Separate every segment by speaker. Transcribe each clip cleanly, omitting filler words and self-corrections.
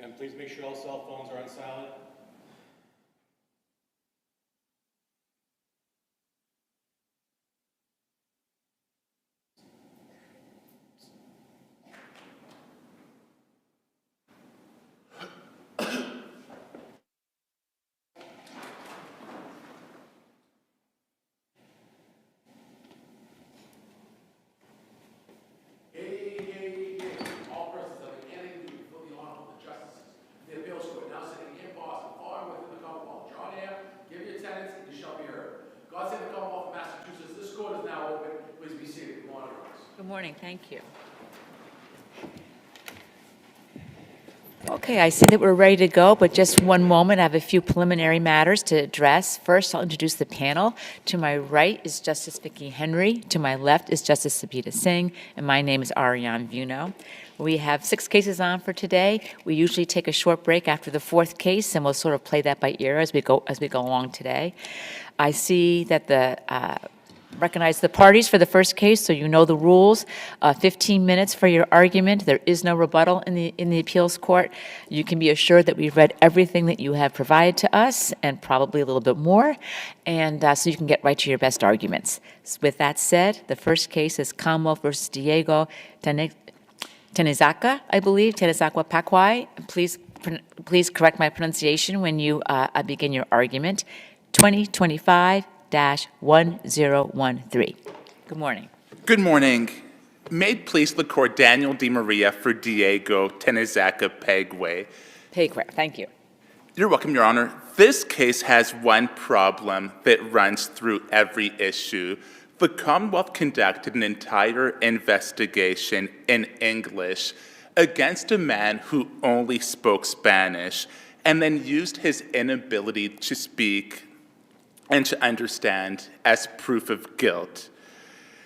Speaker 1: And please make sure all cell phones are on silent.
Speaker 2: Good morning, thank you. Okay, I see that we're ready to go, but just one moment. I have a few preliminary matters to address. First, I'll introduce the panel. To my right is Justice Vicky Henry. To my left is Justice Sabita Singh, and my name is Ariane Vuono. We have 6 cases on for today. We usually take a short break after the 4th case, and we'll sort of play that by ear as we go along today. I see that recognize the parties for the first case, so you know the rules. 15 minutes for your argument. There is no rebuttal in the appeals court. You can be assured that we've read everything that you have provided to us, and probably a little bit more, and so you can get right to your best arguments. So with that said, the first case is Commonwealth versus Diego Tenezaka, I believe, TENEZACA PAQUAY. Please correct my pronunciation when you begin your argument. 2025-1013. Good morning.
Speaker 3: Good morning. May it please the court, Daniel Di Maria for Diego Tenezaka PAQUAY.
Speaker 2: PAQUAY, thank you.
Speaker 3: You're welcome, Your Honor. This case has one problem that runs through every issue. The Commonwealth conducted an entire investigation in English against a man who only spoke Spanish, and then used his inability to speak and to understand as proof of guilt.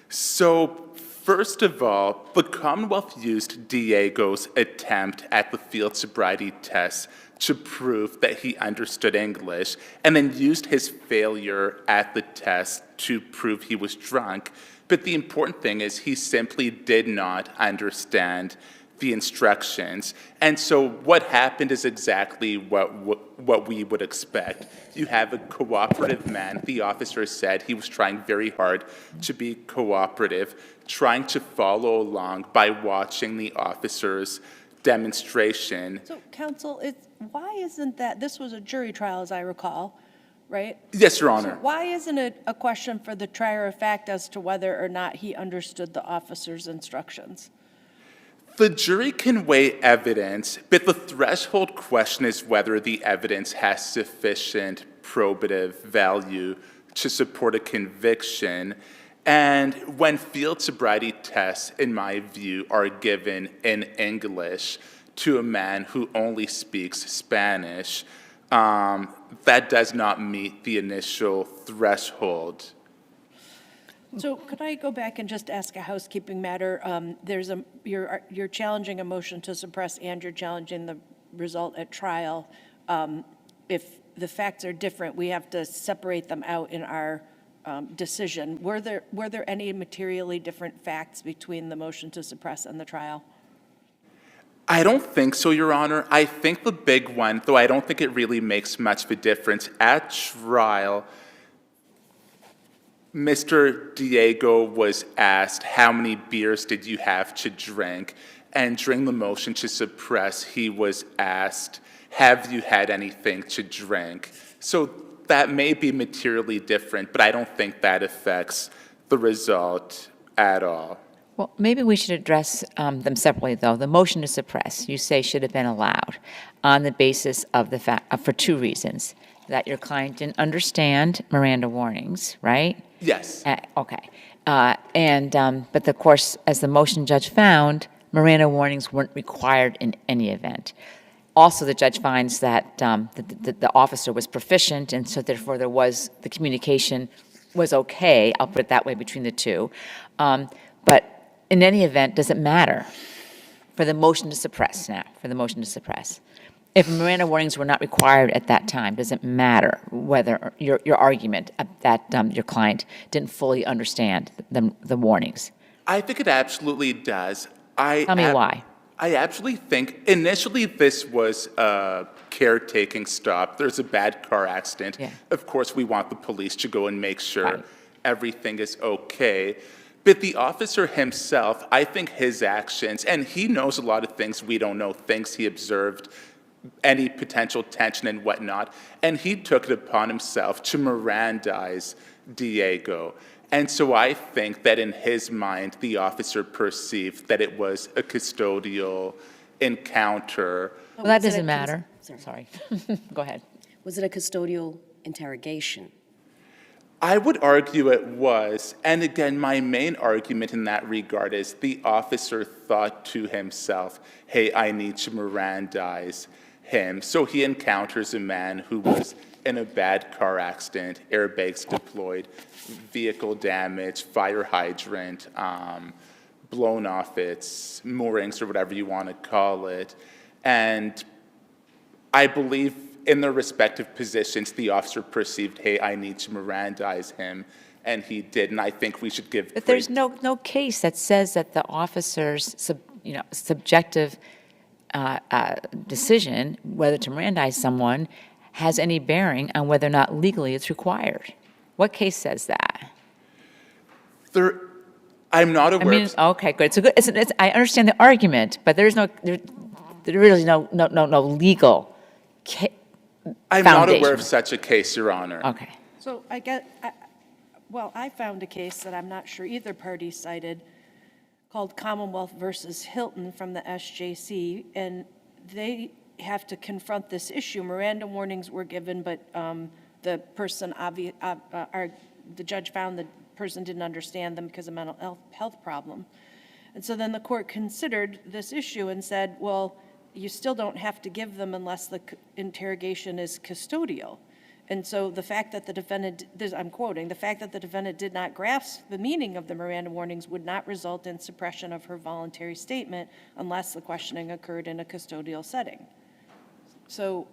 Speaker 3: So, first of all, the Commonwealth used Diego's attempt at the field sobriety test to prove that he understood English, and then used his failure at the test to prove he was drunk. But the important thing is he simply did not understand the instructions. And so what happened is exactly what we would expect. You have a cooperative man. The officer said he was trying very hard to be cooperative, trying to follow along by watching the officer's demonstration.
Speaker 4: So, counsel, why isn't that, this was a jury trial, as I recall, right?
Speaker 3: Yes, Your Honor.
Speaker 4: So why isn't it a question for the trier of fact as to whether or not he understood the officer's instructions?
Speaker 3: The jury can weigh evidence, but the threshold question is whether the evidence has sufficient probative value to support a conviction. And when field sobriety tests, in my view, are given in English to a man who only speaks Spanish, that does not meet the initial threshold.
Speaker 4: So could I go back and just ask a housekeeping matter? You're challenging a motion to suppress and you're challenging the result at trial. If the facts are different, we have to separate them out in our decision. Were there any materially different facts between the motion to suppress and the trial?
Speaker 3: I don't think so, Your Honor. I think the big one, though I don't think it really makes much of a difference, at trial, Mr. Diego was asked, how many beers did you have to drink? And during the motion to suppress, he was asked, have you had anything to drink? So that may be materially different, but I don't think that affects the result at all.
Speaker 2: Well, maybe we should address them separately, though. The motion to suppress, you say, should have been allowed on the basis of the fact, for 2 reasons. That your client didn't understand Miranda warnings, right?
Speaker 3: Yes.
Speaker 2: Okay. But of course, as the motion judge found, Miranda warnings weren't required in any event. Also, the judge finds that the officer was proficient, and so therefore the communication was okay, I'll put it that way, between the two. But in any event, does it matter for the motion to suppress now, If Miranda warnings were not required at that time, does it matter whether your argument that your client didn't fully understand the warnings?
Speaker 3: I think it absolutely does.
Speaker 2: Tell me why.
Speaker 3: I actually think initially this was a caretaking stop. There's a bad car accident.
Speaker 2: Yeah.
Speaker 3: Of course, we want the police to go and make sure
Speaker 2: Right.
Speaker 3: everything is okay. But the officer himself, I think his actions, and he knows a lot of things we don't know, things he observed, any potential tension and whatnot, and he took it upon himself to Mirandize Diego. And so I think that in his mind, the officer perceived that it was a custodial encounter.
Speaker 2: Well, that
Speaker 5: Was it a
Speaker 2: doesn't matter.
Speaker 5: Sorry.
Speaker 2: Sorry. Go ahead.
Speaker 5: Was it a custodial interrogation?
Speaker 3: I would argue it was. And again, my main argument in that regard is the officer thought to himself, hey, I need to Mirandize him. So he encounters a man who was in a bad car accident, airbags deployed, vehicle damage, fire hydrant, blown off its moorings or whatever you want to call it. And I believe in their respective positions, the officer perceived, hey, I need to Mirandize him, and he did. And I think we should give
Speaker 2: But there's no case that says that the officer's subjective decision whether to Mirandize someone has any bearing on whether or not legally it's required. What case says that?
Speaker 3: I'm not
Speaker 2: I
Speaker 3: aware
Speaker 2: mean,
Speaker 3: of...
Speaker 2: okay, good. So good. I understand the argument, but there really is no legal
Speaker 3: I'm not aware
Speaker 2: foundation.
Speaker 3: of such a case, Your Honor.
Speaker 2: Okay.
Speaker 4: So I found a case that I'm not sure either party cited called Commonwealth versus Hilton from the SJC, and they have to confront this issue. Miranda warnings were given, but the person, the judge found the person didn't understand them because of mental health problem. And so then the court considered this issue and said, well, you still don't have to give them unless the interrogation is custodial. And so the fact that the defendant, I'm quoting, the fact that the defendant did not grasp the meaning of the Miranda warnings would not result in suppression of her voluntary statement unless the questioning occurred in a custodial setting. So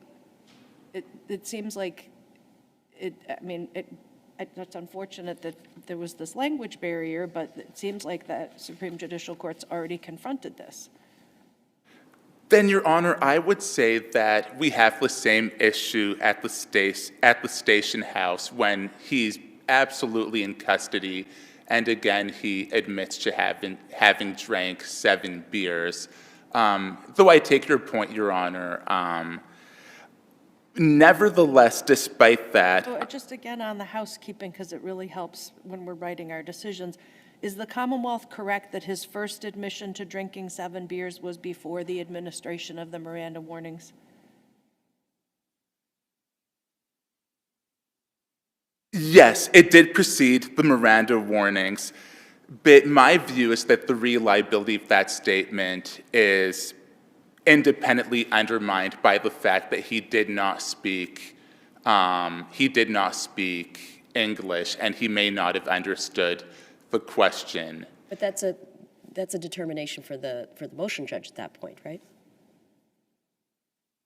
Speaker 4: it seems like it's unfortunate that there was this language barrier, but it seems like the Supreme Judicial Court's already confronted this.
Speaker 3: Then, Your Honor, I would say that we have the same issue at the station house when he's absolutely in custody, and again, he admits to having drank 7 beers. Though I take your point, Your Honor. Nevertheless, despite that...
Speaker 4: So just again on the housekeeping, because it really helps when we're writing our decisions, is the Commonwealth correct that his first admission to drinking 7 beers was before the administration of the Miranda warnings?
Speaker 3: Yes, it did precede the Miranda warnings, but my view is that the reliability of that statement is independently undermined by the fact that he did not speak English, and he may not have understood the question.
Speaker 5: But that's a determination for the motion judge at that point, right?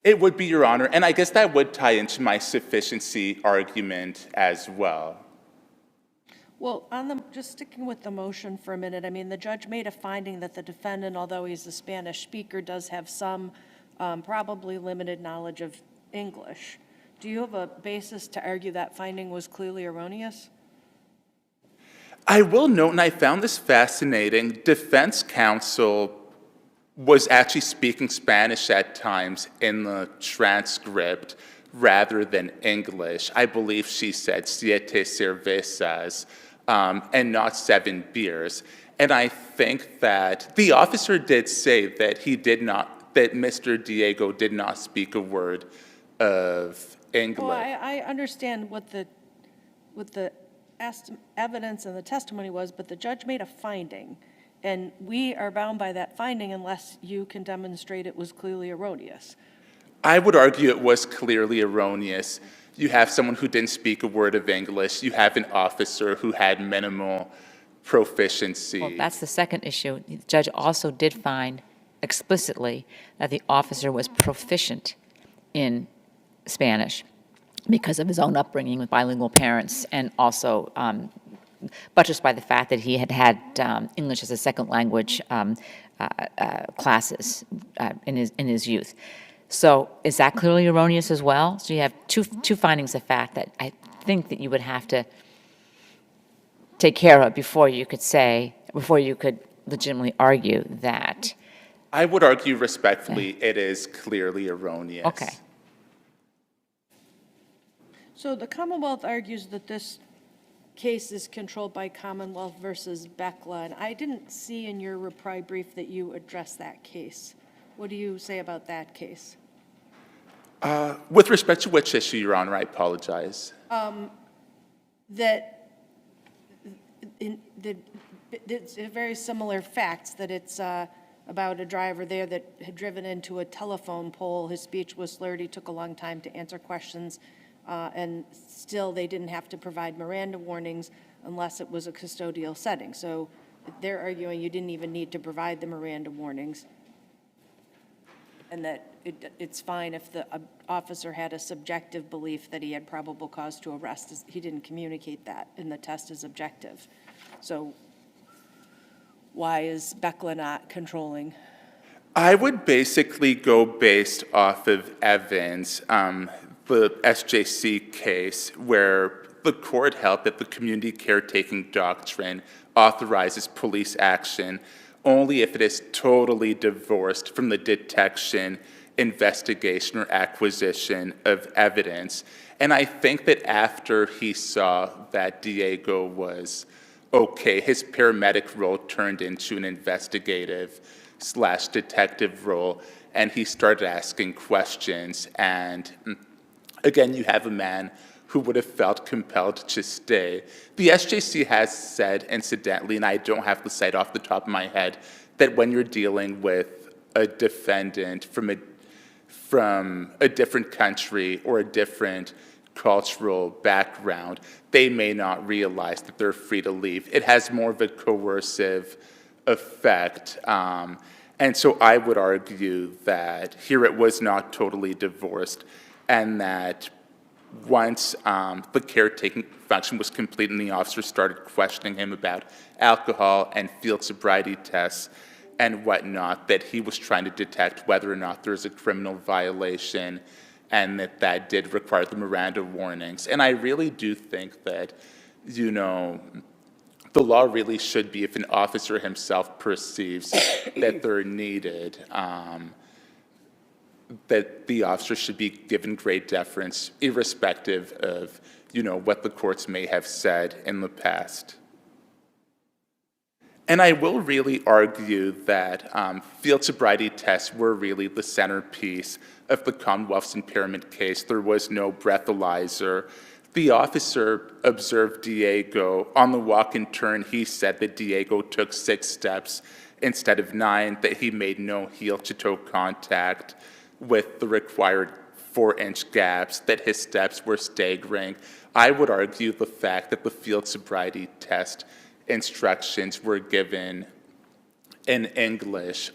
Speaker 3: It would be, Your Honor, and I guess that would tie into my sufficiency argument as well.
Speaker 4: Well, just sticking with the motion for a minute, I mean, the judge made a finding that the defendant, although he's a Spanish speaker, does have some probably limited knowledge of English. Do you have a basis to argue that finding was clearly erroneous?
Speaker 3: I will note, and I found this fascinating, defense counsel was actually speaking Spanish at times in the transcript rather than English. I believe she said 7 cervezas and not 7 beers. And I think that the officer did say that that Mr. Diego did not speak a word of English.
Speaker 4: Well, I understand what the evidence and the testimony was, but the judge made a finding, and we are bound by that finding unless you can demonstrate it was clearly erroneous.
Speaker 3: I would argue it was clearly erroneous. You have someone who didn't speak a word of English. You have an officer who had minimal proficiency.
Speaker 2: Well, that's the second issue. The judge also did find explicitly that the officer was proficient in Spanish because of his own upbringing with bilingual parents and also buttressed by the fact that he had had English as a second language classes in his youth. So is that clearly erroneous as well? So you have two findings of fact that I think that you would have to take care of before you could legitimately argue that.
Speaker 3: I would argue respectfully it is clearly erroneous.
Speaker 2: Okay.
Speaker 4: So the Commonwealth argues that this case is controlled by Commonwealth versus Bekla, and I didn't see in your reply brief that you addressed that case. What do you say about that case?
Speaker 3: With respect to which issue, Your Honor, I apologize.
Speaker 4: That it's very similar facts, that it's about a driver there that had driven into a telephone pole. His speech was slurred. He took a long time to answer questions, and still they didn't have to provide Miranda warnings unless it was a custodial setting. So they're arguing you didn't even need to provide the Miranda warnings, and that it's fine if the officer had a subjective belief that he had probable cause to arrest. He didn't communicate that, and the test is objective. So why is Bekla not controlling?
Speaker 3: I would basically go based off of Evans, the SJC case, where the court held that the community caretaking doctrine authorizes police action only if it is totally divorced from the detection, investigation, or acquisition of evidence. And I think that after he saw that Diego was okay, his paramedic role turned into an investigative/detective role, and he started asking questions. And again, you have a man who would have felt compelled to stay. The SJC has said, incidentally, and I don't have the cite off the top of my head, that when you're dealing with a defendant from a different country or a different cultural background, they may not realize that they're free to leave. It has more of a coercive effect. And so I would argue that here it was not totally divorced, and that once the caretaking function was complete and the officer started questioning him about alcohol and field sobriety tests and whatnot, that he was trying to detect whether or not there was a criminal violation, and that did require the Miranda warnings. And I really do think that, you know, the law really should be, if an officer himself perceives that they're needed, that the officer should be given great deference, irrespective of, you know, what the courts may have said in the past. And I will really argue that field sobriety tests were really the centerpiece of the Commonwealth's impairment case. There was no breathalyzer. The officer observed Diego. On the walk and turn, he said that Diego took 6 steps instead of 9, that he made no heel-to-toe contact with the required 4-inch gaps, that his steps were staggering. I would argue the fact that the field sobriety test instructions were given in English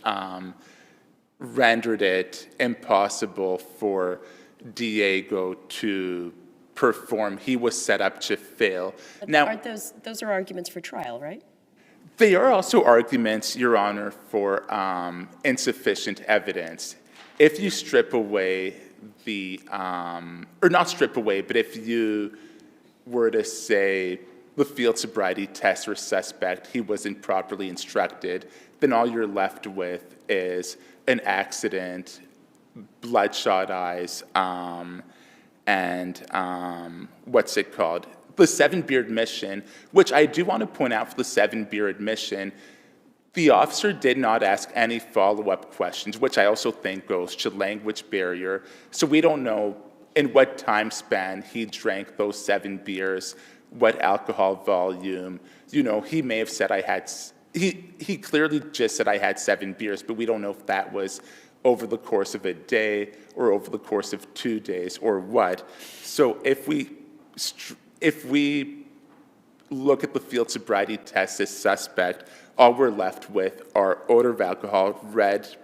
Speaker 3: rendered it impossible for Diego to perform. He was set up to fail.
Speaker 5: But
Speaker 3: Now,
Speaker 5: aren't those are arguments for trial, right?
Speaker 3: they are also arguments, Your Honor, for insufficient evidence. If you strip away the, or not strip away, but if you were to say the field sobriety test or suspect, he wasn't properly instructed, then all you're left with is an accident, bloodshot eyes, and what's it called? The 7-beer admission, which I do want to point out for the 7-beer admission, the officer did not ask any follow-up questions, which I also think goes to language barrier. So we don't know in what time span he drank those 7 beers, what alcohol volume. You know, he may have said he clearly just said I had 7 beers, but we don't know if that was over the course of a day or over the course of 2 days or what. So if we look at the field sobriety test as suspect, all we're left with are odor of alcohol, red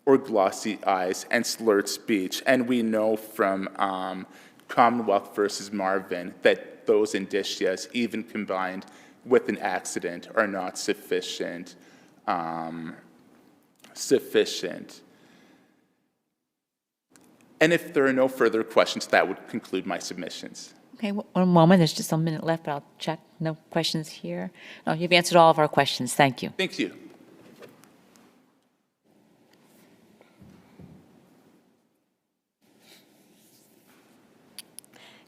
Speaker 3: or glossy eyes, and slurred speech. And we know from Commonwealth versus Marvin that those indicias, even combined with an accident are not sufficient. And if there are no further questions, that would conclude my submissions.
Speaker 2: Okay, one moment. There's just a minute left, but I'll check. No questions here. No, you've answered all of our questions. Thank you.
Speaker 3: Thank you.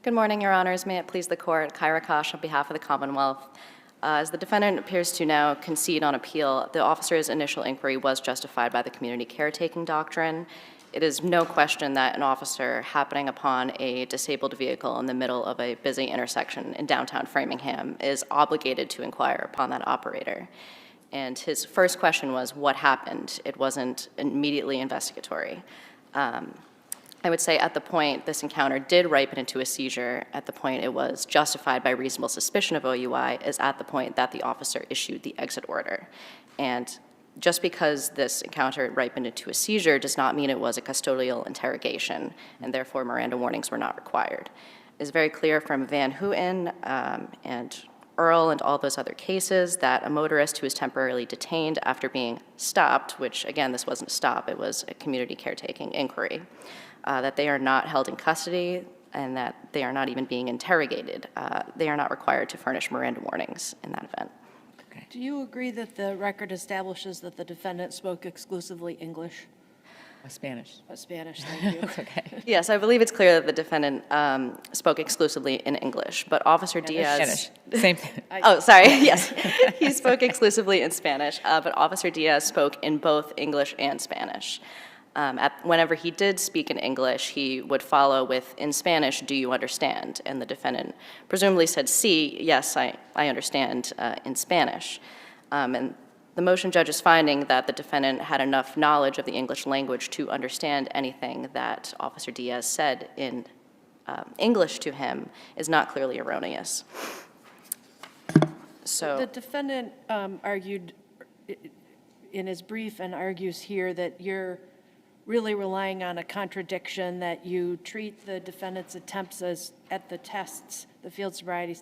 Speaker 6: Good morning, Your Honors. May it please the Court, Kyra Kosh on behalf of the Commonwealth. As the defendant appears to now concede on appeal, the officer's initial inquiry was justified by the community caretaking doctrine. It is no question that an officer happening upon a disabled vehicle in the middle of a busy intersection in downtown Framingham is obligated to inquire upon that operator. And his first question was, what happened? It wasn't immediately investigatory. I would say at the point this encounter did ripen into a seizure, at the point it was justified by reasonable suspicion of OUI, is at the point that the officer issued the exit order. And just because this encounter ripened into a seizure does not mean it was a custodial interrogation, and therefore Miranda warnings were not required. It's very clear from Van Houten and Earl and all those other cases that a motorist who is temporarily detained after being stopped, which again, this wasn't a stop, it was a community caretaking inquiry, that they are not held in custody and that they are not even being interrogated. They are not required to furnish Miranda warnings in that event.
Speaker 4: Do you agree that the record establishes that the defendant spoke exclusively English?
Speaker 2: Spanish.
Speaker 4: Spanish, thank you.
Speaker 2: Okay.
Speaker 6: Yes, I believe it's clear that the defendant spoke exclusively in English, but Officer Diaz...
Speaker 2: Spanish. Same thing.
Speaker 6: Oh, sorry, yes. He spoke exclusively in Spanish, but Officer Diaz spoke in both English and Spanish. Whenever he did speak in English, he would follow with, in Spanish, do you understand? And the defendant presumably said, sí, yes, I understand, in Spanish. And the motion judge is finding that the defendant had enough knowledge of the English language to understand anything that Officer Diaz said in English to him is not clearly erroneous. So
Speaker 4: The defendant argued in his brief and argues here that you're really relying on a contradiction, that you treat the defendant's attempts at the tests, the field sobriety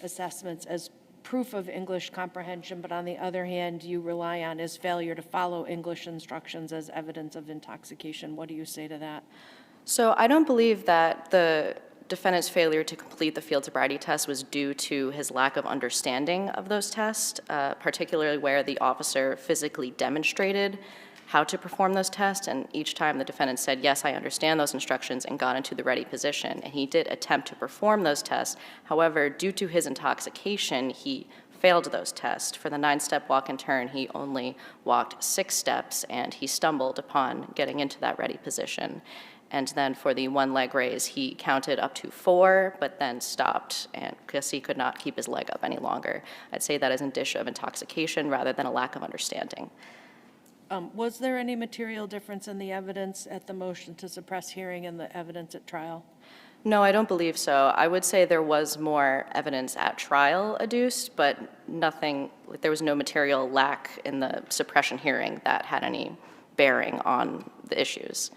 Speaker 4: assessments, as proof of English comprehension, but on the other hand, you rely on his failure to follow English instructions as evidence of intoxication. What do you say to that?
Speaker 6: So I don't believe that the defendant's failure to complete the field sobriety test was due to his lack of understanding of those tests, particularly where the officer physically demonstrated how to perform those tests, and each time the defendant said, yes, I understand those instructions, and got into the ready position. And he did attempt to perform those tests. However, due to his intoxication, he failed those tests. For the 9-step walk and turn, he only walked 6 steps, and he stumbled upon getting into that ready position. And then for the 1 leg raise, he counted up to 4, but then stopped, and because he could not keep his leg up any longer. I'd say that is indicia of intoxication rather than a lack of understanding.
Speaker 4: Was there any material difference in the evidence at the motion to suppress hearing and the evidence at trial?
Speaker 6: No, I don't believe so. I would say there was more evidence at trial adduced, but nothing, there was no material lack in the suppression hearing that had any bearing on the issues.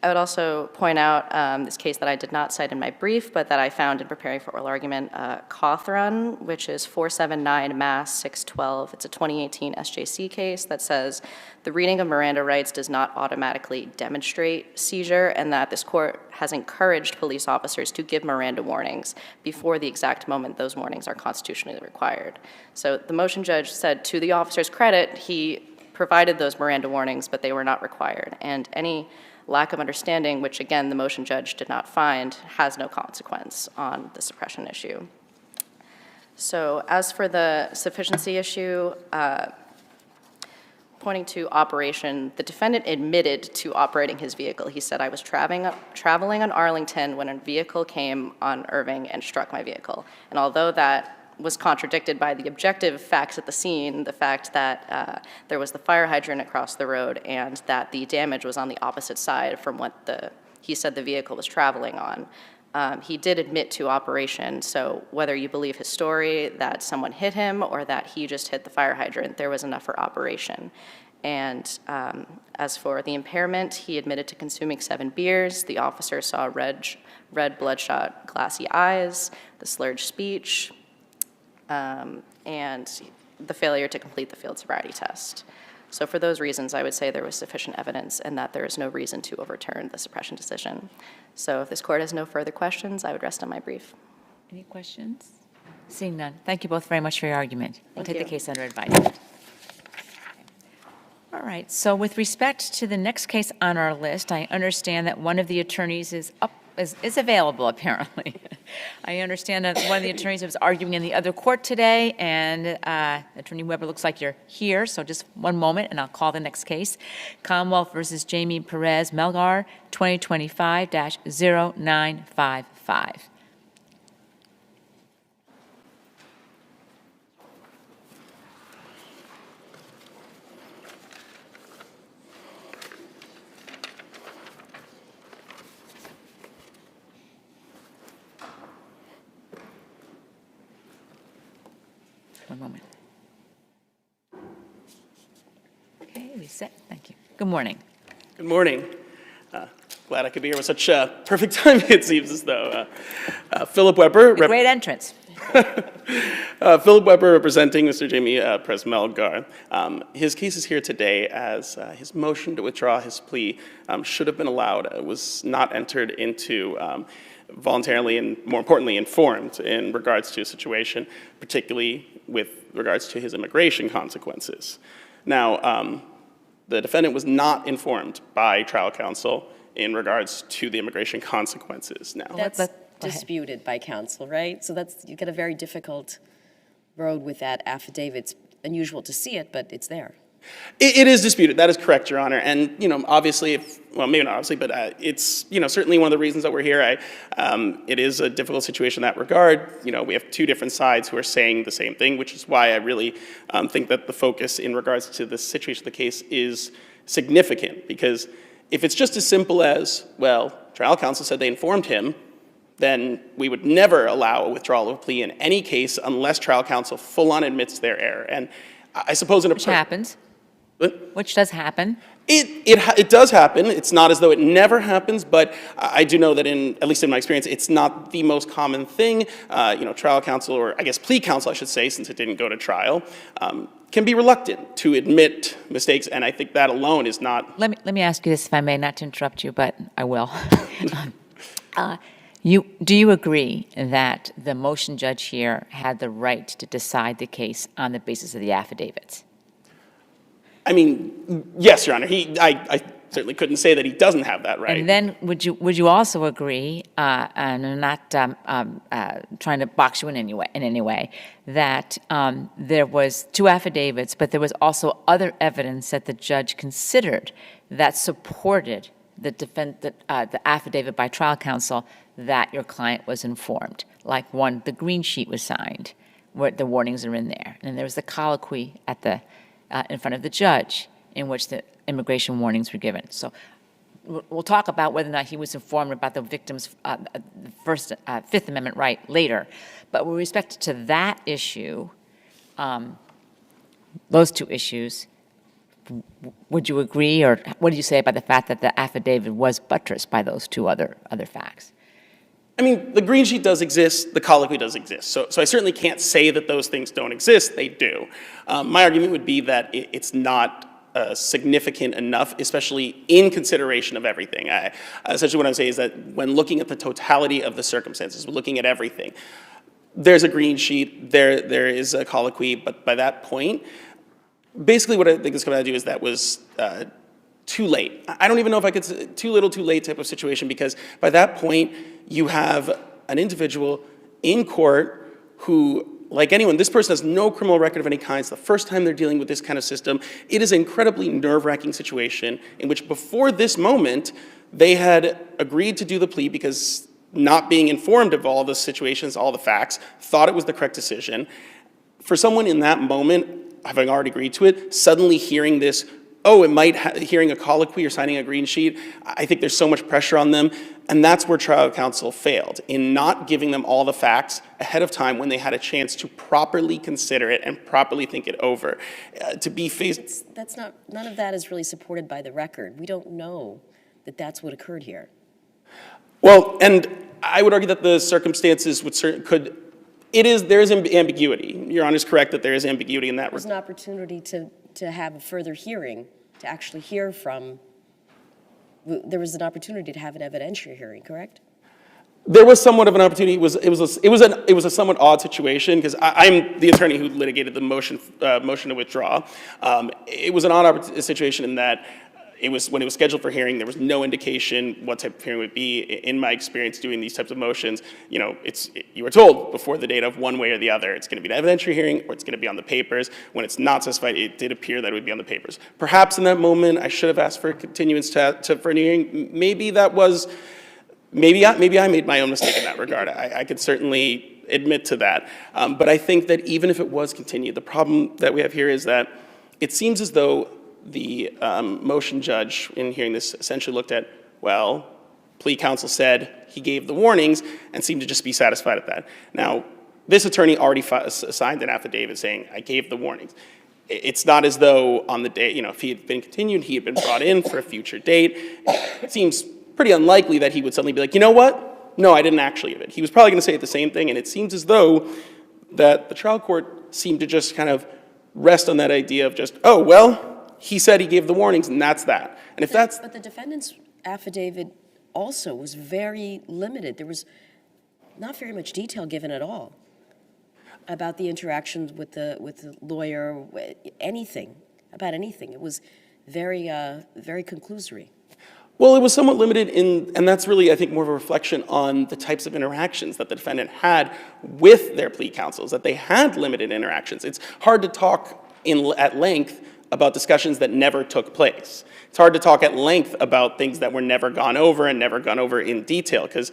Speaker 6: I would also point out this case that I did not cite in my brief, but that I found in preparing for oral argument, Cawthron, which is 479 Mass 612. It's a 2018 SJC case that says the reading of Miranda rights does not automatically demonstrate seizure, and that this court has encouraged police officers to give Miranda warnings before the exact moment those warnings are constitutionally required. So the motion judge said, to the officer's credit, he provided those Miranda warnings, but they were not required. And any lack of understanding, which again the motion judge did not find, has no consequence on the suppression issue. So as for the sufficiency issue, pointing to operation, the defendant admitted to operating his vehicle. He said, I was traveling on Arlington when a vehicle came on Irving and struck my vehicle. And although that was contradicted by the objective facts at the scene, the fact that there was the fire hydrant across the road and that the damage was on the opposite side from what he said the vehicle was traveling on. He did admit to operation, so whether you believe his story that someone hit him or that he just hit the fire hydrant, there was enough for operation. And as for the impairment, he admitted to consuming 7 beers. The officer saw red bloodshot, glassy eyes, the slurred speech, and the failure to complete the field sobriety test. So for those reasons, I would say there was sufficient evidence and that there is no reason to overturn the suppression decision. So if this court has no further questions, I would rest on my brief.
Speaker 2: Any questions? Seeing none. Thank you both very much for your argument. We'll take the
Speaker 6: you.
Speaker 2: case under advisement. All right, so with respect to the next case on our list, I understand that one of the attorneys is available, apparently. I understand that one of the attorneys was arguing in the other court today, and Attorney Weber, looks like you're here, so just one moment, and I'll call the next case. Commonwealth versus JAIME PEREZ-MELGAR, 2025-0955. One moment. Okay, we set. Thank you. Good morning.
Speaker 7: Good morning. Glad I could be here with such perfect timing, it seems as though. Philip Weber.
Speaker 2: Great entrance.
Speaker 7: Philip Weber representing Mr. JAIME PEREZ-MELGAR. His case is here today as his motion to withdraw his plea should have been allowed. It was not entered into voluntarily and, more importantly, informed in regards to his situation, particularly with regards to his immigration consequences. Now, the defendant was not informed by trial counsel in regards to the immigration consequences. Now,
Speaker 5: That's disputed by counsel, right? So you get a very difficult road with that affidavit. It's unusual to see it, but it's there.
Speaker 7: It is disputed. That is correct, Your Honor. And, obviously, well, maybe not obviously, but it's, certainly one of the reasons that we're here. It is a difficult situation in that regard. We have two different sides who are saying the same thing, which is why I really think that the focus in regards to the situation of the case is significant. Because if it's just as simple as, well, trial counsel said they informed him, then we would never allow a withdrawal of a plea in any case unless trial counsel full-on admits their error. And I suppose in a...
Speaker 2: Which happens.
Speaker 7: What?
Speaker 2: Which does happen.
Speaker 7: It does happen. It's not as though it never happens, but I do know that at least in my experience, it's not the most common thing. Trial counsel, or I guess plea counsel, I should say, since it didn't go to trial, can be reluctant to admit mistakes, and I think that alone is not...
Speaker 2: Let me ask you this, if I may, not to interrupt you, but I will. Do you agree that the motion judge here had the right to decide the case on the basis of the affidavits?
Speaker 7: I mean, yes, Your Honor. I certainly couldn't say that he doesn't have that right.
Speaker 2: And then would you also agree, and I'm not trying to box you in any way, that there was 2 affidavits, but there was also other evidence that the judge considered that supported the affidavit by trial counsel that your client was informed? Like one, the green sheet was signed, where the warnings are in there, and there was the colloquy in front of the judge in which the immigration warnings were given. So we'll talk about whether or not he was informed about the victim's Fifth Amendment right later. But with respect to that issue, those 2 issues, would you agree, or what do you say about the fact that the affidavit was buttressed by those 2 other facts?
Speaker 7: I mean, the green sheet does exist, the colloquy does exist. So I certainly can't say that those things don't exist, they do. My argument would be that it's not significant enough, especially in consideration of everything. Essentially what I'm saying is that when looking at the totality of the circumstances, we're looking at everything. There's a green sheet, there is a colloquy, but by that point, basically what I think it's going to do is that was too late. I don't even know if I could say too little, too late type of situation, because by that point, you have an individual in court who, like anyone, this person has no criminal record of any kind. It's the first time they're dealing with this kind of system. It is an incredibly nerve-wracking situation in which before this moment, they had agreed to do the plea because not being informed of all the situations, all the facts, thought it was the correct decision. For someone in that moment, having already agreed to it, suddenly hearing this, hearing a colloquy or signing a green sheet, I think there's so much pressure on them. And that's where trial counsel failed, in not giving them all the facts ahead of time when they had a chance to properly consider it and properly think it over. To be faced...
Speaker 5: None of that is really supported by the record. We don't know that that's what occurred here.
Speaker 7: Well, and I would argue that the circumstances there is ambiguity. Your Honor is correct that there is ambiguity in that
Speaker 5: There was an opportunity to have a further hearing, to actually hear from, there was an opportunity to have an evidentiary hearing, correct?
Speaker 7: There was somewhat of an opportunity. It was a somewhat odd situation because I'm the attorney who litigated the motion to withdraw. It was an odd situation in that when it was scheduled for hearing, there was no indication what type of hearing would be. In my experience doing these types of motions, you were told before the date of one way or the other. It's going to be an evidentiary hearing or it's going to be on the papers. When it's not specified, it did appear that it would be on the papers. Perhaps in that moment, I should have asked for a continuance for an hearing. Maybe I made my own mistake in that regard. I could certainly admit to that. But I think that even if it was continued, the problem that we have here is that it seems as though the motion judge in hearing this essentially looked at, well, plea counsel said he gave the warnings and seemed to just be satisfied at that. Now, this attorney already signed an affidavit saying, I gave the warnings. It's not as though on the day, if he had been continued, he had been brought in for a future date. It seems pretty unlikely that he would suddenly be like, you know what? No, I didn't actually give it. He was probably going to say the same thing, and it seems as though that the trial court seemed to just kind of rest on that idea of just, oh, well, he said he gave the warnings, and that's that. And if that's...
Speaker 5: But the defendant's affidavit also was very limited. There was not very much detail given at all about the interactions with the lawyer, about anything. It was very conclusory.
Speaker 7: Well, it was somewhat limited and that's really, I think, more of a reflection on the types of interactions that the defendant had with their plea counsels, that they had limited interactions. It's hard to talk at length about discussions that never took place. It's hard to talk at length about things that were never gone over and never gone over in detail, because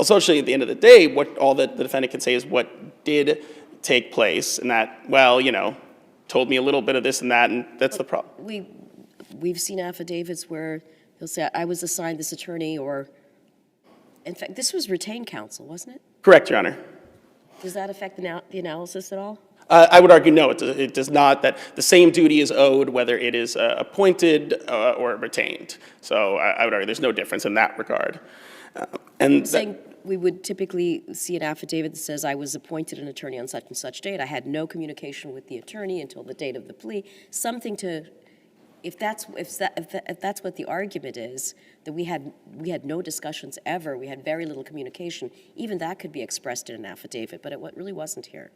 Speaker 7: essentially at the end of the day, what all that the defendant can say is what did take place, and that, well, told me a little bit of this and that, and that's the problem.
Speaker 5: We've seen affidavits where he'll say, I was assigned this attorney, or, in fact, this was retained counsel, wasn't it?
Speaker 7: Correct, Your Honor.
Speaker 5: Does that affect the analysis at all?
Speaker 7: I would argue no, it does not, that the same duty is owed whether it is appointed or retained. So I would argue there's no difference in that regard.
Speaker 5: I'm saying we would typically see an affidavit that says, I was appointed an attorney on such and such date. I had no communication with the attorney until the date of the plea. Something to, if that's what the argument is, that we had no discussions ever, we had very little communication, even that could be expressed in an affidavit, but it really wasn't here.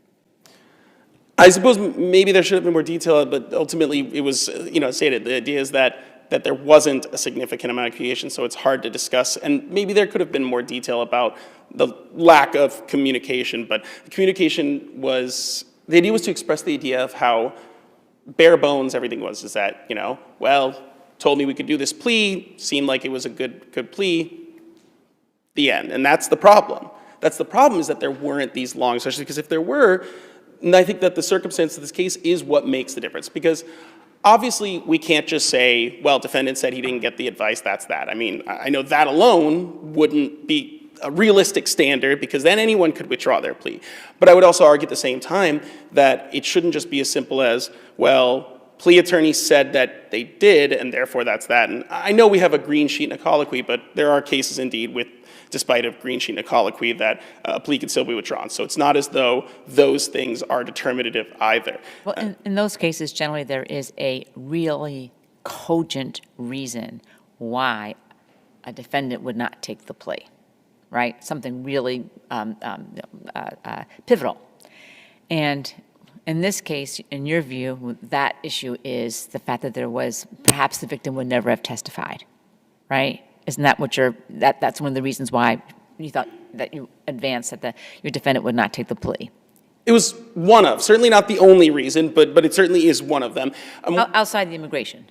Speaker 7: I suppose maybe there should have been more detail, but ultimately it was, stated. The idea is that there wasn't a significant amount of communication, so it's hard to discuss. And maybe there could have been more detail about the lack of communication, but the communication was, the idea was to express the idea of how bare bones everything was, is that, well, told me we could do this plea, seemed like it was a good plea, the end. And that's the problem. That's the problem, is that there weren't these long sessions, because if there were, and I think that the circumstance of this case is what makes the difference, because obviously we can't just say, well, defendant said he didn't get the advice, that's that. I mean, I know that alone wouldn't be a realistic standard, because then anyone could withdraw their plea. But I would also argue at the same time that it shouldn't just be as simple as, well, plea attorney said that they did, and therefore that's that. And I know we have a green sheet and a colloquy, but there are cases indeed with, despite a green sheet and a colloquy, that a plea can still be withdrawn. So it's not as though those things are determinative either.
Speaker 2: Well, in those cases, generally there is a really cogent reason why a defendant would not take the plea, right? Something really pivotal. And in this case, in your view, that issue is the fact that there was, perhaps the victim would never have testified, right? Isn't that what that's one of the reasons why you thought that you advanced that your defendant would not take the plea?
Speaker 7: It was one of, certainly not the only reason, but it certainly is one of them.
Speaker 2: Outside the immigration?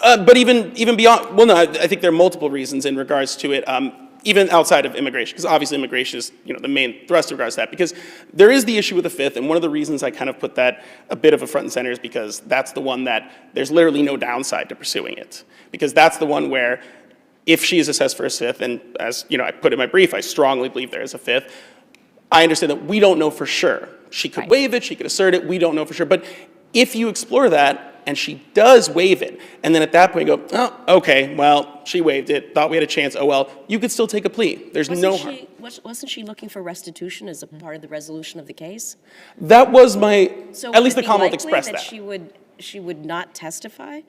Speaker 7: But even beyond, well, no, I think there are multiple reasons in regards to it, even outside of immigration, because obviously immigration is the main thrust in regards to that, because there is the issue with the Fifth, and one of the reasons I kind of put that a bit of a front and center is because that's the one that there's literally no downside to pursuing it, because that's the one where if she is assessed for a fifth, and as I put in my brief, I strongly believe there is a fifth, I understand that we don't know for sure. She could waive it, she could assert it, we don't know for sure. But if you explore that, and she does waive it, and then at that point you go, oh, okay, well, she waived it, thought we had a chance, oh well, you could still take a plea. There's no harm.
Speaker 5: Wasn't she looking for restitution as a part of the resolution of the case?
Speaker 7: That was my,
Speaker 5: So
Speaker 7: at least the
Speaker 5: would it be
Speaker 7: Commonwealth
Speaker 5: likely
Speaker 7: expressed
Speaker 5: that she would not testify?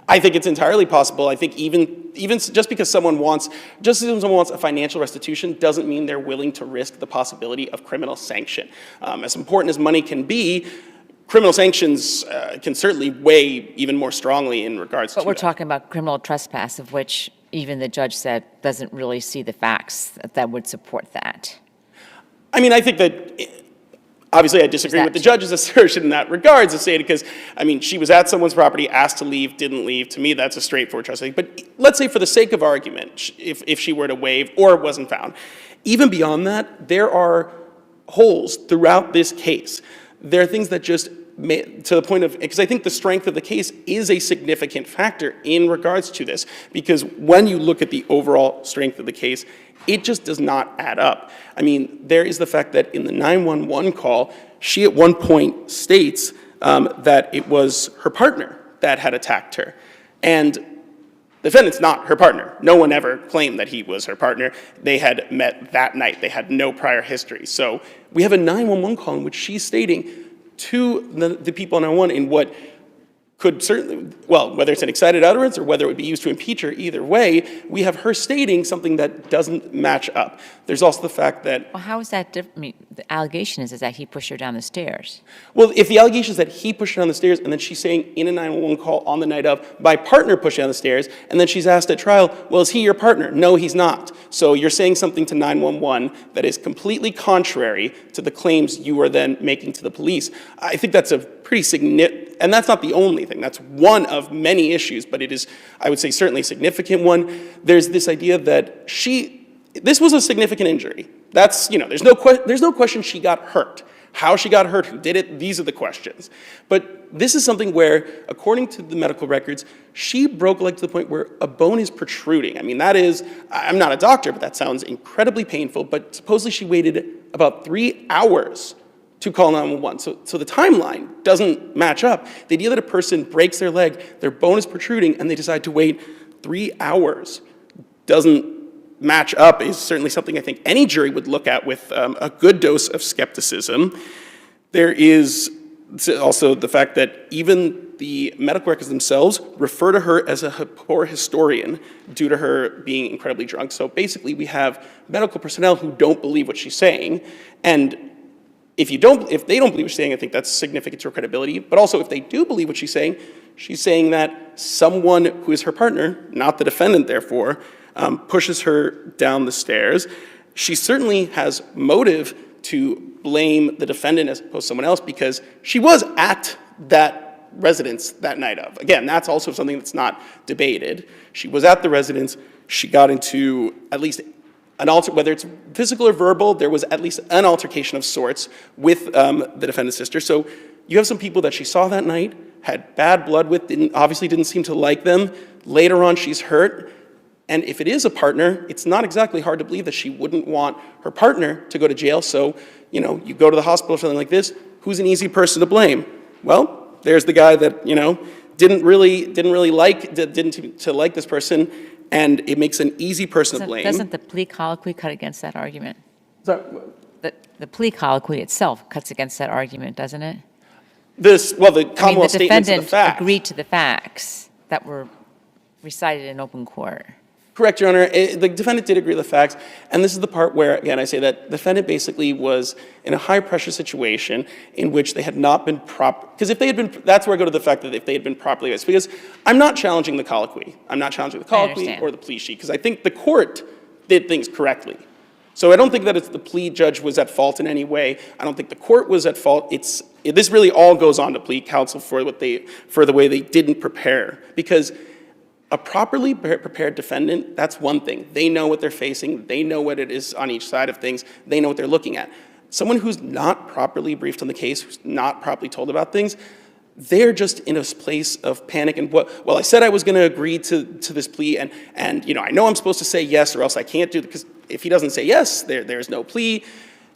Speaker 7: I think it's entirely possible. I think even just because someone wants a financial restitution doesn't mean they're willing to risk the possibility of criminal sanction. As important as money can be, criminal sanctions can certainly weigh even more strongly in regards to
Speaker 2: But we're
Speaker 7: that.
Speaker 2: talking about criminal trespass, of which even the judge said doesn't really see the facts that would support that.
Speaker 7: I mean, I think that, obviously I disagree with the judge's assertion in that regards, to say, because, I mean, she was at someone's property, asked to leave, didn't leave. To me, that's a straightforward trespass. But let's say for the sake of argument, if she were to waive or wasn't found, even beyond that, there are holes throughout this case. There are things that just, to the point of, because I think the strength of the case is a significant factor in regards to this, because when you look at the overall strength of the case, it just does not add up. I mean, there is the fact that in the 911 call, she at one point states that it was her partner that had attacked her. And the defendant's not her partner. No one ever claimed that he was her partner. They had met that night. They had no prior history. So we have a 911 call in which she's stating to the people on 911 in what could certainly, well, whether it's an excited utterance or whether it would be used to impeach her, either way, we have her stating something that doesn't match up. There's also the fact that...
Speaker 2: Well, how is that different? I mean, the allegation is that he pushed her down the stairs.
Speaker 7: Well, if the allegation is that he pushed her down the stairs and then she's saying in a 911 call on the night of, my partner pushed her down the stairs, and then she's asked at trial, well, is he your partner? No, he's not. So you're saying something to 911 that is completely contrary to the claims you are then making to the police. I think that's a pretty significant, and that's not the only thing. That's one of many issues, but it is, I would say, certainly a significant one. There's this idea that this was a significant injury. That's, there's no question she got hurt. How she got hurt, who did it, these are the questions. But this is something where, according to the medical records, she broke a leg to the point where a bone is protruding. I mean, that is, I'm not a doctor, but that sounds incredibly painful, but supposedly she waited about 3 hours to call 911. So the timeline doesn't match up. The idea that a person breaks their leg, their bone is protruding, and they decide to wait 3 hours doesn't match up is certainly something I think any jury would look at with a good dose of skepticism. There is also the fact that even the medical records themselves refer to her as a poor historian due to her being incredibly drunk. So basically we have medical personnel who don't believe what she's saying, and if they don't believe what she's saying, I think that's significant to her credibility. But also, if they do believe what she's saying that someone who is her partner, not the defendant therefore, pushes her down the stairs. She certainly has motive to blame the defendant as opposed to someone else because she was at that residence that night of. Again, that's also something that's not debated. She was at the residence. She got into at least whether it's physical or verbal, there was at least an altercation of sorts with the defendant's sister. So you have some people that she saw that night, had bad blood with, obviously didn't seem to like them. Later on, she's hurt. And if it is a partner, it's not exactly hard to believe that she wouldn't want her partner to go to jail. So, you go to the hospital or something like this, who's an easy person to blame? Well, there's the guy that, didn't like this person, and it makes an easy person to blame.
Speaker 2: Doesn't the plea colloquy cut against that argument?
Speaker 7: Sorry?
Speaker 2: The plea colloquy itself cuts against that argument, doesn't it?
Speaker 7: The Commonwealth statements of the facts.
Speaker 2: The defendant agreed to the facts that were recited in open court.
Speaker 7: Correct, Your Honor. The defendant did agree with the facts, and this is the part where, again, I say that the defendant basically was in a high-pressure situation in which they had not been because if they had been, that's where I go to the fact that if they had been properly advised, because I'm not challenging the colloquy. I'm not challenging the colloquy or the plea sheet, because I think the court did things correctly. So I don't think that it's the plea judge was at fault in any way. I don't think the court was at fault. This really all goes on to plea counsel for the way they didn't prepare, because a properly prepared defendant, that's one thing. They know what they're facing. They know what it is on each side of things. They know what they're looking at. Someone who's not properly briefed on the case, who's not properly told about things, they're just in a place of panic and well, I said I was going to agree to this plea, and you know, I know I'm supposed to say yes or else I can't do it, because if he doesn't say yes, there's no plea.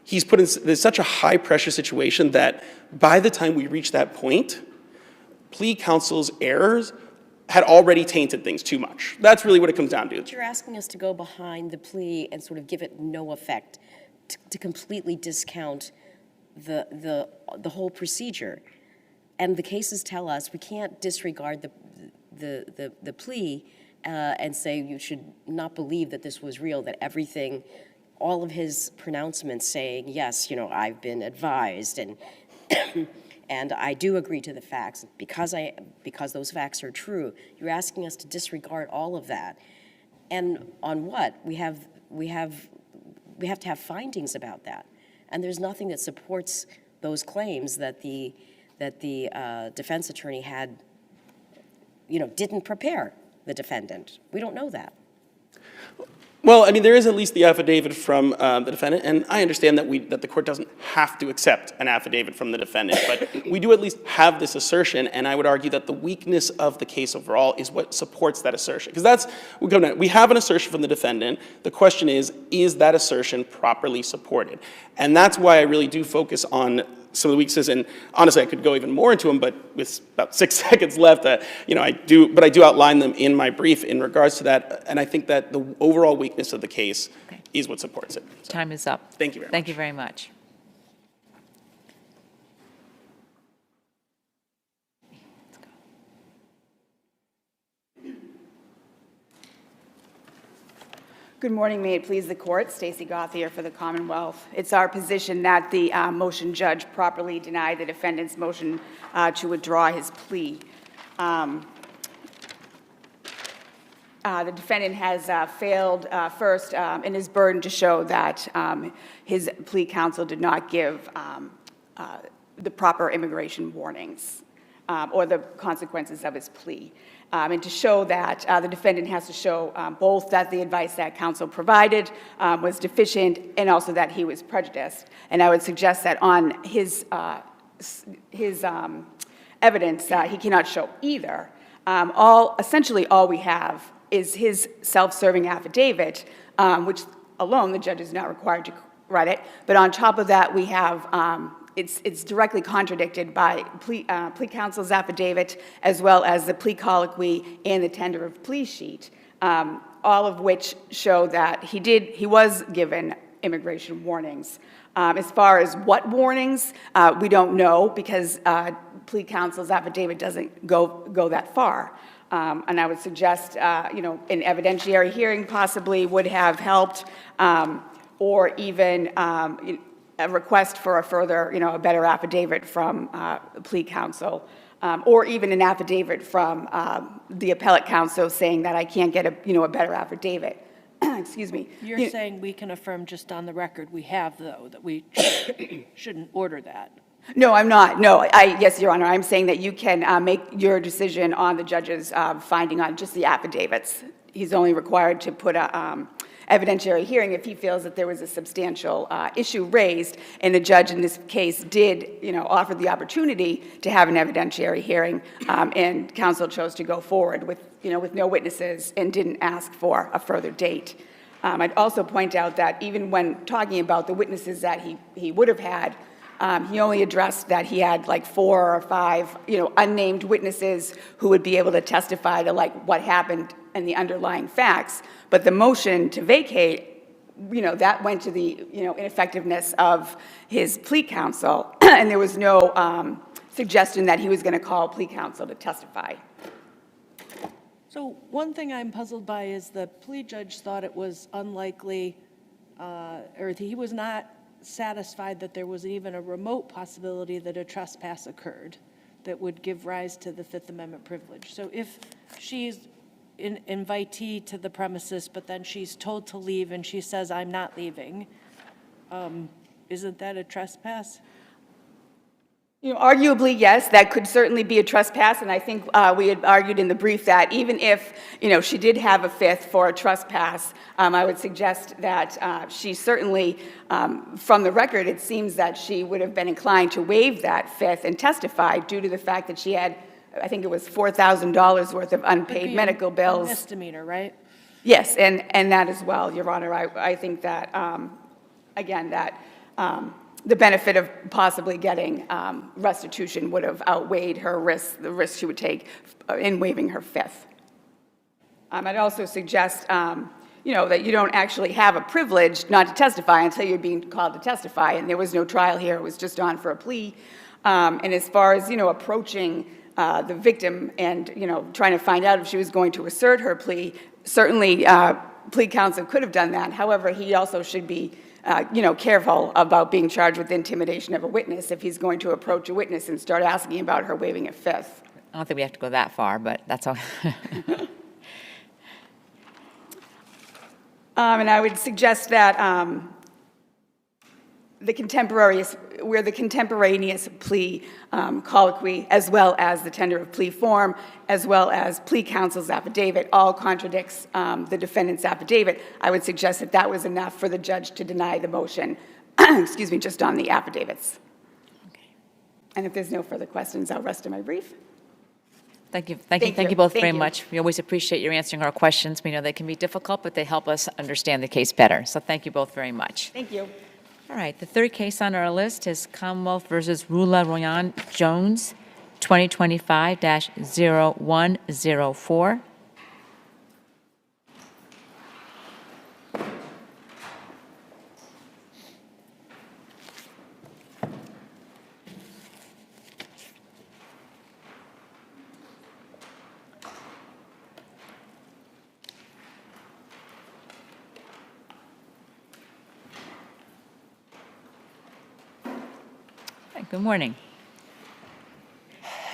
Speaker 7: He's put in there's such a high pressure situation that by the time we reach that point, plea counsel's errors had already tainted things too much. That's really what it comes down to.
Speaker 5: But you're asking us to go behind the plea and sort of give it no effect, to completely discount the whole procedure. And the cases tell us we can't disregard the plea and say you should not believe that this was real, that everything, all of his pronouncements saying, yes, you know, I've been advised and and I do agree to the facts because those facts are true. You're asking us to disregard all of that. And on what? We have to have findings about that. And there's nothing that supports those claims that the defense attorney had, you know, didn't prepare the defendant. We don't know that.
Speaker 7: Well, I mean, there is at least the affidavit from the defendant, and I understand that the court doesn't have to accept an affidavit from the defendant, but we do at least have this assertion, and I would argue that the weakness of the case overall is what supports that assertion. Because we have an assertion from the defendant. The question is that assertion properly supported? And that's why I really do focus on some of the weaknesses, and honestly, I could go even more into them, but with about 6 seconds left, you know, I do outline them in my brief in regards to that, and I think that the overall weakness of the case is what supports it. So,
Speaker 2: Time is up.
Speaker 7: thank you very much.
Speaker 2: Thank you very much.
Speaker 8: Good morning. May it please the court. Stacey Gauthier for the Commonwealth. It's our position that the motion judge properly denied the defendant's motion to withdraw his plea. The defendant has failed first in his burden to show that his plea counsel did not give the proper immigration warnings or the consequences of his plea. And to show that, the defendant has to show both that the advice that counsel provided was deficient and also that he was prejudiced. And I would suggest that on his evidence, he cannot show either. Essentially all we have is his self-serving affidavit, which alone the judge is not required to credit. But on top of that, we have it's directly contradicted by plea counsel's affidavit, as well as the plea colloquy and the tender of plea sheet, all of which show that he was given immigration warnings. As far as what warnings, we don't know, because plea counsel's affidavit doesn't go that far. And I would suggest, you know, an evidentiary hearing possibly would have helped, or even a request for a further, you know, a better affidavit from plea counsel, or even an affidavit from the appellate counsel saying that I can't get a better affidavit. Excuse me.
Speaker 4: You're saying we can affirm just on the record we have, though, that we shouldn't order that?
Speaker 8: No, I'm not. No, yes, Your Honor. I'm saying that you can make your decision on the judge's finding on just the affidavits. He's only required to put a evidentiary hearing if he feels that there was a substantial issue raised, and the judge in this case did, you know, offer the opportunity to have an evidentiary hearing, and counsel chose to go forward with, you know, with no witnesses and didn't ask for a further date. I'd also point out that even when talking about the witnesses that he would have had, he only addressed that he had like 4 or 5, you know, unnamed witnesses who would be able to testify to like what happened and the underlying facts. But the motion to vacate, you know, that went to the, you know, ineffectiveness of his plea counsel, and there was no suggestion that he was going to call plea counsel to testify.
Speaker 4: So one thing I'm puzzled by is the plea judge thought it was unlikely, or he was not satisfied that there was even a remote possibility that a trespass occurred that would give rise to the Fifth Amendment privilege. So if she's an invitee to the premises, but then she's told to leave and she says, I'm not leaving, isn't that a trespass?
Speaker 8: Arguably, yes, that could certainly be a trespass, and I think we had argued in the brief that even if, she did have a fifth for a trespass, I would suggest that she certainly, from the record, it seems that she would have been inclined to waive that fifth and testify due to the fact that she had, I think it was $4,000 worth of unpaid medical bills.
Speaker 4: Misdemeanor, right?
Speaker 8: Yes, and that as well, Your Honor. I think that, again, that the benefit of possibly getting restitution would have outweighed her risk, the risk she would take in waiving her fifth. I'd also suggest, that you don't actually have a privilege not to testify until you're being called to testify, and there was no trial here. It was just on for a plea. And as far as, approaching the victim and, trying to find out if she was going to assert her plea, certainly plea counsel could have done that. However, he also should be careful about being charged with intimidation of a witness if he's going to approach a witness and start asking about her waiving a fifth.
Speaker 2: I don't think we have to go that far, but that's all.
Speaker 8: And I would suggest that the contemporaneous plea colloquy, as well as the tender of plea form, as well as plea counsel's affidavit, all contradicts the defendant's affidavit. I would suggest that that was enough for the judge to deny the motion, excuse me, just on the affidavits. Okay. And if there's no further questions, I'll rest in my brief.
Speaker 2: Thank you both very much. We always appreciate your answering our questions. We know they can be difficult, but they help us understand the case better. So thank you both very much.
Speaker 8: Thank you.
Speaker 2: All right, the third case on our list is Commonwealth versus RULA Royan Jones, 2025-0104. Good morning.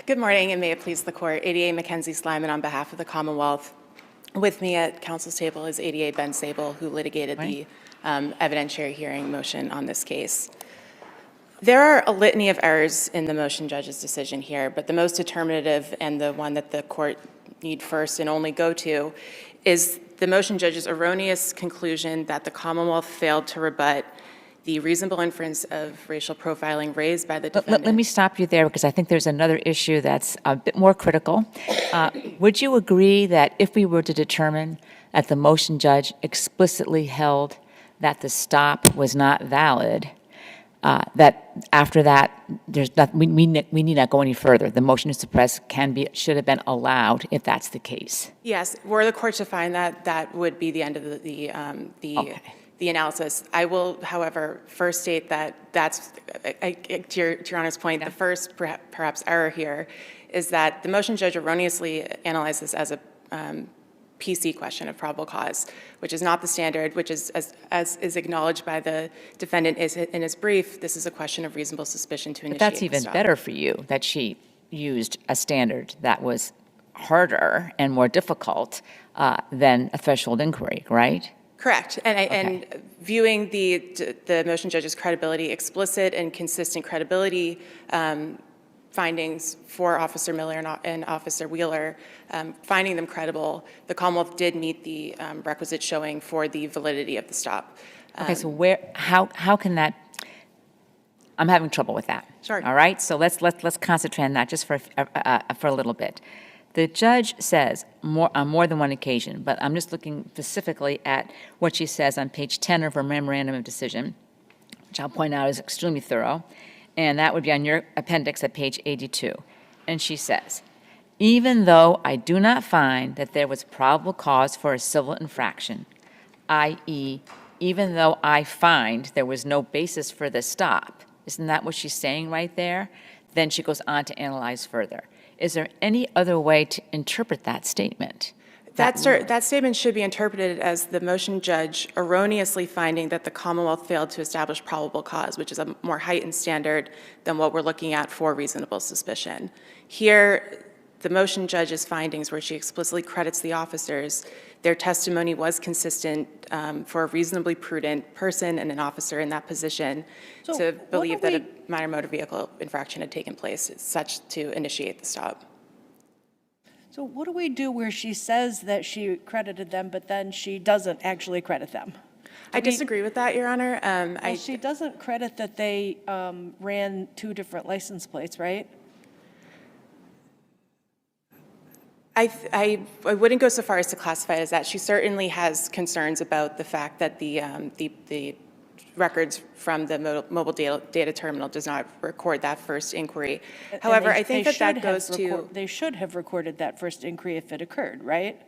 Speaker 9: Good morning, and may it please the court. ADA Mackenzie Slyman on behalf of the Commonwealth. With me at counsel's table is ADA Ben Sable, who litigated the evidentiary hearing motion on this case. There are a litany of errors in the motion judge's decision here, but the most determinative and the one that the court need first and only go to is the motion judge's erroneous conclusion that the Commonwealth failed to rebut the reasonable inference of racial profiling raised by the defendant.
Speaker 2: Let me stop you there because I think there's another issue that's a bit more critical. Would you agree that if we were to determine that the motion judge explicitly held that the stop was not valid, that after that, we need not go any further? The motion to suppress should have been allowed if that's the case.
Speaker 9: Yes, were the court to find that, that would be the end of the analysis. I will, however, first state that that's, to your Honor's point, the first perhaps error here is that the motion judge erroneously analyzed this as a PC question of probable cause, which is not the standard, which is, as is acknowledged by the defendant in his brief, this is a question of reasonable suspicion to initiate
Speaker 2: But that's even
Speaker 9: the stop.
Speaker 2: better for you, that she used a standard that was harder and more difficult than a threshold inquiry, right?
Speaker 9: Correct. And viewing the motion judge's credibility, explicit and consistent credibility findings for Officer Miller and Officer Wheeler, finding them credible, the Commonwealth did meet the requisite showing for the validity of the stop.
Speaker 2: Okay, so how can that, I'm having trouble with that.
Speaker 9: Sure.
Speaker 2: All right, so let's concentrate on that just for a little bit. The judge says on more than one occasion, but I'm just looking specifically at what she says on page 10 of her memorandum of decision, which I'll point out is extremely thorough, and that would be on your appendix at page 82. And she says, even though I do not find that there was probable cause for a civil infraction, i.e., even though I find there was no basis for the stop, isn't that what she's saying right there? Then she goes on to analyze further. Is there any other way to interpret that statement?
Speaker 9: That statement should be interpreted as the motion judge erroneously finding that the Commonwealth failed to establish probable cause, which is a more heightened standard than what we're looking at for reasonable suspicion. Here, the motion judge's findings, where she explicitly credits the officers, their testimony was consistent for a reasonably prudent person and an officer in that position
Speaker 4: So
Speaker 9: to
Speaker 4: what
Speaker 9: believe
Speaker 4: are
Speaker 9: that a
Speaker 4: we-
Speaker 9: minor motor vehicle infraction had taken place, such to initiate the stop.
Speaker 4: So what do we do where she says that she credited them, but then she doesn't actually credit them?
Speaker 9: I disagree with that, Your Honor.
Speaker 4: Well, she doesn't credit that they ran 2 different license plates, right?
Speaker 9: I wouldn't go so far as to classify it as that. She certainly has concerns about the fact that the records from the mobile data terminal does not record that first inquiry.
Speaker 4: And
Speaker 9: However,
Speaker 4: they-
Speaker 9: I think
Speaker 4: they
Speaker 9: that
Speaker 4: should
Speaker 9: goes
Speaker 4: have
Speaker 9: to,
Speaker 4: They should have recorded that first inquiry if it occurred, right?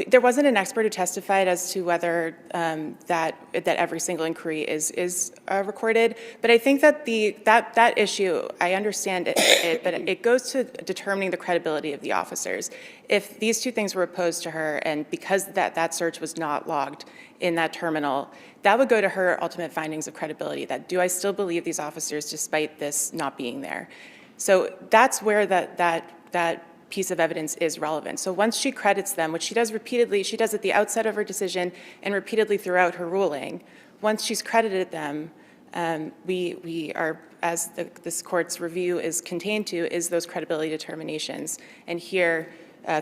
Speaker 9: there wasn't an expert who testified as to whether that every single inquiry is recorded. But I think that that issue, I understand it, but it goes to determining the credibility of the officers. If these 2 things were opposed to her, and because that search was not logged in that terminal, that would go to her ultimate findings of credibility, that do I still believe these officers despite this not being there? So that's where that piece of evidence is relevant. So once she credits them, which she does repeatedly, she does at the outset of her decision and repeatedly throughout her ruling, once she's credited them, we are, as this court's review is contained to, is those credibility determinations. And here,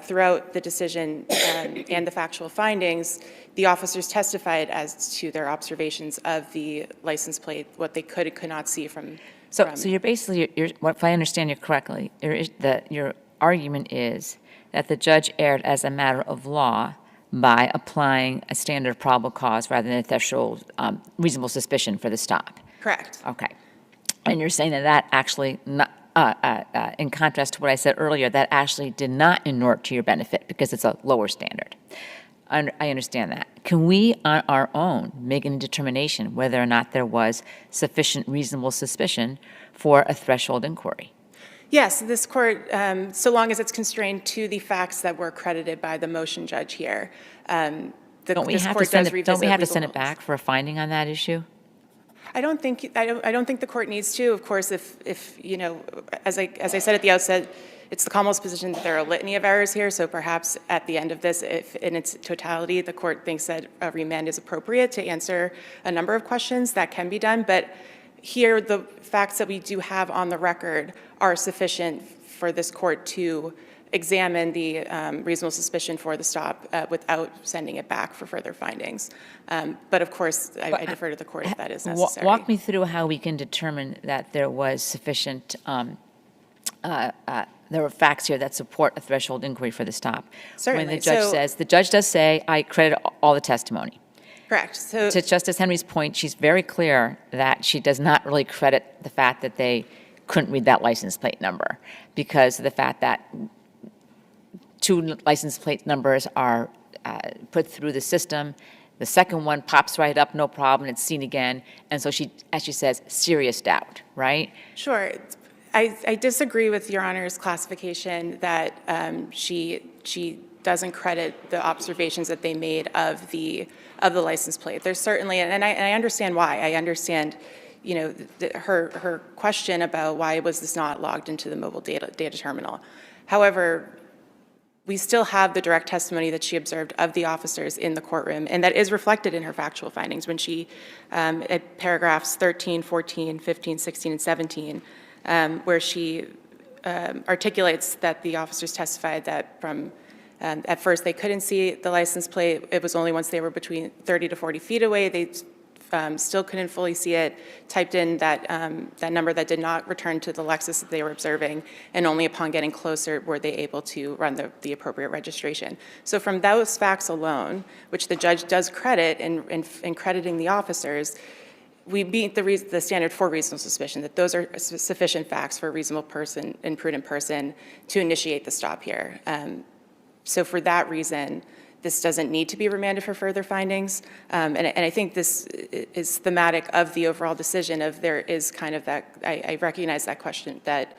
Speaker 9: throughout the decision and the factual findings, the officers testified as to their observations of the license plate, what they could and could not see from.
Speaker 2: So you're basically, if I understand you correctly, your argument is that the judge erred as a matter of law by applying a standard of probable cause rather than a threshold reasonable suspicion for the stop.
Speaker 9: Correct.
Speaker 2: Okay. And you're saying that actually, in contrast to what I said earlier, that actually did not inure to your benefit because it's a lower standard. I understand that. Can we, on our own, make a determination whether or not there was sufficient reasonable suspicion for a threshold inquiry?
Speaker 9: Yes, this court, so long as it's constrained to the facts that were credited by the motion judge here.
Speaker 2: Don't we have to send it back for a finding on that issue?
Speaker 9: I don't think the court needs to. Of course, if you know, as I said at the outset, it's the Commonwealth's position that there are a litany of errors here. So perhaps at the end of this, if in its totality, the court thinks that a remand is appropriate to answer a number of questions, that can be done. But here, the facts that we do have on the record are sufficient for this court to examine the reasonable suspicion for the stop without sending it back for further findings. But of course, I defer to the court if that is necessary.
Speaker 2: Walk me through how we can determine that there was sufficient, there were facts here that support a threshold inquiry for the stop.
Speaker 9: Certainly.
Speaker 2: When the judge says, the judge does say, I credit all the testimony.
Speaker 9: Correct. So
Speaker 2: To Justice Henry's point, she's very clear that she does not really credit the fact that they couldn't read that license plate number because of the fact that 2 license plate numbers are put through the system. The second one pops right up, no problem, it's seen again. And so she, as she says, serious doubt, right?
Speaker 9: Sure. I disagree with Your Honor's classification that she doesn't credit the observations that they made of the license plate. There's certainly, and I understand why. I understand, you know, her question about why was this not logged into the mobile data terminal. However, we still have the direct testimony that she observed of the officers in the courtroom, and that is reflected in her factual findings when she, at paragraphs 13, 14, 15, 16, and 17, where she articulates that the officers testified that from at first they couldn't see the license plate. It was only once they were between 30 to 40 feet away they still couldn't fully see it, typed in that number that did not return to the Lexus that they were observing, and only upon getting closer were they able to run the appropriate registration. So from those facts alone, which the judge does credit in crediting the officers, we meet the standard for reasonable suspicion, that those are sufficient facts for a reasonable person and prudent person to initiate the stop here. So for that reason, this doesn't need to be remanded for further findings. And I think this is thematic of the overall decision of there is kind of that, I recognize that question, that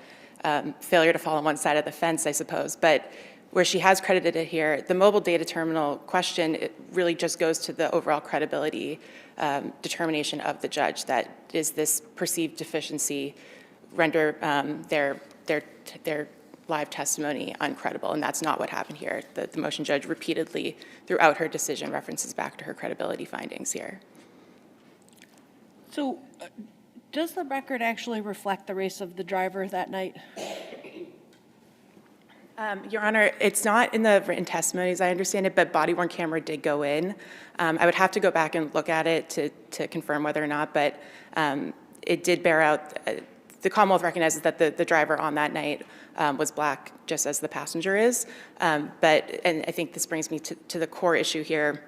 Speaker 9: failure to fall on one side of the fence, I suppose. But where she has credited it here, the mobile data terminal question, it really just goes to the overall credibility determination of the judge, that is this perceived deficiency render their live testimony uncredible, and that's not what happened here. The motion judge repeatedly, throughout her decision, references back to her credibility findings here.
Speaker 4: So does the record actually reflect the race of the driver that night?
Speaker 9: Your Honor, it's not in the written testimony, as I understand it, but body-worn camera did go in. I would have to go back and look at it to confirm whether or not, but it did bear out. The Commonwealth recognizes that the driver on that night was black, just as the passenger is. And I think this brings me to the core issue here.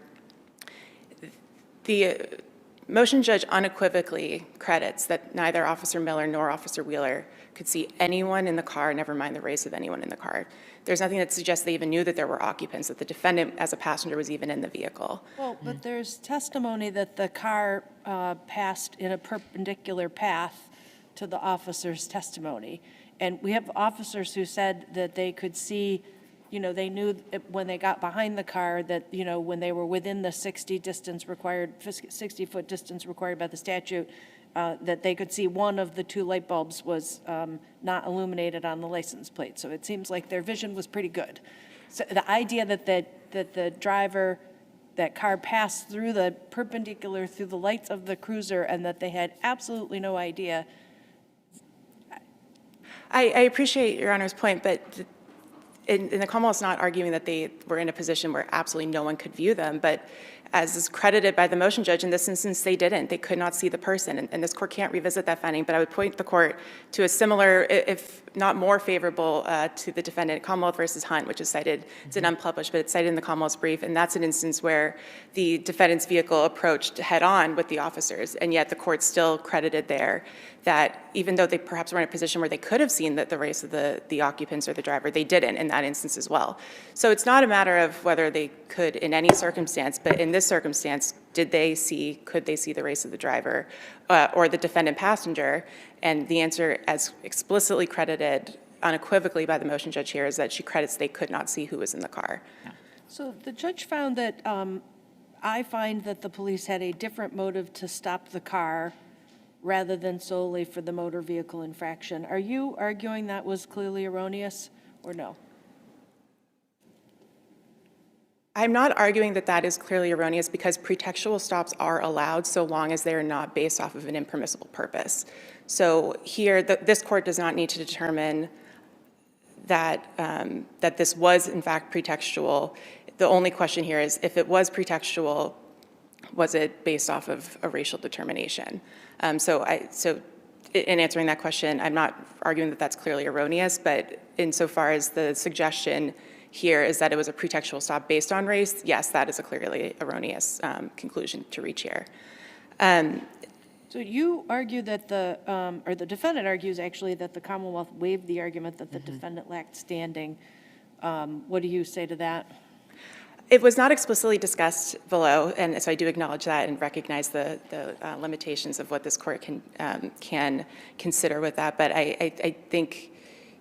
Speaker 9: The motion judge unequivocally credits that neither Officer Miller nor Officer Wheeler could see anyone in the car, never mind the race of anyone in the car. There's nothing that suggests they even knew that there were occupants, that the defendant as a passenger was even in the vehicle.
Speaker 4: Well, but there's testimony that the car passed in a perpendicular path to the officer's testimony. And we have officers who said that they could see, you know, they knew when they got behind the car that, you know, when they were within the 60-foot distance required by the statute, that they could see one of the two light bulbs was not illuminated on the license plate. So it seems like their vision was pretty good. So the idea that the driver, that car passed through the perpendicular through the lights of the cruiser and that they had absolutely no idea.
Speaker 9: I appreciate Your Honor's point, but the Commonwealth's not arguing that they were in a position where absolutely no one could view them, but as is credited by the motion judge, in this instance, they didn't. They could not see the person, and this court can't revisit that finding, but I would point the court to a similar, if not more favorable to the defendant, Commonwealth versus Hunt, which is cited, it's an unpublished, but it's cited in the Commonwealth's brief, and that's an instance where the defendant's vehicle approached head-on with the officers, and yet the court still credited there that even though they perhaps were in a position where they could have seen the race of the occupants or the driver, they didn't in that instance as well. So it's not a matter of whether they could in any circumstance, but in this circumstance, could they see the race of the driver or the defendant passenger? And the answer, as explicitly credited unequivocally by the motion judge here, is that she credits they could not see who was in the car.
Speaker 4: So the judge found that, I find that the police had a different motive to stop the car rather than solely for the motor vehicle infraction. Are you arguing that was clearly erroneous or no?
Speaker 9: I'm not arguing that that is clearly erroneous because pretextual stops are allowed so long as they are not based off of an impermissible purpose. So here, this court does not need to determine that, that this was in fact pretextual. The only question here is if it was pretextual, was it based off of a racial determination? So in answering that question, I'm not arguing that that's clearly erroneous, but insofar as the suggestion here is that it was a pretextual stop based on race, yes, that is a clearly erroneous conclusion to reach here.
Speaker 4: So you argue that or the defendant argues actually that the Commonwealth waived the argument that the defendant lacked standing. What do you say to that?
Speaker 9: It was not explicitly discussed below, and so I do acknowledge that and recognize the limitations of what this court can consider with that. But I think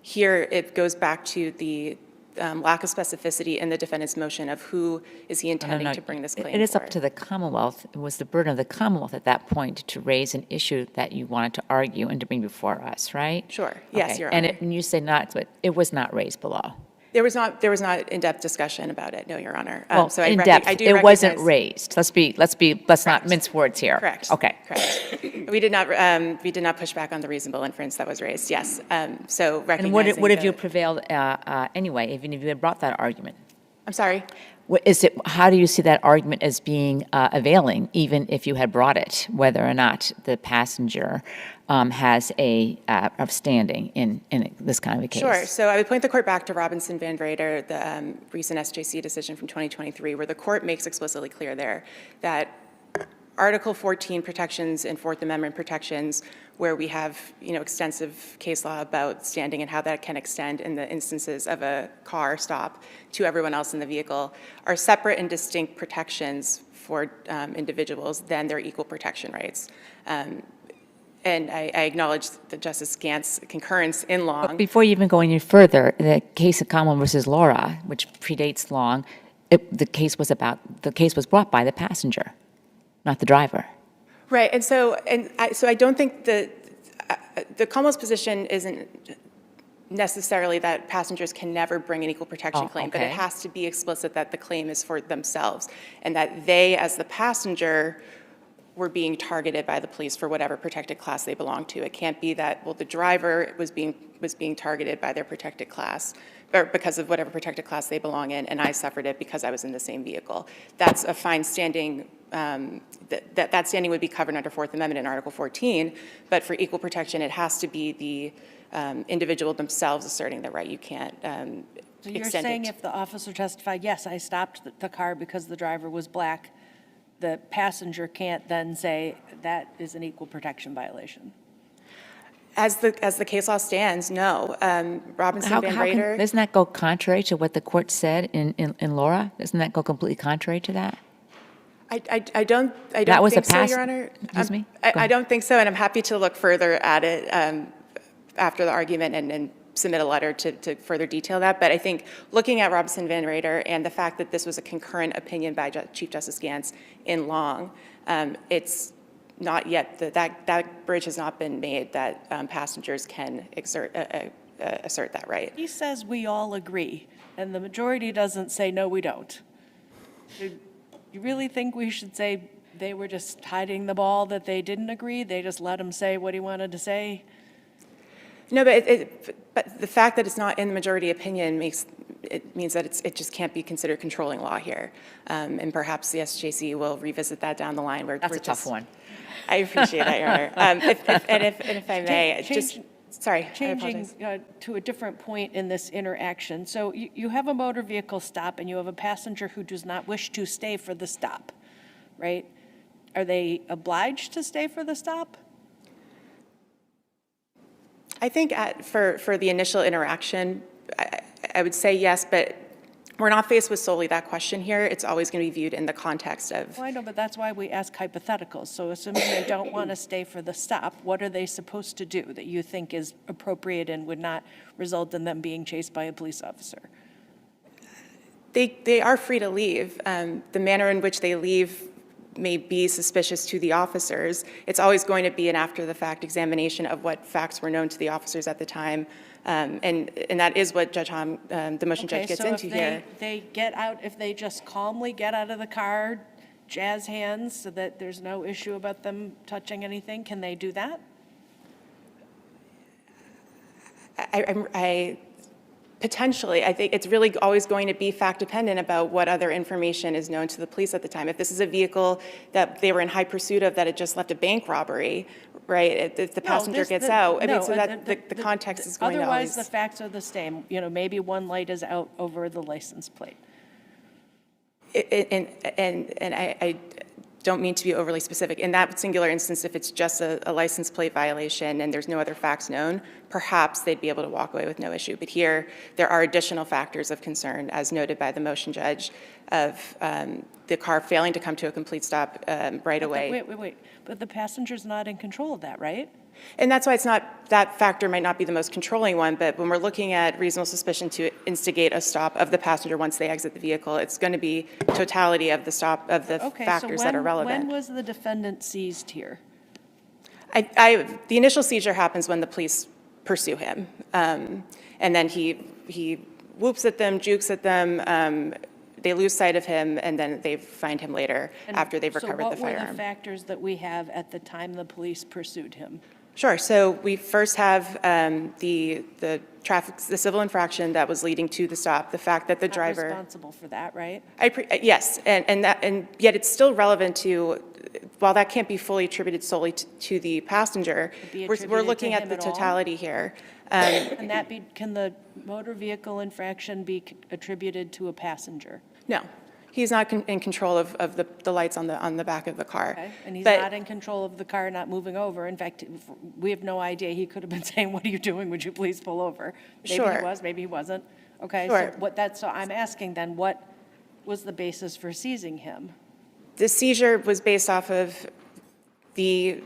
Speaker 9: here it goes back to the lack of specificity in the defendant's motion of who is he intending to bring this claim
Speaker 2: It is
Speaker 9: for.
Speaker 2: up to the Commonwealth. It was the burden of the Commonwealth at that point to raise an issue that you wanted to argue and to bring before us, right?
Speaker 9: Sure. Yes,
Speaker 2: Okay.
Speaker 9: Your Honor.
Speaker 2: And you say not, but it was not raised below.
Speaker 9: There was not in-depth discussion about it, no, Your Honor.
Speaker 2: Well,
Speaker 9: So
Speaker 2: in depth,
Speaker 9: I do
Speaker 2: it wasn't
Speaker 9: recognize-
Speaker 2: raised. Let's not mince words here.
Speaker 9: Correct.
Speaker 2: Okay.
Speaker 9: Correct. We did not push back on the reasonable inference that was raised. Yes. So
Speaker 2: And
Speaker 9: recognizing
Speaker 2: would have you
Speaker 9: the-
Speaker 2: prevailed anyway, even if you had brought that argument?
Speaker 9: I'm sorry.
Speaker 2: How do you see that argument as being availing, even if you had brought it, whether or not the passenger has a standing in this kind of a case?
Speaker 9: Sure. So I would point the court back to Robinson Van Vrader, the recent SJC decision from 2023, where the court makes explicitly clear there that Article 14 protections and Fourth Amendment protections, where we have extensive case law about standing and how that can extend in the instances of a car stop to everyone else in the vehicle, are separate and distinct protections for individuals than their equal protection rights. And I acknowledge the Justice Gantt's concurrence in Long.
Speaker 2: But before you even go any further, the case of Commonwealth versus Laura, which predates Long, the case was brought by the passenger, not the driver.
Speaker 9: Right, and so I don't think the Commonwealth's position isn't necessarily that passengers can never bring an equal protection claim, but it
Speaker 2: okay.
Speaker 9: has to be explicit that the claim is for themselves and that they, as the passenger, were being targeted by the police for whatever protected class they belong to. It can't be that, well, the driver was being targeted by their protected class, or because of whatever protected class they belong in, and I suffered it because I was in the same vehicle. That's a fine standing, that standing would be covered under Fourth Amendment in Article 14, but for equal protection, it has to be the individual themselves asserting the right. You can't
Speaker 4: So you're
Speaker 9: extend
Speaker 4: saying
Speaker 9: it.
Speaker 4: if the officer testified, yes, I stopped the car because the driver was black, the passenger can't then say that is an equal protection violation?
Speaker 9: As the case law stands, no. Robinson Van Rader.
Speaker 2: Doesn't that go contrary to what the court said in Laura? Doesn't that go completely contrary to that?
Speaker 9: I don't
Speaker 2: That was
Speaker 9: think
Speaker 2: a
Speaker 9: so,
Speaker 2: pass-
Speaker 9: Your Honor.
Speaker 2: Excuse me? Go
Speaker 9: I
Speaker 2: ahead.
Speaker 9: don't think so, and I'm happy to look further at it after the argument and submit a letter to further detail that. But I think looking at Robinson Van Rader and the fact that this was a concurrent opinion by Chief Justice Gantz in Long, it's not yet, that bridge has not been made that passengers can assert that right.
Speaker 4: He says we all agree, and the majority doesn't say, no, we don't. Do you really think we should say they were just hiding the ball, that they didn't agree? They just let him say what he wanted to say?
Speaker 9: No, but the fact that it's not in the majority opinion means that it just can't be considered controlling law here. And perhaps the SJC will revisit that down the line.
Speaker 2: That's a tough one.
Speaker 9: I appreciate that, Your Honor. If I may, sorry, I
Speaker 4: Changing
Speaker 9: apologize.
Speaker 4: to a different point in this interaction. So you have a motor vehicle stop and you have a passenger who does not wish to stay for the stop, right? Are they obliged to stay for the stop?
Speaker 9: I think for the initial interaction, I would say yes, but we're not faced with solely that question here. It's always going to be viewed in the context of.
Speaker 4: Well, I know, but that's why we ask hypotheticals. So assuming they don't want to stay for the stop, what are they supposed to do that you think is appropriate and would not result in them being chased by a police officer?
Speaker 9: They are free to leave. The manner in which they leave may be suspicious to the officers. It's always going to be an after-the-fact examination of what facts were known to the officers at the time. And that is what Judge Hom, the motion judge, gets into here.
Speaker 4: So if they get out, if they just calmly get out of the car, jazz hands so that there's no issue about them touching anything, can they do that?
Speaker 9: Potentially. I think it's really always going to be fact-dependent about what other information is known to the police at the time. If this is a vehicle that they were in high pursuit of that had just left a bank robbery, right, if the passenger gets out, I mean, so that the context is going to always.
Speaker 4: Otherwise, the facts are the same. You know, maybe one light is out over the license plate.
Speaker 9: And I don't mean to be overly specific. In that singular instance, if it's just a license plate violation and there's no other facts known, perhaps they'd be able to walk away with no issue. But here, there are additional factors of concern, as noted by the motion judge, of the car failing to come to a complete stop right away.
Speaker 4: Wait. But the passenger's not in control of that, right?
Speaker 9: And that's why it's not, that factor might not be the most controlling one, but when we're looking at reasonable suspicion to instigate a stop of the passenger once they exit the vehicle, it's going to be totality of the stop, of the factors that are relevant.
Speaker 4: When was the defendant seized here?
Speaker 9: The initial seizure happens when the police pursue him. And then he whoops at them, jukes at them, they lose sight of him, and then they find him later after they've recovered the
Speaker 4: So what were the
Speaker 9: firearm.
Speaker 4: factors that we have at the time the police pursued him?
Speaker 9: Sure. So we first have the civil infraction that was leading to the stop, the fact that the
Speaker 4: Not
Speaker 9: driver.
Speaker 4: responsible for that, right?
Speaker 9: Yes, and yet it's still relevant to, while that can't be fully attributed solely to the passenger,
Speaker 4: be
Speaker 9: we're
Speaker 4: attributed
Speaker 9: looking
Speaker 4: to
Speaker 9: at
Speaker 4: him
Speaker 9: the
Speaker 4: at all?
Speaker 9: totality here.
Speaker 4: Can the motor vehicle infraction be attributed to a passenger?
Speaker 9: No, he's not in control of the lights on the back of the car.
Speaker 4: Okay, and he's
Speaker 9: But-
Speaker 4: not in control of the car not moving over. In fact, we have no idea. He could have been saying, "What are you doing? Would you please pull over?" Maybe he
Speaker 9: Sure.
Speaker 4: was, maybe he wasn't. Okay,
Speaker 9: Sure.
Speaker 4: so I'm asking then, what was the basis for seizing him?
Speaker 9: The seizure was based off of the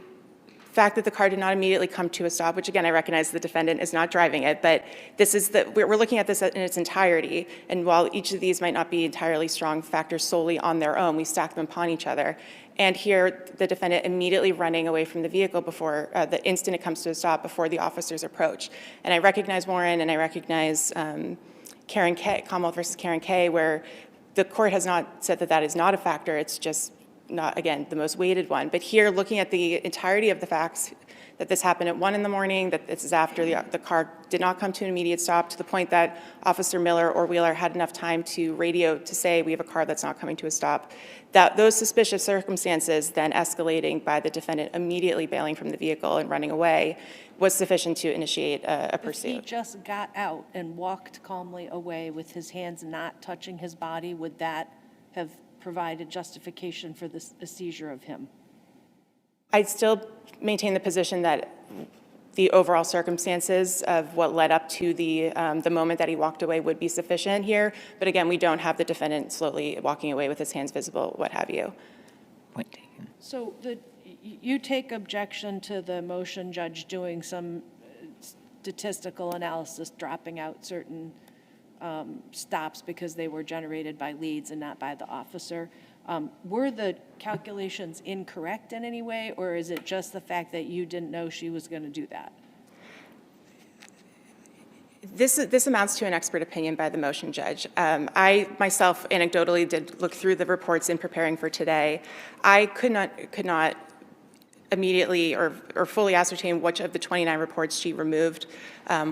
Speaker 9: fact that the car did not immediately come to a stop, which again, I recognize the defendant is not driving it, but this is we're looking at this in its entirety. And while each of these might not be entirely strong factors solely on their own, we stack them upon each other. And here, the defendant immediately running away from the vehicle before, the instant it comes to a stop, before the officers approach. And I recognize Warren, and I recognize Karen K, Commonwealth versus Karen K, where the court has not said that that is not a factor. It's just not, again, the most weighted one. But here, looking at the entirety of the facts, that this happened at 1 a.m, that this is after the car did not come to an immediate stop, to the point that Officer Miller or Wheeler had enough time to radio to say, we have a car that's not coming to a stop, that those suspicious circumstances then escalating by the defendant immediately bailing from the vehicle and running away was sufficient to initiate a pursuit.
Speaker 4: If he just got out and walked calmly away with his hands not touching his body, would that have provided justification for a seizure of him?
Speaker 9: I still maintain the position that the overall circumstances of what led up to the moment that he walked away would be sufficient here. But again, we don't have the defendant slowly walking away with his hands visible, what have you.
Speaker 2: Point taken.
Speaker 4: So you take objection to the motion judge doing some statistical analysis, dropping out certain stops because they were generated by leads and not by the officer. Were the calculations incorrect in any way, or is it just the fact that you didn't know she was going to do that?
Speaker 9: This amounts to an expert opinion by the motion judge. I myself anecdotally did look through the reports in preparing for today. I could not immediately or fully ascertain which of the 29 reports she removed,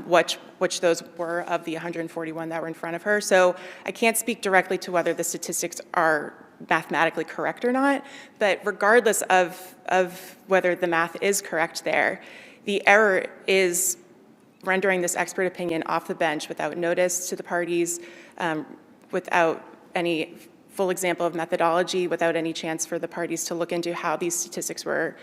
Speaker 9: which those were of the 141 that were in front of her. So I can't speak directly to whether the statistics are mathematically correct or not, but regardless of whether the math is correct there, the error is rendering this expert opinion off the bench without notice to the parties, without any full example of methodology, without any chance for the parties to look into how these statistics were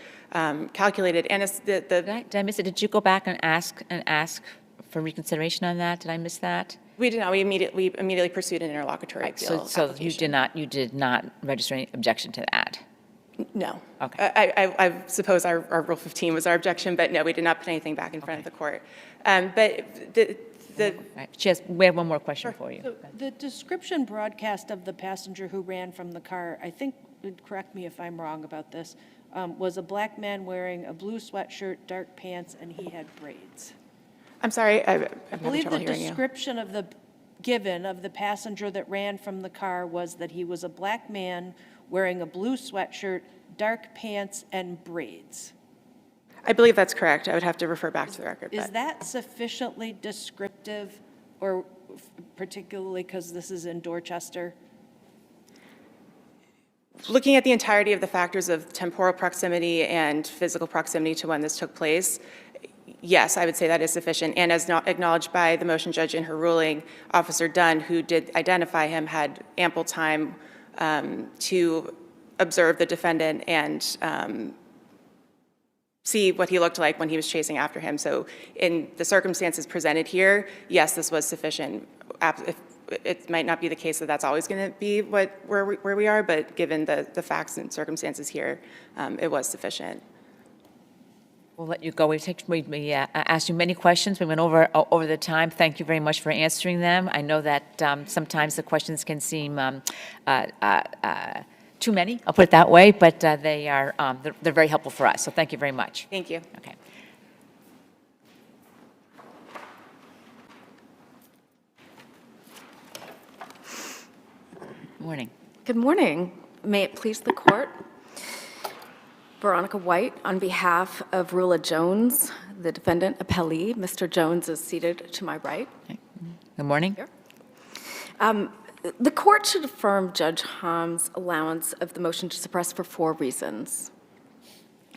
Speaker 9: calculated. And it's
Speaker 2: Did I miss it? Did you go back and ask for reconsideration on that? Did I miss that?
Speaker 9: We did not. We immediately pursued an interlocutory appeal.
Speaker 2: So you did not register any objection to that?
Speaker 9: No.
Speaker 2: Okay.
Speaker 9: I suppose our Rule 15 was our objection, but no, we did not put anything back in front of the court. But
Speaker 2: we have one more question for you.
Speaker 4: So the description broadcast of the passenger who ran from the car, I think, correct me if I'm wrong about this, was a black man wearing a blue sweatshirt, dark pants, and he had braids.
Speaker 9: I'm sorry, I'm
Speaker 4: I
Speaker 9: having
Speaker 4: believe
Speaker 9: trouble
Speaker 4: the
Speaker 9: hearing you.
Speaker 4: description of the passenger that ran from the car was that he was a black man wearing a blue sweatshirt, dark pants, and braids.
Speaker 9: I believe that's correct. I would have to refer back to the record.
Speaker 4: Is
Speaker 9: but-
Speaker 4: that sufficiently descriptive, or particularly because this is in Dorchester?
Speaker 9: Looking at the entirety of the factors of temporal proximity and physical proximity to when this took place, yes, I would say that is sufficient. And as not acknowledged by the motion judge in her ruling, Officer Dunn, who did identify him, had ample time to observe the defendant and see what he looked like when he was chasing after him. So in the circumstances presented here, yes, this was sufficient. It might not be the case that that's always going to be where we are, but given the facts and circumstances here, it was sufficient.
Speaker 2: We'll let you go. We asked you many questions. We went over the time. Thank you very much for answering them. I know that sometimes the questions can seem too many, I'll put it that way, but they're very helpful for us. So thank you very much.
Speaker 9: Thank you.
Speaker 2: Okay. Morning.
Speaker 10: Good morning. May it please the court. Veronica White, on behalf of RULA Jones, the defendant appellee. Mr. Jones is seated to my right.
Speaker 2: Good morning.
Speaker 10: The court should affirm Judge Ham's allowance of the motion to suppress for 4 reasons.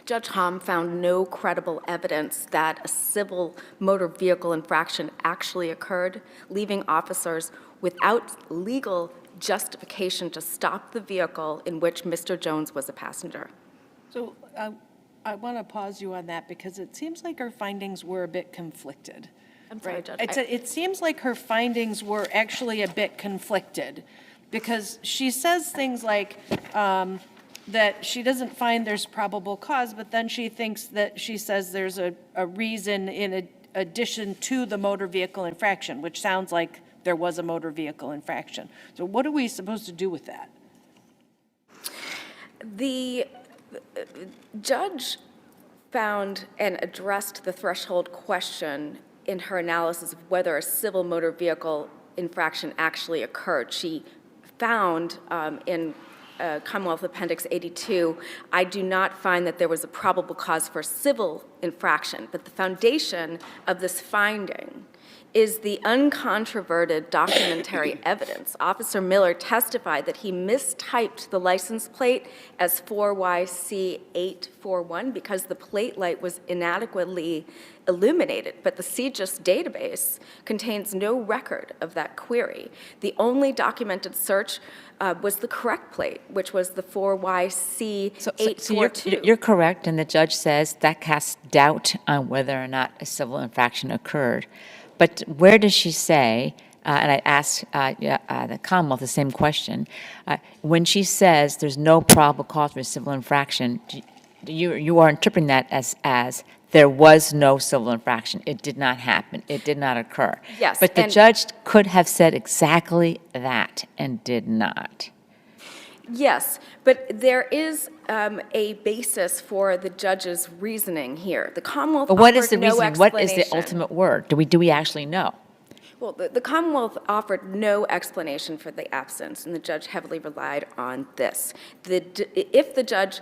Speaker 10: Judge Ham found no credible evidence that a civil motor vehicle infraction actually occurred, leaving officers without legal justification to stop the vehicle in which Mr. Jones was a passenger.
Speaker 4: So I want to pause you on that because it seems like her findings were a bit conflicted.
Speaker 10: I'm sorry, Judge.
Speaker 4: It seems like her findings were actually a bit conflicted because she says things like that she doesn't find there's probable cause, but then she says there's a reason in addition to the motor vehicle infraction, which sounds like there was a motor vehicle infraction. So what are we supposed to do with that?
Speaker 10: The judge found and addressed the threshold question in her analysis of whether a civil motor vehicle infraction actually occurred. She found in Commonwealth Appendix 82, I do not find that there was a probable cause for civil infraction, but the foundation of this finding is the uncontroverted documentary evidence. Officer Miller testified that he mistyped the license plate as 4YC841 because the plate light was inadequately illuminated, but the CGIS database contains no record of that query. The only documented search was the correct plate, which was the 4YC842.
Speaker 2: So you're correct, and the judge says that casts doubt on whether or not a civil infraction occurred. But where does she say, and I asked the Commonwealth the same question, when she says there's no probable cause for a civil infraction, you are interpreting that as there was no civil infraction. It did not happen. It did not occur.
Speaker 10: Yes.
Speaker 2: But the judge could have said exactly that and did not.
Speaker 10: Yes, but there is a basis for the judge's reasoning here. The Commonwealth
Speaker 2: But what is
Speaker 10: offered
Speaker 2: the
Speaker 10: no
Speaker 2: reasoning? What is the
Speaker 10: explanation.
Speaker 2: ultimate word? Do we actually know?
Speaker 10: Well, the Commonwealth offered no explanation for the absence, and the judge heavily relied on this. If the judge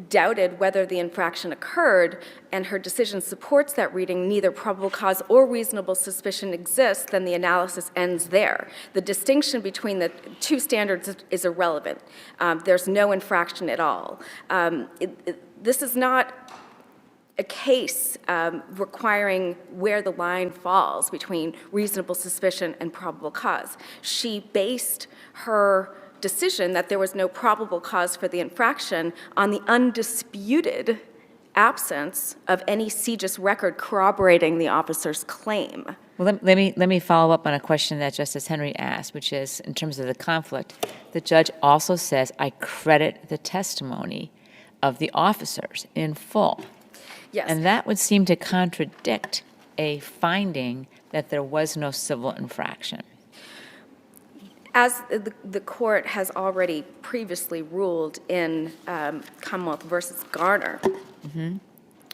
Speaker 10: doubted whether the infraction occurred and her decision supports that reading, neither probable cause or reasonable suspicion exists, then the analysis ends there. The distinction between the two standards is irrelevant. There's no infraction at all. This is not a case requiring where the line falls between reasonable suspicion and probable cause. She based her decision that there was no probable cause for the infraction on the undisputed absence of any CGIS record corroborating the officer's claim.
Speaker 2: Well, let me follow up on a question that Justice Henry asked, which is, in terms of the conflict, the judge also says, I credit the testimony of the officers in full.
Speaker 10: Yes.
Speaker 2: And that would seem to contradict a finding that there was no civil infraction.
Speaker 10: As the court has already previously ruled in Commonwealth versus Garner,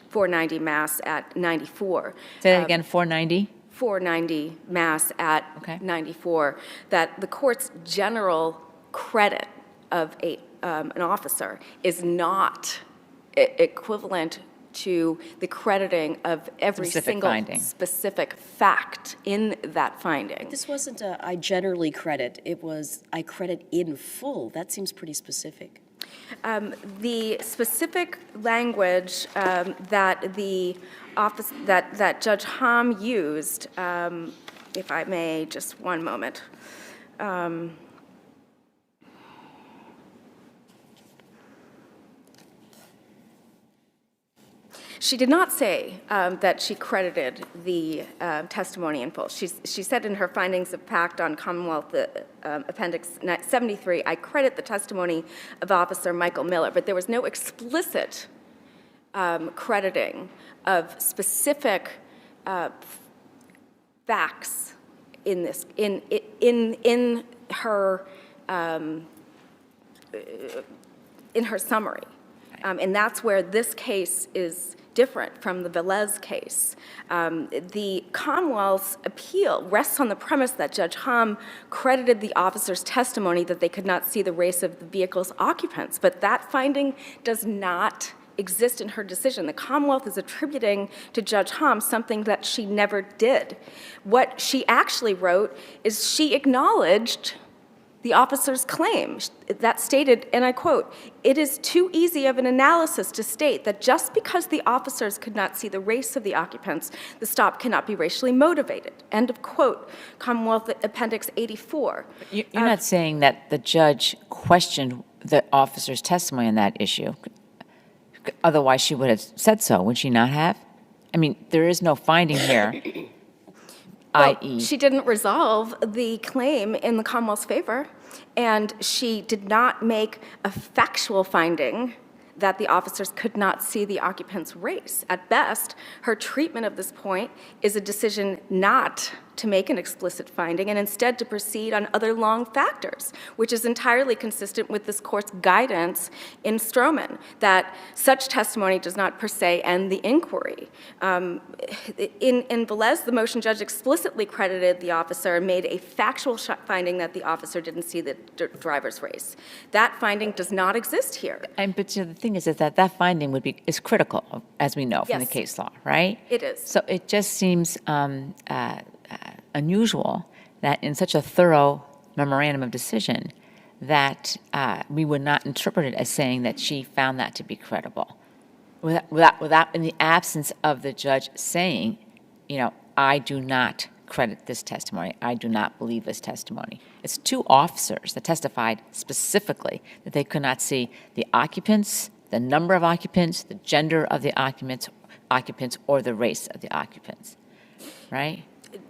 Speaker 10: 490 Mass at 94.
Speaker 2: Say that again, 490?
Speaker 10: 490 Mass at
Speaker 2: Okay.
Speaker 10: 94, that the court's general credit of an officer is not equivalent to the crediting of every
Speaker 2: Specific
Speaker 10: single
Speaker 2: finding.
Speaker 10: specific fact in that finding.
Speaker 5: This wasn't a I generally credit, it was I credit in full. That seems pretty specific.
Speaker 10: The specific language that the office, that Judge Hom used, if I may, just one moment. She did not say that she credited the testimony in full. She said in her findings of fact on Commonwealth Appendix 73, I credit the testimony of Officer Michael Miller, but there was no explicit crediting of specific facts in this in her summary, and that's where this case is different from the Velez case. The Commonwealth's appeal rests on the premise that Judge Hom credited the officer's testimony that they could not see the race of the vehicle's occupants, but that finding does not exist in her decision. The Commonwealth is attributing to Judge Hom something that she never did. What she actually wrote is she acknowledged the officer's claim that stated, and I quote, "It is too easy of an analysis to state that just because the officers could not see the race of the occupants, the stop cannot be racially motivated." End of quote, Commonwealth Appendix 84.
Speaker 2: You're not saying that the judge questioned the officer's testimony on that issue. Otherwise, she would have said so, would she not have? I mean, there is no finding here, i.e.
Speaker 10: She didn't resolve the claim in the Commonwealth's favor, and she did not make a factual finding that the officers could not see the occupant's race. At best, her treatment of this point is a decision not to make an explicit finding and instead to proceed on other long factors, which is entirely consistent with this court's guidance in Stroman, that such testimony does not per se end the inquiry. In Velez, the motion judge explicitly credited the officer and made a factual finding that the officer didn't see the driver's race. That finding does not exist here.
Speaker 2: But the thing is that that finding is critical, as we know from the
Speaker 10: Yes.
Speaker 2: case law, right?
Speaker 10: It is.
Speaker 2: So it just seems unusual that in such a thorough memorandum of decision that we would not interpret it as saying that she found that to be credible, without in the absence of the judge saying, I do not credit this testimony. I do not believe this testimony. It's two officers that testified specifically that they could not see the occupants, the number of occupants, the gender of the occupants, or the race of the occupants, right?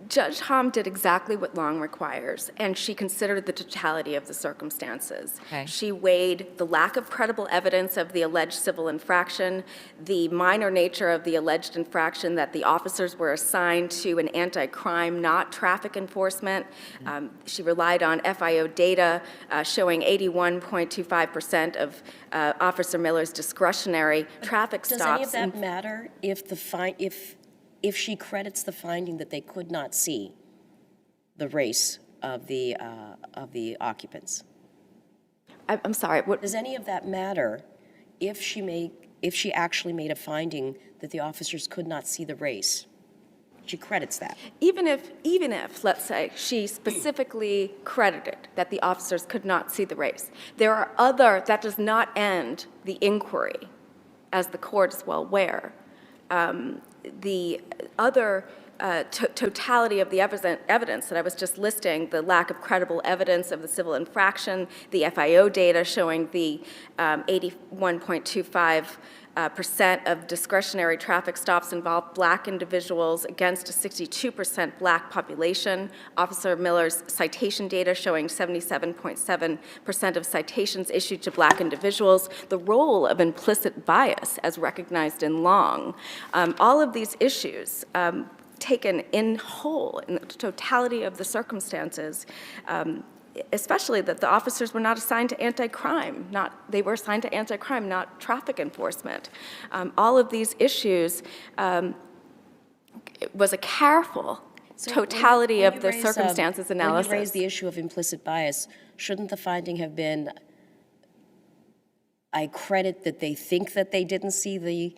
Speaker 10: Judge Hom did exactly what Long requires, and she considered the totality of the circumstances.
Speaker 2: Okay.
Speaker 10: She weighed the lack of credible evidence of the alleged civil infraction, the minor nature of the alleged infraction that the officers were assigned to an anti-crime, not traffic enforcement. She relied on FIO data showing 81.25% of Officer Miller's discretionary traffic stops.
Speaker 5: Does any of that matter if she credits the finding that they could not see the race of the occupants?
Speaker 10: I'm sorry, what?
Speaker 5: Does any of that matter if she actually made a finding that the officers could not see the race? She credits that.
Speaker 10: Even if, let's say, she specifically credited that the officers could not see the race, that does not end the inquiry, as the court is well aware. The other totality of the evidence that I was just listing, the lack of credible evidence of the civil infraction, the FIO data showing the 81.25% of discretionary traffic stops involved black individuals against a 62% black population. Officer Miller's citation data showing 77.7% of citations issued to black individuals. The role of implicit bias as recognized in Long. All of these issues taken in whole, in the totality of the circumstances, especially that the officers were not assigned to anti-crime, they were assigned to anti-crime, not traffic enforcement. All of these issues was a careful totality of the circumstances analysis.
Speaker 5: When you raise the issue of implicit bias, shouldn't the finding have been, I credit that they think that they didn't see the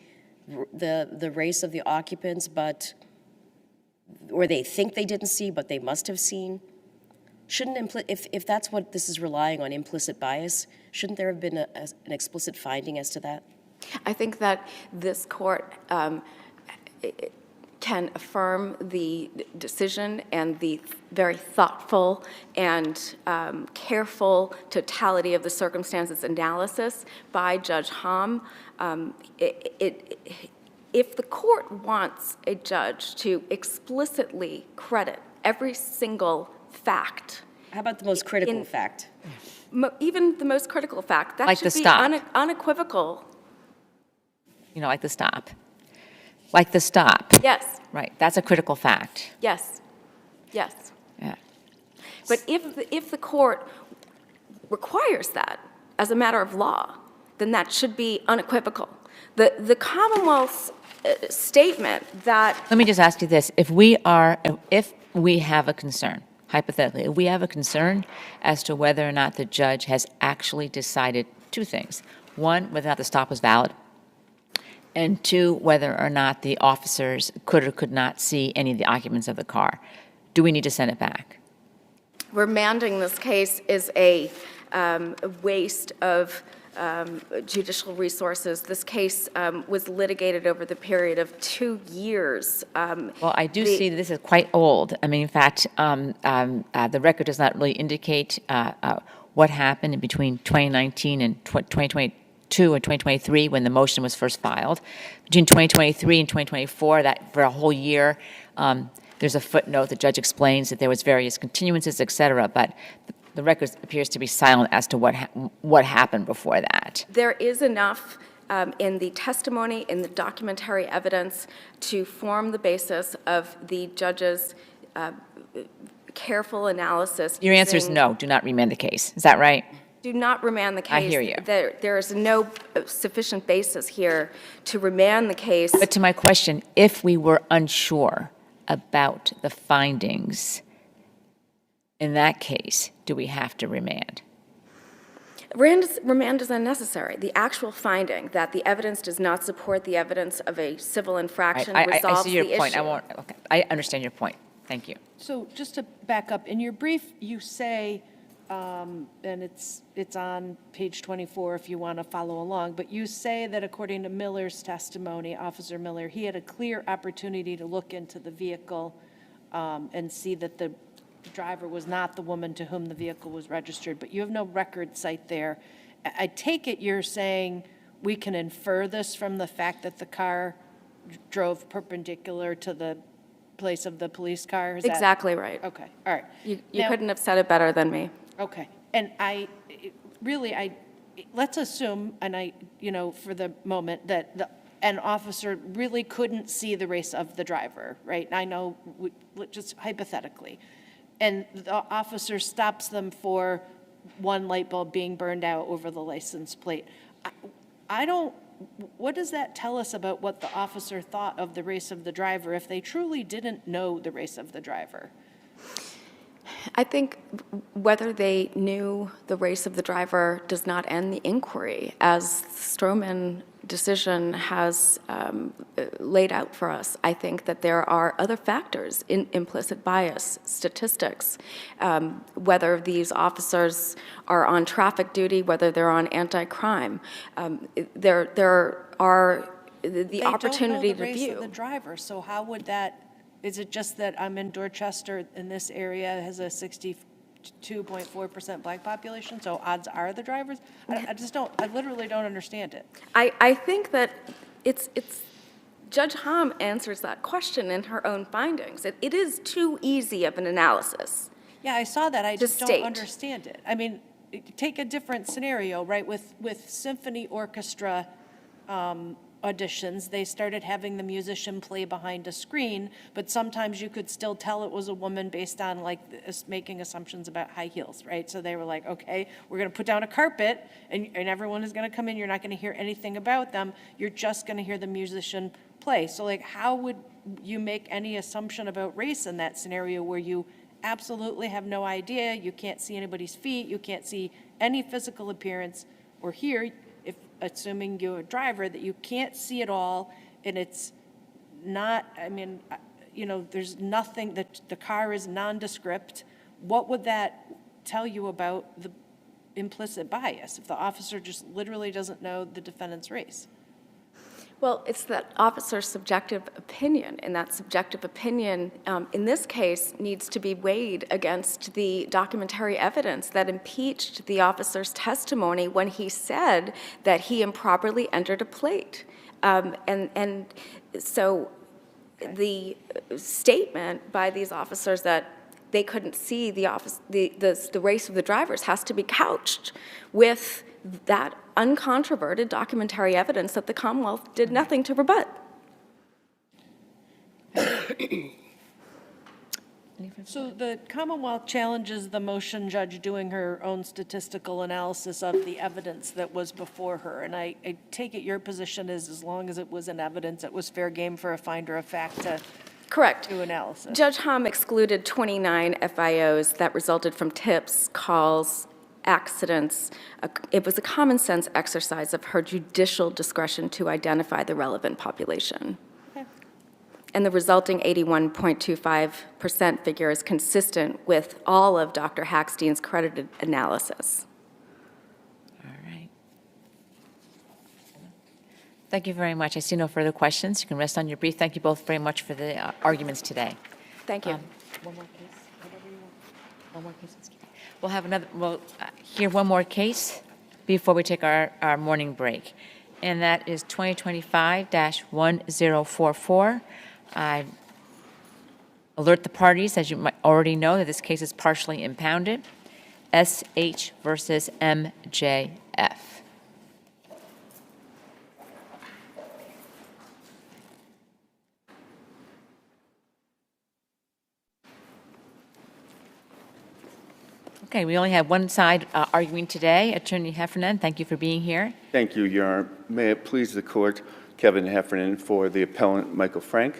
Speaker 5: race of the occupants, or they think they didn't see, but they must have seen? Shouldn't if that's what this is relying on, implicit bias, shouldn't there have been an explicit finding as to that?
Speaker 10: I think that this court can affirm the decision and the very thoughtful and careful totality of the circumstances analysis by Judge Hom. If the court wants a judge to explicitly credit every single fact.
Speaker 5: How about the most critical fact?
Speaker 10: Even the most critical fact. That
Speaker 2: Like
Speaker 10: should
Speaker 2: the
Speaker 10: be
Speaker 2: stop.
Speaker 10: unequivocal.
Speaker 2: Like the stop. Like the stop.
Speaker 10: Yes,
Speaker 2: Right, that's a critical fact.
Speaker 10: yes, yes.
Speaker 2: Yeah.
Speaker 10: But if the court requires that as a matter of law, then that should be unequivocal. The Commonwealth's statement that
Speaker 2: Let me just ask you this. If we have a concern, hypothetically, if we have a concern as to whether or not the judge has actually decided two things. One, whether or not the stop was valid, and two, whether or not the officers could or could not see any of the occupants of the car, do we need to send it back?
Speaker 10: remanding this case is a waste of judicial resources. This case was litigated over the period of 2 years.
Speaker 2: Well, I do see that this is quite old. I mean, in fact, the record does not really indicate what happened in between 2019 and 2022 and 2023 when the motion was first filed. Between 2023 and 2024, that for a whole year, there's a footnote. The judge explains that there was various continuances, et cetera, but the record appears to be silent as to what happened before that.
Speaker 10: There is enough in the testimony, in the documentary evidence, to form the basis of the judge's careful analysis.
Speaker 2: Your answer is
Speaker 10: using-
Speaker 2: no, do not remand the case. Is that right?
Speaker 10: Do not remand the case.
Speaker 2: I hear you.
Speaker 10: There is no sufficient basis here to remand the case.
Speaker 2: But to my question, if we were unsure about the findings, in that case, do we have to remand?
Speaker 10: Remand is unnecessary. The actual finding that the evidence does not support the evidence of a civil infraction
Speaker 2: I
Speaker 10: resolves
Speaker 2: see your
Speaker 10: the
Speaker 2: point.
Speaker 10: issue.
Speaker 2: Okay. I understand your point. Thank you.
Speaker 4: So just to back up, in your brief, you say, and it's on page 24 if you want to follow along, but you say that according to Miller's testimony, Officer Miller, he had a clear opportunity to look into the vehicle and see that the driver was not the woman to whom the vehicle was registered, but you have no record cite there. I take it you're saying we can infer this from the fact that the car drove perpendicular to the place of the police car? Is that-
Speaker 10: Exactly right.
Speaker 4: Okay, all right.
Speaker 10: You
Speaker 4: Now-
Speaker 10: couldn't have said it better than me.
Speaker 4: Okay, and let's assume, for the moment, that an officer really couldn't see the race of the driver, right? I know, just hypothetically. And the officer stops them for one light bulb being burned out over the license plate. What does that tell us about what the officer thought of the race of the driver if they truly didn't know the race of the driver?
Speaker 10: I think whether they knew the race of the driver does not end the inquiry, as the Stroman decision has laid out for us. I think that there are other factors in implicit bias, statistics, whether these officers are on traffic duty, whether they're on anti-crime. There are the opportunity to
Speaker 4: They don't know the race
Speaker 10: view.
Speaker 4: of the driver, so how would that, is it just that I'm in Dorchester in this area has a 62.4% black population, so odds are the drivers? I literally don't understand it.
Speaker 10: I think that it's Judge Hom answers that question in her own findings. It is too easy of an analysis.
Speaker 4: Yeah, I saw that, I just don't
Speaker 10: state.
Speaker 4: understand it. I mean, take a different scenario, right, with symphony orchestra auditions, they started having the musician play behind a screen, but sometimes you could still tell it was a woman based on making assumptions about high heels, right? So they were like, okay, we're going to put down a carpet and everyone is going to come in. You're not going to hear anything about them. You're just going to hear the musician play. So how would you make any assumption about race in that scenario where you absolutely have no idea, you can't see anybody's feet, you can't see any physical appearance, or here, if assuming you're a driver, that you can't see it all, and it's not, there's nothing, that the car is nondescript. What would that tell you about the implicit bias if the officer just literally doesn't know the defendant's race?
Speaker 10: Well, it's that officer's subjective opinion, and that subjective opinion, in this case, needs to be weighed against the documentary evidence that impeached the officer's testimony when he said that he improperly entered a plate. And so the statement by these officers that they couldn't see the race of the drivers has to be couched with that uncontroverted documentary evidence that the Commonwealth did nothing to rebut.
Speaker 4: So the Commonwealth challenges the motion judge doing her own statistical analysis of the evidence that was before her. And I take it your position is as long as it was in evidence, it was fair game for a finder of fact to
Speaker 10: Correct.
Speaker 4: do analysis.
Speaker 10: Judge Hom excluded 29 FIOs that resulted from tips, calls, accidents. It was a common sense exercise of her judicial discretion to identify the relevant population.
Speaker 4: Okay.
Speaker 10: And the resulting 81.25% figure is consistent with all of Dr. Hackstein's credited analysis.
Speaker 2: All right. Thank you very much. I see no further questions. You can rest on your brief. Thank you both very much for the arguments today.
Speaker 10: Thank you.
Speaker 2: One more case, whatever you want. One more case. We'll have we'll hear one more case before we take our morning break. And that is 2025-1044. I alert the parties, as you might already know, that this case is partially impounded. SH versus M.J.F. Okay, we only have one side arguing today. Attorney Heffernan, thank you for being here.
Speaker 11: Thank you, Your Honor. May it please the court, Kevin Heffernan for the appellant Michael Frank.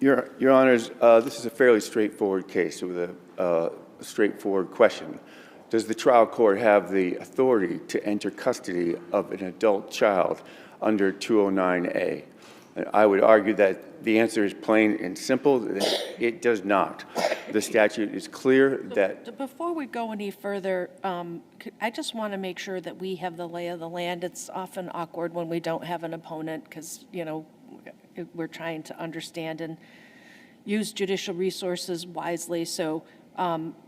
Speaker 11: Your Honors, this is a fairly straightforward case with a straightforward question. Does the trial court have the authority to enter custody of an adult child under 209A? And I would argue that the answer is plain and simple, that it does not. The statute is clear that...
Speaker 4: Before we go any further, I just want to make sure that we have the lay of the land. It's often awkward when we don't have an opponent because, you know, we're trying to understand and use judicial resources wisely. So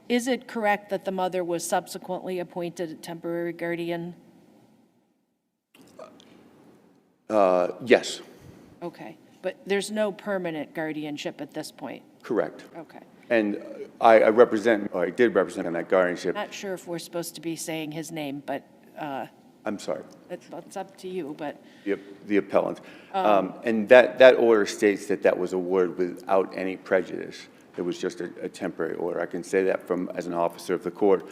Speaker 4: is it correct that the mother was subsequently appointed a temporary guardian?
Speaker 11: Yes.
Speaker 4: Okay, but there's no permanent guardianship at this point?
Speaker 11: Correct.
Speaker 4: Okay.
Speaker 11: And I represent, or I did represent on that guardianship.
Speaker 4: Not sure if we're supposed to be saying his name, but
Speaker 11: I'm sorry.
Speaker 4: it's up to you, but.
Speaker 11: The appellant. And that order states that that was awarded without any prejudice. It was just a temporary order. I can say that as an officer of the court,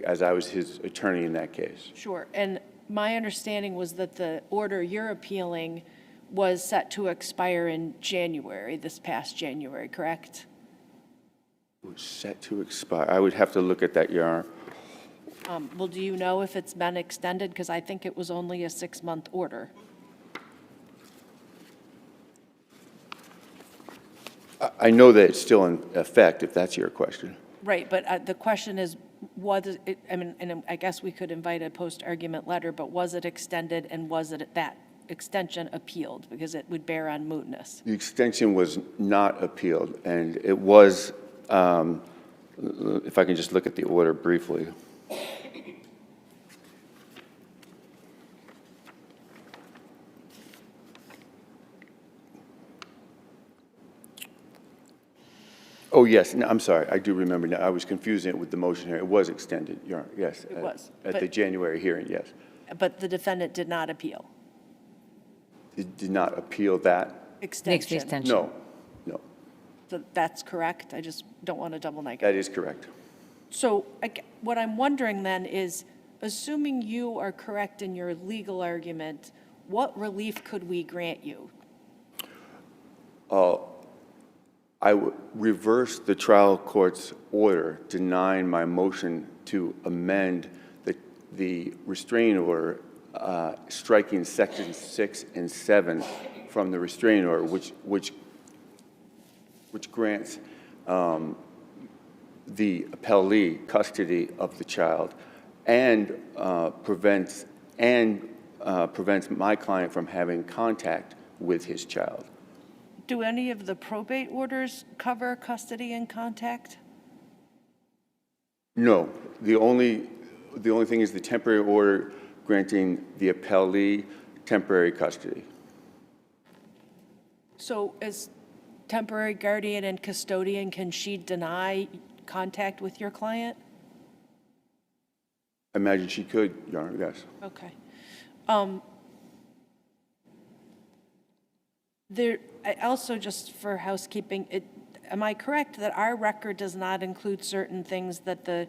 Speaker 11: as I was his attorney in that case.
Speaker 4: Sure, and my understanding was that the order you're appealing was set to expire in January, this past January, correct?
Speaker 11: It was set to expire. I would have to look at that, Your Honor.
Speaker 4: Well, do you know if it's been extended? Because I think it was only a 6-month order.
Speaker 11: I know that it's still in effect, if that's your question.
Speaker 4: Right, but the question is, I mean, and I guess we could invite a post-argument letter, but was it extended and was it that extension appealed? Because it would bear on mootness.
Speaker 11: The extension was not appealed, and it was, if I can just look at the order briefly. Oh, yes, no, I'm sorry, I do remember now. I was confusing it with the motion here. It was extended, Your Honor, yes.
Speaker 4: It was.
Speaker 11: At the January hearing, yes.
Speaker 4: But the defendant did not appeal.
Speaker 11: It did not appeal that?
Speaker 4: Extension.
Speaker 2: Extension.
Speaker 11: No, no,
Speaker 4: So that's correct? I just don't want to double negative.
Speaker 11: that is correct.
Speaker 4: So what I'm wondering then is, assuming you are correct in your legal argument, what relief could we grant you?
Speaker 11: I would reverse the trial court's order denying my motion to amend the restraining order, striking sections 6 and 7 from the restraining order, which grants the appellee custody of the child and prevents my client from having contact with his child.
Speaker 4: Do any of the probate orders cover custody and contact?
Speaker 11: No, the only thing is the temporary order granting the appellee temporary custody.
Speaker 4: So as temporary guardian and custodian, can she deny contact with your client?
Speaker 11: I imagine she could, Your Honor, yes.
Speaker 4: Okay. Also, just for housekeeping, am I correct that our record does not include certain things that the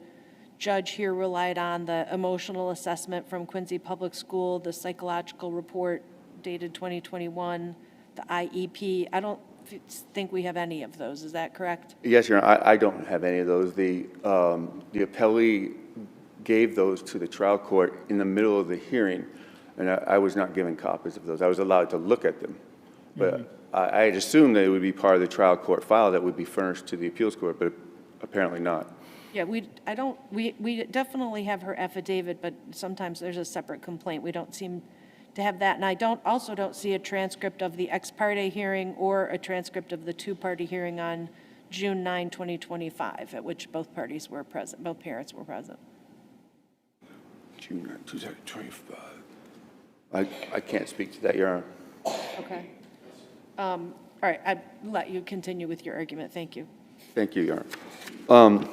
Speaker 4: judge here relied on, the emotional assessment from Quincy Public School, the psychological report dated 2021, the IEP? I don't think we have any of those. Is that correct?
Speaker 11: Yes, Your Honor, I don't have any of those. The appellee gave those to the trial court in the middle of the hearing, and I was not given copies of those. I was allowed to look at them. But I had assumed that it would be part of the trial court file that would be furnished to the appeals court, but apparently not.
Speaker 4: Yeah, we definitely have her affidavit, but sometimes there's a separate complaint. We don't seem to have that. And I also don't see a transcript of the ex parte hearing or a transcript of the two-party hearing on June 9, 2025, at which both parties were present, both parents were present.
Speaker 11: June 9, 2025. I can't speak to that, Your Honor.
Speaker 4: Okay. All right, I'll let you continue with your argument. Thank you.
Speaker 11: Thank you, Your Honor.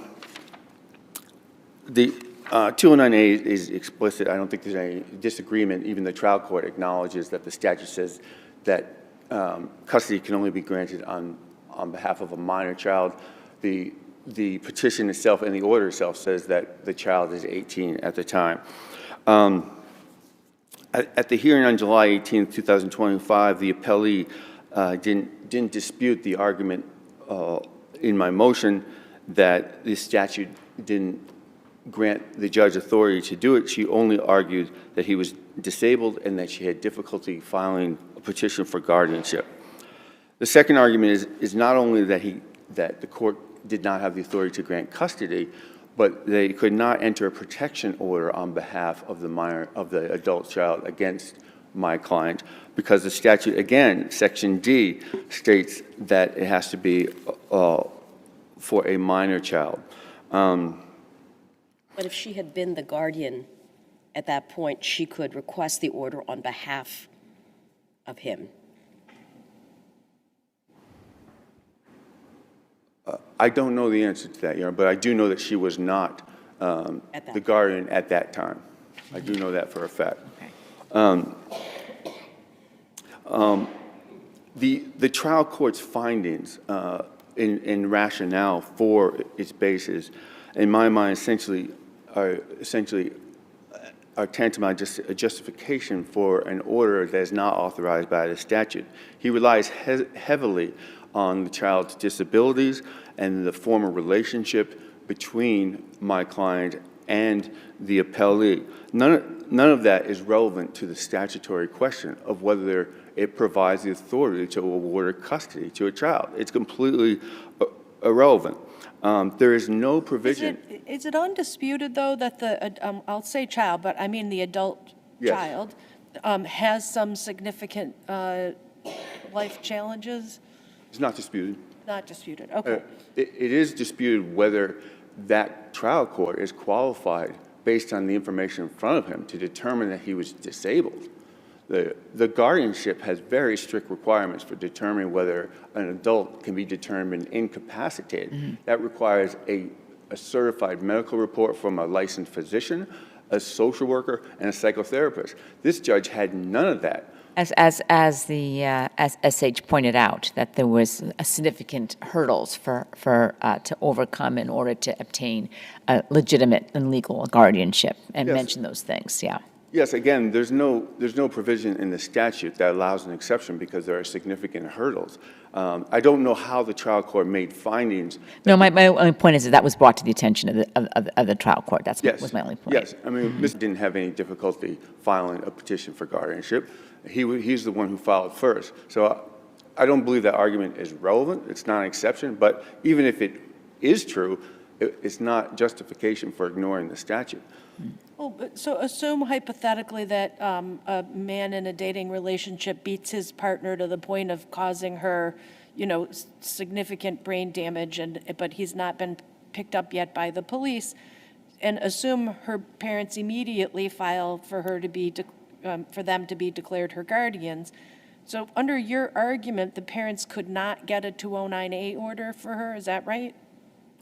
Speaker 11: The 209A is explicit. I don't think there's any disagreement. Even the trial court acknowledges that the statute says that custody can only be granted on behalf of a minor child. The the petition itself and the order itself says that the child is 18 at the time. At the hearing on July 18, 2025, the appellee didn't dispute the argument in my motion that the statute didn't grant the judge authority to do it. She only argued that he was disabled and that she had difficulty filing a petition for guardianship. The second argument is not only that the court did not have the authority to grant custody, but they could not enter a protection order on behalf of the adult child against my client, because the statute, again, Section D, states that it has to be for a minor child.
Speaker 5: But if she had been the guardian at that point, she could request the order on behalf of him.
Speaker 11: I don't know the answer to that, Your Honor, but I do know that she was not the guardian at that time. I do know that for a fact. The trial court's findings in rationale for its basis, in my mind, are tantamount just a justification for an order that is not authorized by the statute. He relies heavily on the child's disabilities and the former relationship between my client and the appellee. None of that is relevant to the statutory question of whether it provides the authority to award custody to a child. It's completely irrelevant. There is no provision.
Speaker 4: Is it undisputed, though, that the, I'll say child, but I mean the adult child, has some significant life challenges?
Speaker 11: It's not disputed.
Speaker 4: Not disputed, okay.
Speaker 11: It is disputed whether that trial court is qualified based on the information in front of him to determine that he was disabled. The guardianship has very strict requirements for determining whether an adult can be determined incapacitated. Mm-hmm. That requires a certified medical report from a licensed physician, a social worker, and a psychotherapist. This judge had none of that.
Speaker 2: As SH pointed out, that there was a significant hurdles to overcome in order to obtain a legitimate and legal guardianship, and mention those things. Yeah.
Speaker 11: Yes. Again, there's no provision in the statute that allows an exception because there are significant hurdles. I don't know how the trial court made findings.
Speaker 2: No, my only point is that was brought to the attention of the trial court. That's was my only point.
Speaker 11: Yes. I mean, Mr. didn't have any difficulty filing a petition for guardianship. He's the one who filed first. So I don't believe that argument is relevant. It's not an exception. But even if it is true, it's not justification for ignoring the statute.
Speaker 4: Well, so assume hypothetically that a man in a dating relationship beats his partner to the point of causing her, significant brain damage, but he's not been picked up yet by the police, and assume her parents immediately file for her to be for them to be declared her guardians. So under your argument, the parents could not get a 209A order for her, is that right?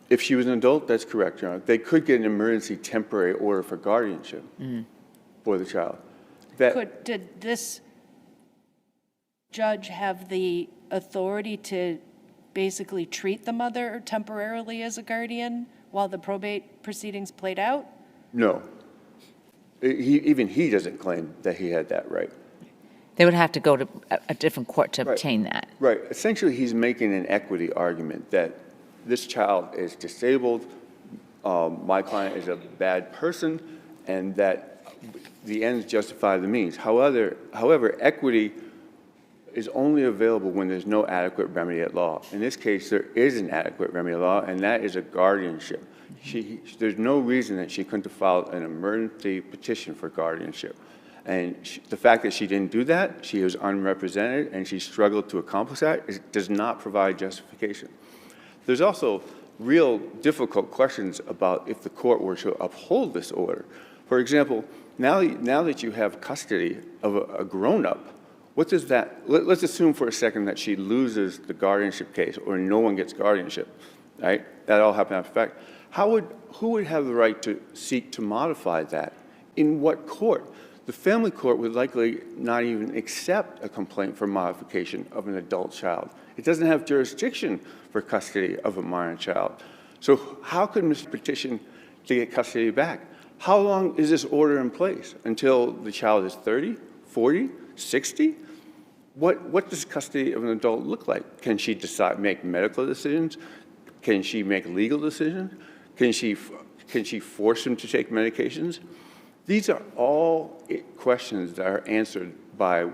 Speaker 11: If she was an adult, that's correct, Your Honor. They could get an emergency temporary order for guardianship for the child.
Speaker 4: Did this judge have the authority to basically treat the mother temporarily as a guardian while the probate proceedings played out?
Speaker 11: No. Even he doesn't claim that he had that right.
Speaker 2: They would have to go to a different court to obtain that.
Speaker 11: Right. Essentially, he's making an equity argument that this child is disabled, my client is a bad person, and that the ends justify the means. However, equity is only available when there's no adequate remedy at law. In this case, there is an adequate remedy at law, and that is a guardianship. There's no reason that she couldn't have filed an emergency petition for guardianship. And the fact that she didn't do that, she was unrepresented, and she struggled to accomplish that, does not provide justification. There's also real difficult questions about if the court were to uphold this order. For example, now that you have custody of a grown-up, what does that, let's assume for a second that she loses the guardianship case or no one gets guardianship, right? That all happened after the fact. Who would have the right to seek to modify that? In what court? The family court would likely not even accept a complaint for modification of an adult child. It doesn't have jurisdiction for custody of a minor child. So how could Mr. petition to get custody back? How long is this order in place? Until the child is 30, 40, 60? What does custody of an adult look like? Can she make medical decisions? Can she make legal decisions? Can she force him to take medications? These are all questions that are answered by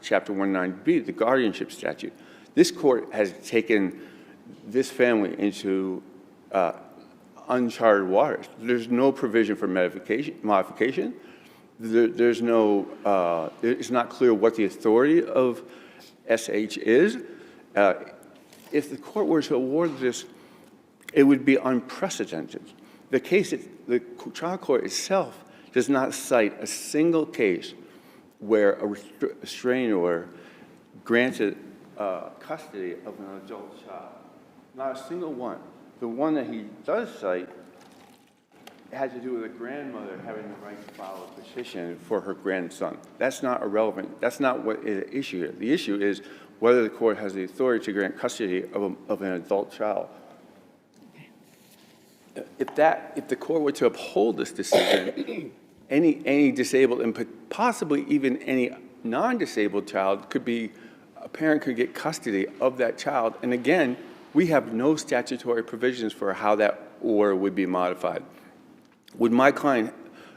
Speaker 11: Chapter 19B, the guardianship statute. This court has taken this family into uncharted waters. There's no provision for modification. There's no, it's not clear what the authority of SH is. If the court were to award this, it would be unprecedented. The trial court itself does not cite a single case where a restraining order granted custody of an adult child. Not a single one. The one that he does cite had to do with a grandmother having the right to file a petition for her grandson. That's not irrelevant. That's not what the issue is. The issue is whether the court has the authority to grant custody of an adult child. If the court were to uphold this decision, any disabled and possibly even any non-disabled child a parent could get custody of that child. And again, we have no statutory provisions for how that order would be modified. Would my client,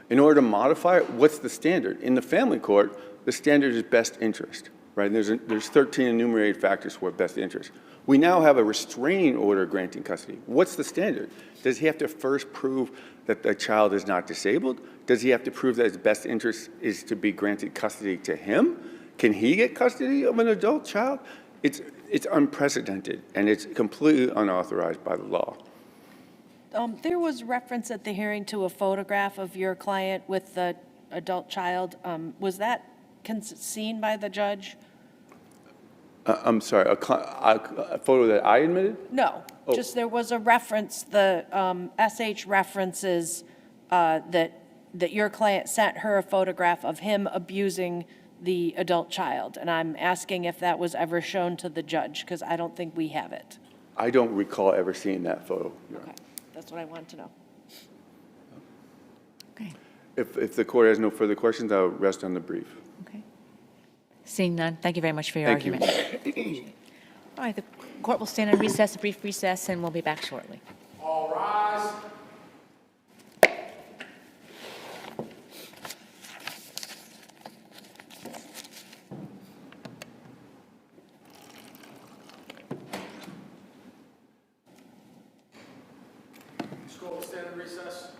Speaker 11: in order to modify it, what's the standard? In the family court, the standard is best interest, right? There's 13 enumerated factors for best interest. We now have a restraining order granting custody. What's the standard? Does he have to first prove that the child is not disabled? Does he have to prove that his best interest is to be granted custody to him? Can he get custody of an adult child? It's unprecedented, and it's completely unauthorized by the law.
Speaker 4: There was reference at the hearing to a photograph of your client with the adult child. Was that seen by the judge?
Speaker 11: I'm sorry, a photo that I admitted?
Speaker 4: No, just there was a reference, the SH references that your client sent her a photograph of him abusing the adult child. And I'm asking if that was ever shown to the judge, because I don't think we have it.
Speaker 11: I don't recall ever seeing that photo.
Speaker 4: Okay, that's what I want to know.
Speaker 2: Okay.
Speaker 11: If the court has no further questions, I'll rest on the brief.
Speaker 2: Okay. Seeing none, thank you very much for your
Speaker 11: Thank you.
Speaker 2: argument. All right, the court will stand in recess, a brief recess, and we'll be back shortly.
Speaker 1: All rise. This court will stand in recess.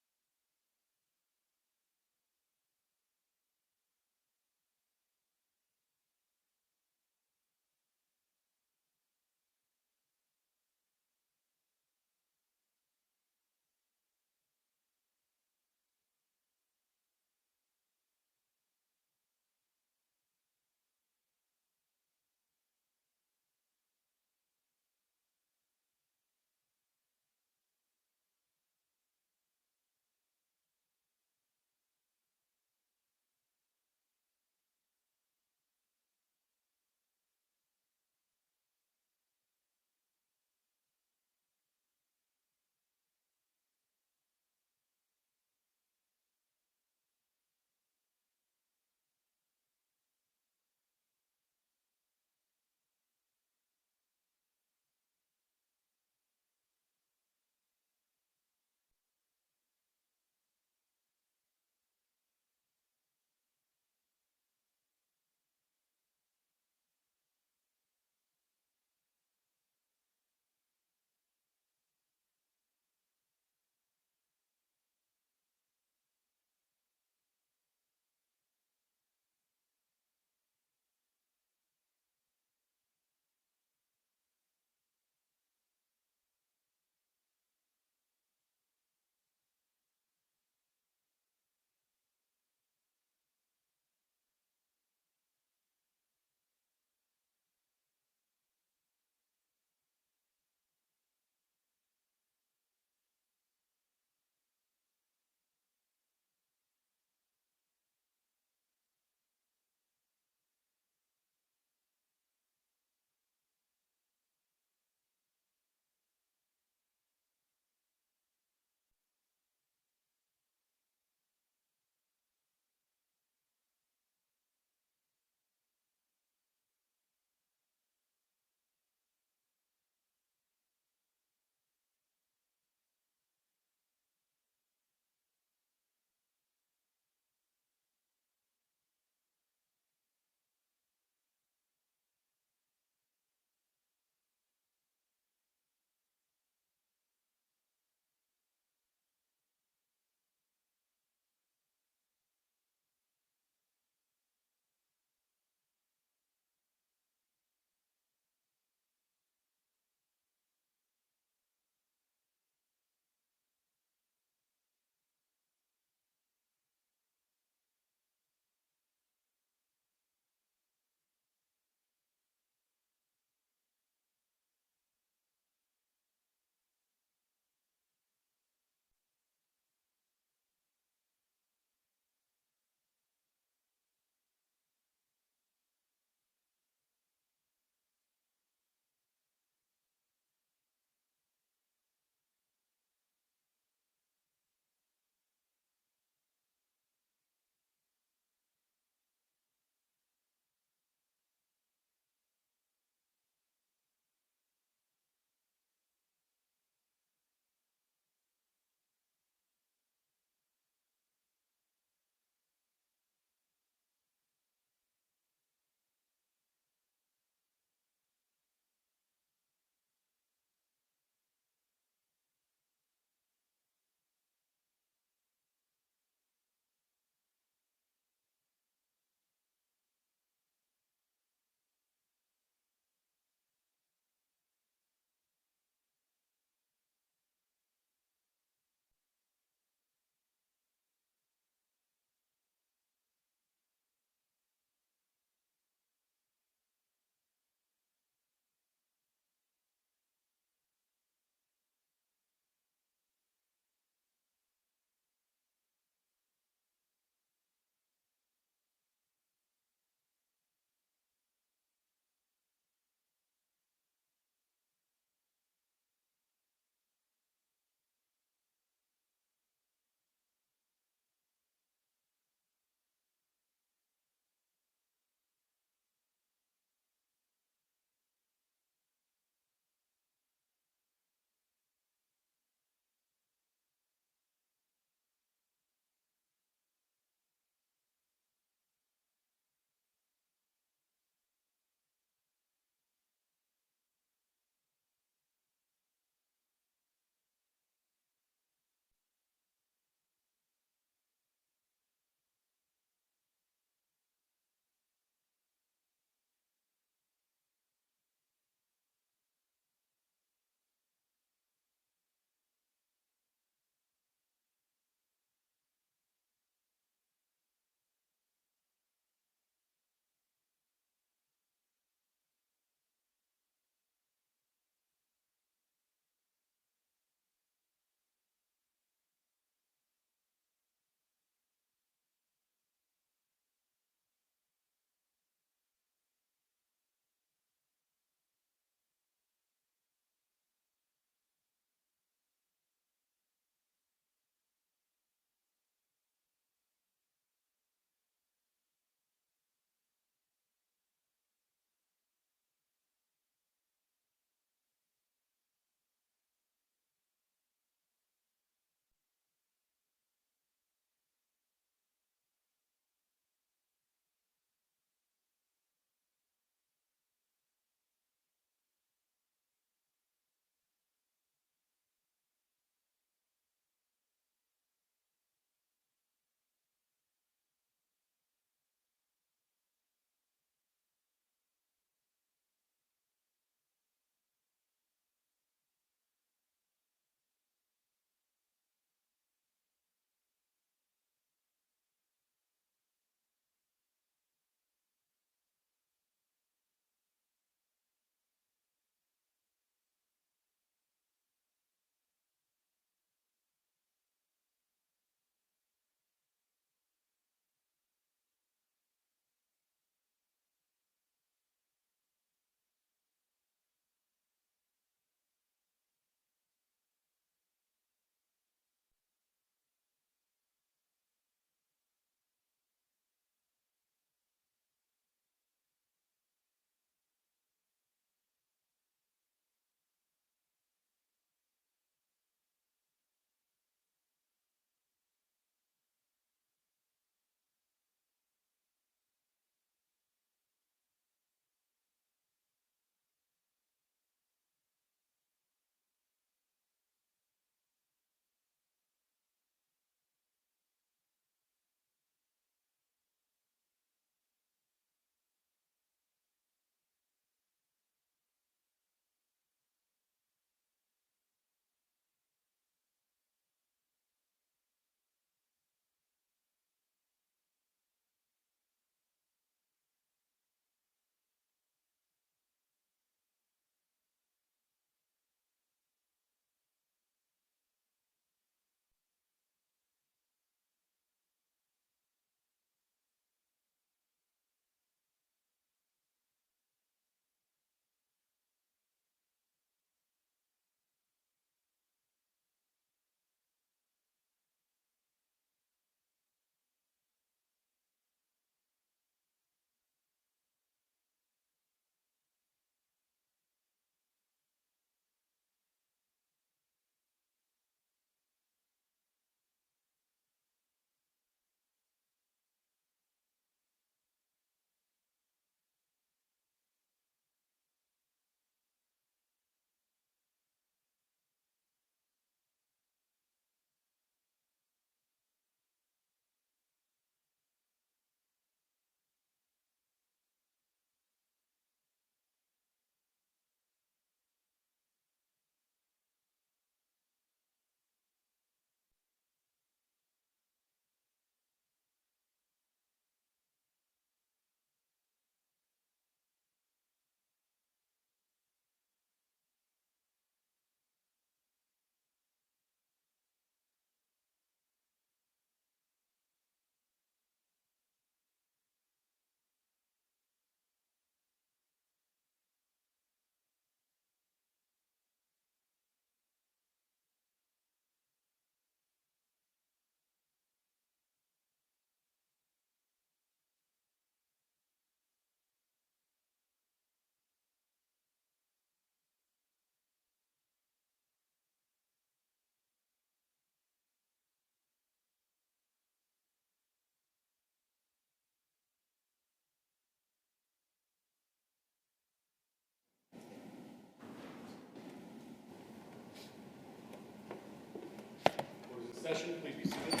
Speaker 7: session. Please be seated.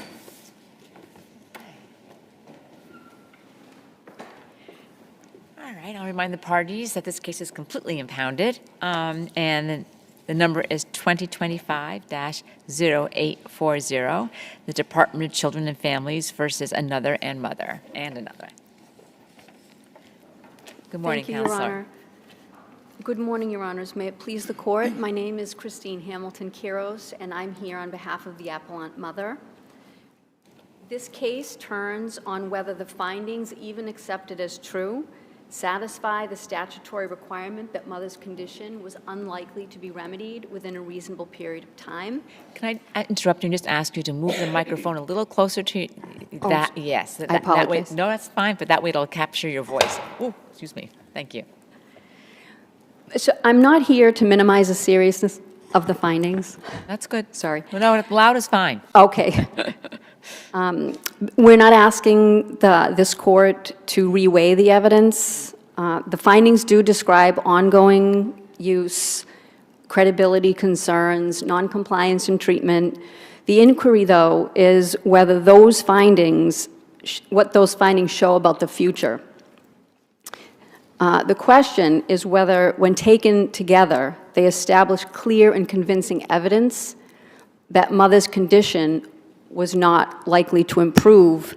Speaker 2: All right, I'll remind the parties that this case is completely impounded, and the number is 2025-0840, the Department of Children and Families versus Another and Mother, and Another. Good morning,
Speaker 12: Thank you, Your
Speaker 2: Counselor.
Speaker 12: Honor. Good morning, Your Honors. May it please the Court, my name is Christine Hamilton-Quiros, and I'm here on behalf of the appellant mother. This case turns on whether the findings, even accepted as true, satisfy the statutory requirement that mother's condition was unlikely to be remedied within a reasonable period of time.
Speaker 2: Can I interrupt you and just ask you to move the microphone a little closer to
Speaker 12: Oh,
Speaker 2: that? Yes.
Speaker 12: I
Speaker 2: That way,
Speaker 12: apologize.
Speaker 2: no, that's fine, but that way it'll capture your voice. Oh, excuse me. Thank you.
Speaker 12: So I'm not here to minimize the seriousness of the findings.
Speaker 2: That's good.
Speaker 12: Sorry.
Speaker 2: No, loud is fine.
Speaker 12: Okay. We're not asking this court to reweigh the evidence. The findings do describe ongoing use, credibility concerns, noncompliance in treatment. The inquiry, though, is whether those findings, what those findings show about the future. The question is whether, when taken together, they establish clear and convincing evidence that mother's condition was not likely to improve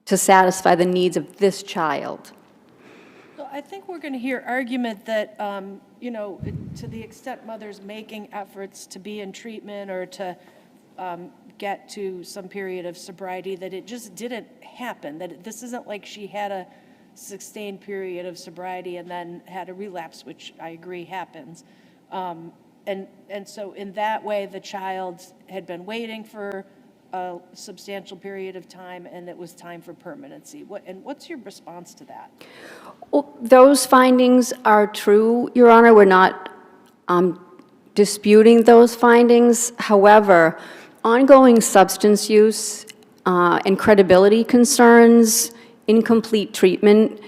Speaker 12: to satisfy the needs of this child.
Speaker 4: So I think we're going to hear argument that, you know, to the extent mother's making efforts to be in treatment or to get to some period of sobriety, that it just didn't happen, that this isn't like she had a sustained period of sobriety and then had a relapse, which I agree happens. And so in that way, the child had been waiting for a substantial period of time, and it was time for permanency. What's your response to that?
Speaker 12: Well, those findings are true, Your Honor. We're not disputing those findings. However, ongoing substance use and credibility concerns, incomplete treatment,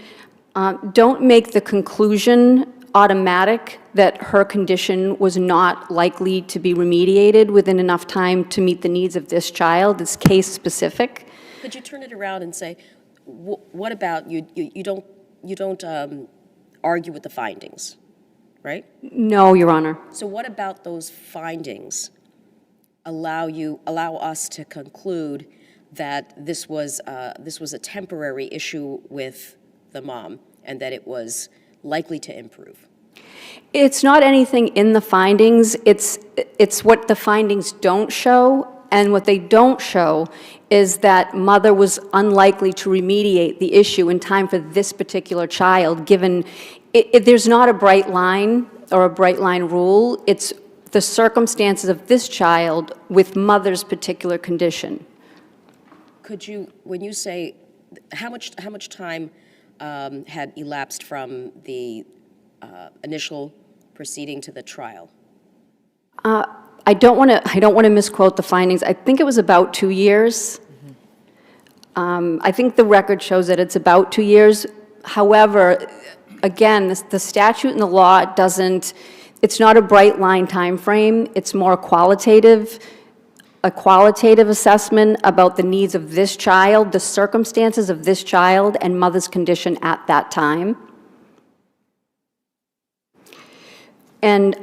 Speaker 12: don't make the conclusion automatic that her condition was not likely to be remediated within enough time to meet the needs of this child. It's case specific.
Speaker 5: Could you turn it around and say, what about you don't argue with the findings, right?
Speaker 12: No, Your Honor.
Speaker 5: So what about those findings allow us to conclude that this was a temporary issue with the mom and that it was likely to improve?
Speaker 12: It's not anything in the findings. It's what the findings don't show, and what they don't show is that mother was unlikely to remediate the issue in time for this particular child, given there's not a bright line or a bright line rule. It's the circumstances of this child with mother's particular condition.
Speaker 5: Could you, when you say, how much time had elapsed from the initial proceeding to the trial?
Speaker 12: I don't want to misquote the findings. I think it was about 2 years. I think the record shows that it's about 2 years. However, again, the statute and the law doesn't. It's not a bright line time frame. It's more a qualitative assessment about the needs of this child, the circumstances of this child, and mother's condition at that time. And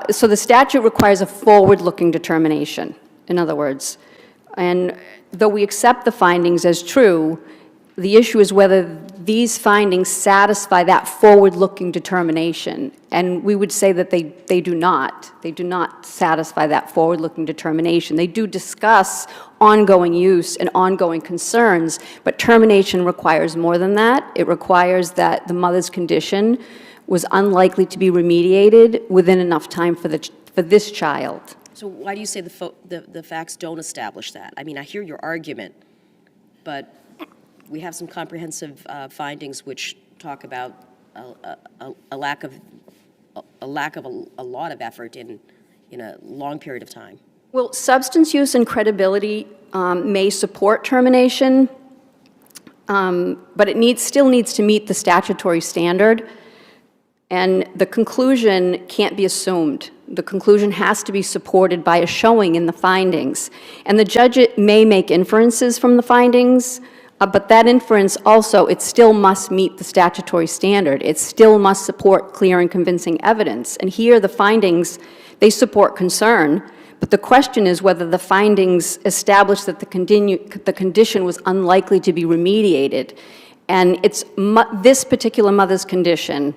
Speaker 12: so the statute requires a forward-looking determination, in other words. And though we accept the findings as true, the issue is whether these findings satisfy that forward-looking determination. And we would say that they do not. They do not satisfy that forward-looking determination. They do discuss ongoing use and ongoing concerns, but termination requires more than that. It requires that the mother's condition was unlikely to be remediated within enough time for this child.
Speaker 5: So why do you say the facts don't establish that? I mean, I hear your argument, but we have some comprehensive findings which talk about a lack of a lot of effort in a long period of time.
Speaker 12: Well, substance use and credibility may support termination, but it still needs to meet the statutory standard, and the conclusion can't be assumed The conclusion has to be supported by a showing in the findings. And the judge may make inferences from the findings, but that inference also, it still must meet the statutory standard. It still must support clear and convincing evidence. And here, the findings, they support concern, but the question is whether the findings establish that the condition was unlikely to be remediated. And it's this particular mother's condition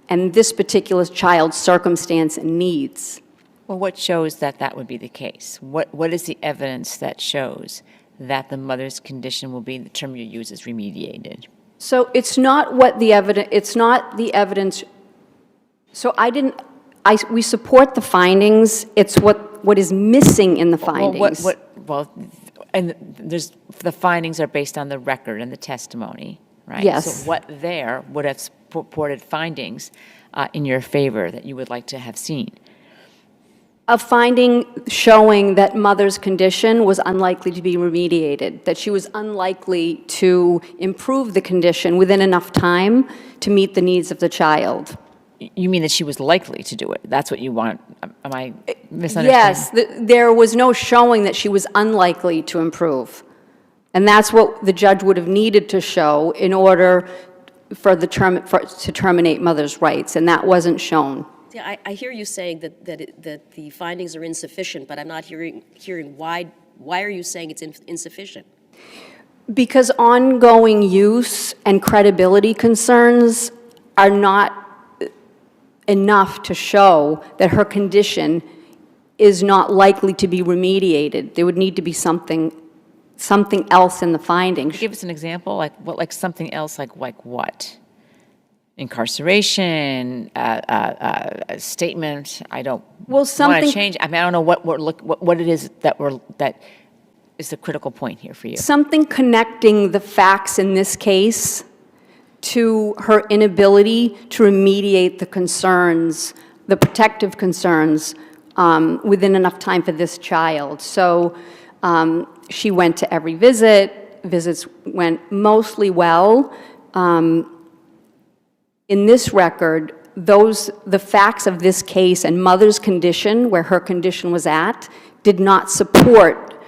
Speaker 12: and this particular child's circumstance and needs.
Speaker 2: Well, what shows that that would be the case? What is the evidence that shows that the mother's condition will be, the term you use is remediated?
Speaker 12: So it's not what the evidence, it's not the evidence. So we support the findings. It's what is missing in the findings.
Speaker 2: And the findings are based on the record and the testimony, right?
Speaker 12: Yes.
Speaker 2: So what there would have supported findings in your favor that you would like to have seen?
Speaker 12: A finding showing that mother's condition was unlikely to be remediated, that she was unlikely to improve the condition within enough time to meet the needs of the child.
Speaker 2: You mean that she was likely to do it? That's what you want? Am I misunderstanding?
Speaker 12: Yes, there was no showing that she was unlikely to improve. And that's what the judge would have needed to show in order to terminate mother's rights, and that wasn't shown.
Speaker 5: Yeah, I hear you saying that the findings are insufficient, but I'm not hearing why are you saying it's insufficient?
Speaker 12: Because ongoing use and credibility concerns are not enough to show that her condition is not likely to be remediated. There would need to be something else in the findings.
Speaker 2: Give us an example, like something else, like what? Incarceration, a statement. I don't want to change. I mean, I don't know what it is that is the critical point here for you.
Speaker 12: Something connecting the facts in this case to her inability to remediate the concerns, the protective concerns, within enough time for this child. So she went to every visit. Visits went mostly well. In this record, the facts of this case and mother's condition, where her condition was at, did not support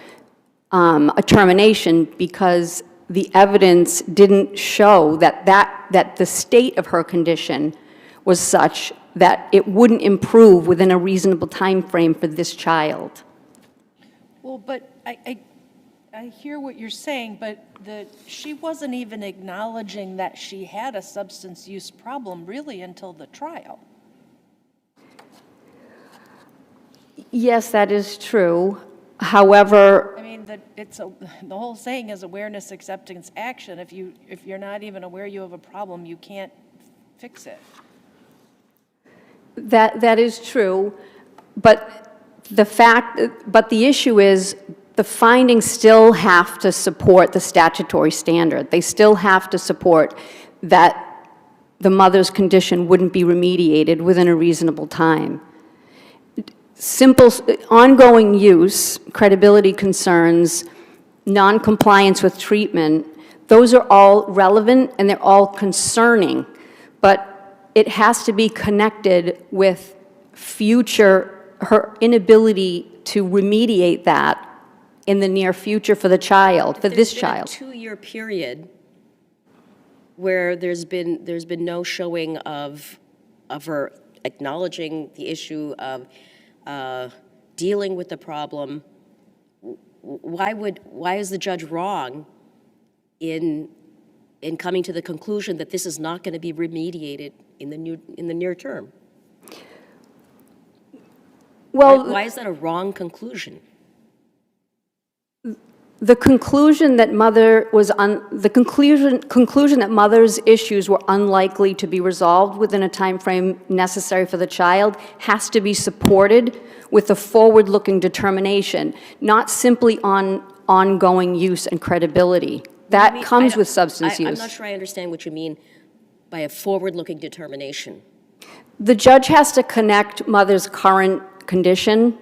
Speaker 12: a termination because the evidence didn't show that the state of her condition was such that it wouldn't improve within a reasonable time frame for this child.
Speaker 4: Well, but I hear what you're saying, but she wasn't even acknowledging that she had a substance use problem really until the trial.
Speaker 12: Yes, that is true. However,
Speaker 4: I mean, the whole saying is awareness, acceptance, action. If you're not even aware you have a problem, you can't fix it.
Speaker 12: that is true, but the issue is the findings still have to support the statutory standard. They still have to support that the mother's condition wouldn't be remediated within a reasonable time. Simple, ongoing use, credibility concerns, non-compliance with treatment, those are all relevant and they're all concerning, but it has to be connected with her inability to remediate that in the near future for the child, for this child.
Speaker 5: There's been a 2-year period where there's been no showing of her acknowledging the issue of dealing with the problem. Why is the judge wrong in coming to the conclusion that this is not going to be remediated in the near term?
Speaker 12: Well,
Speaker 5: why is that a wrong conclusion?
Speaker 12: the conclusion that conclusion that mother's issues were unlikely to be resolved within a time frame necessary for the child has to be supported with a forward-looking determination, not simply on ongoing use and credibility. That comes with substance use.
Speaker 5: I'm not sure I understand what you mean by a forward-looking determination.
Speaker 12: The judge has to connect mother's current condition,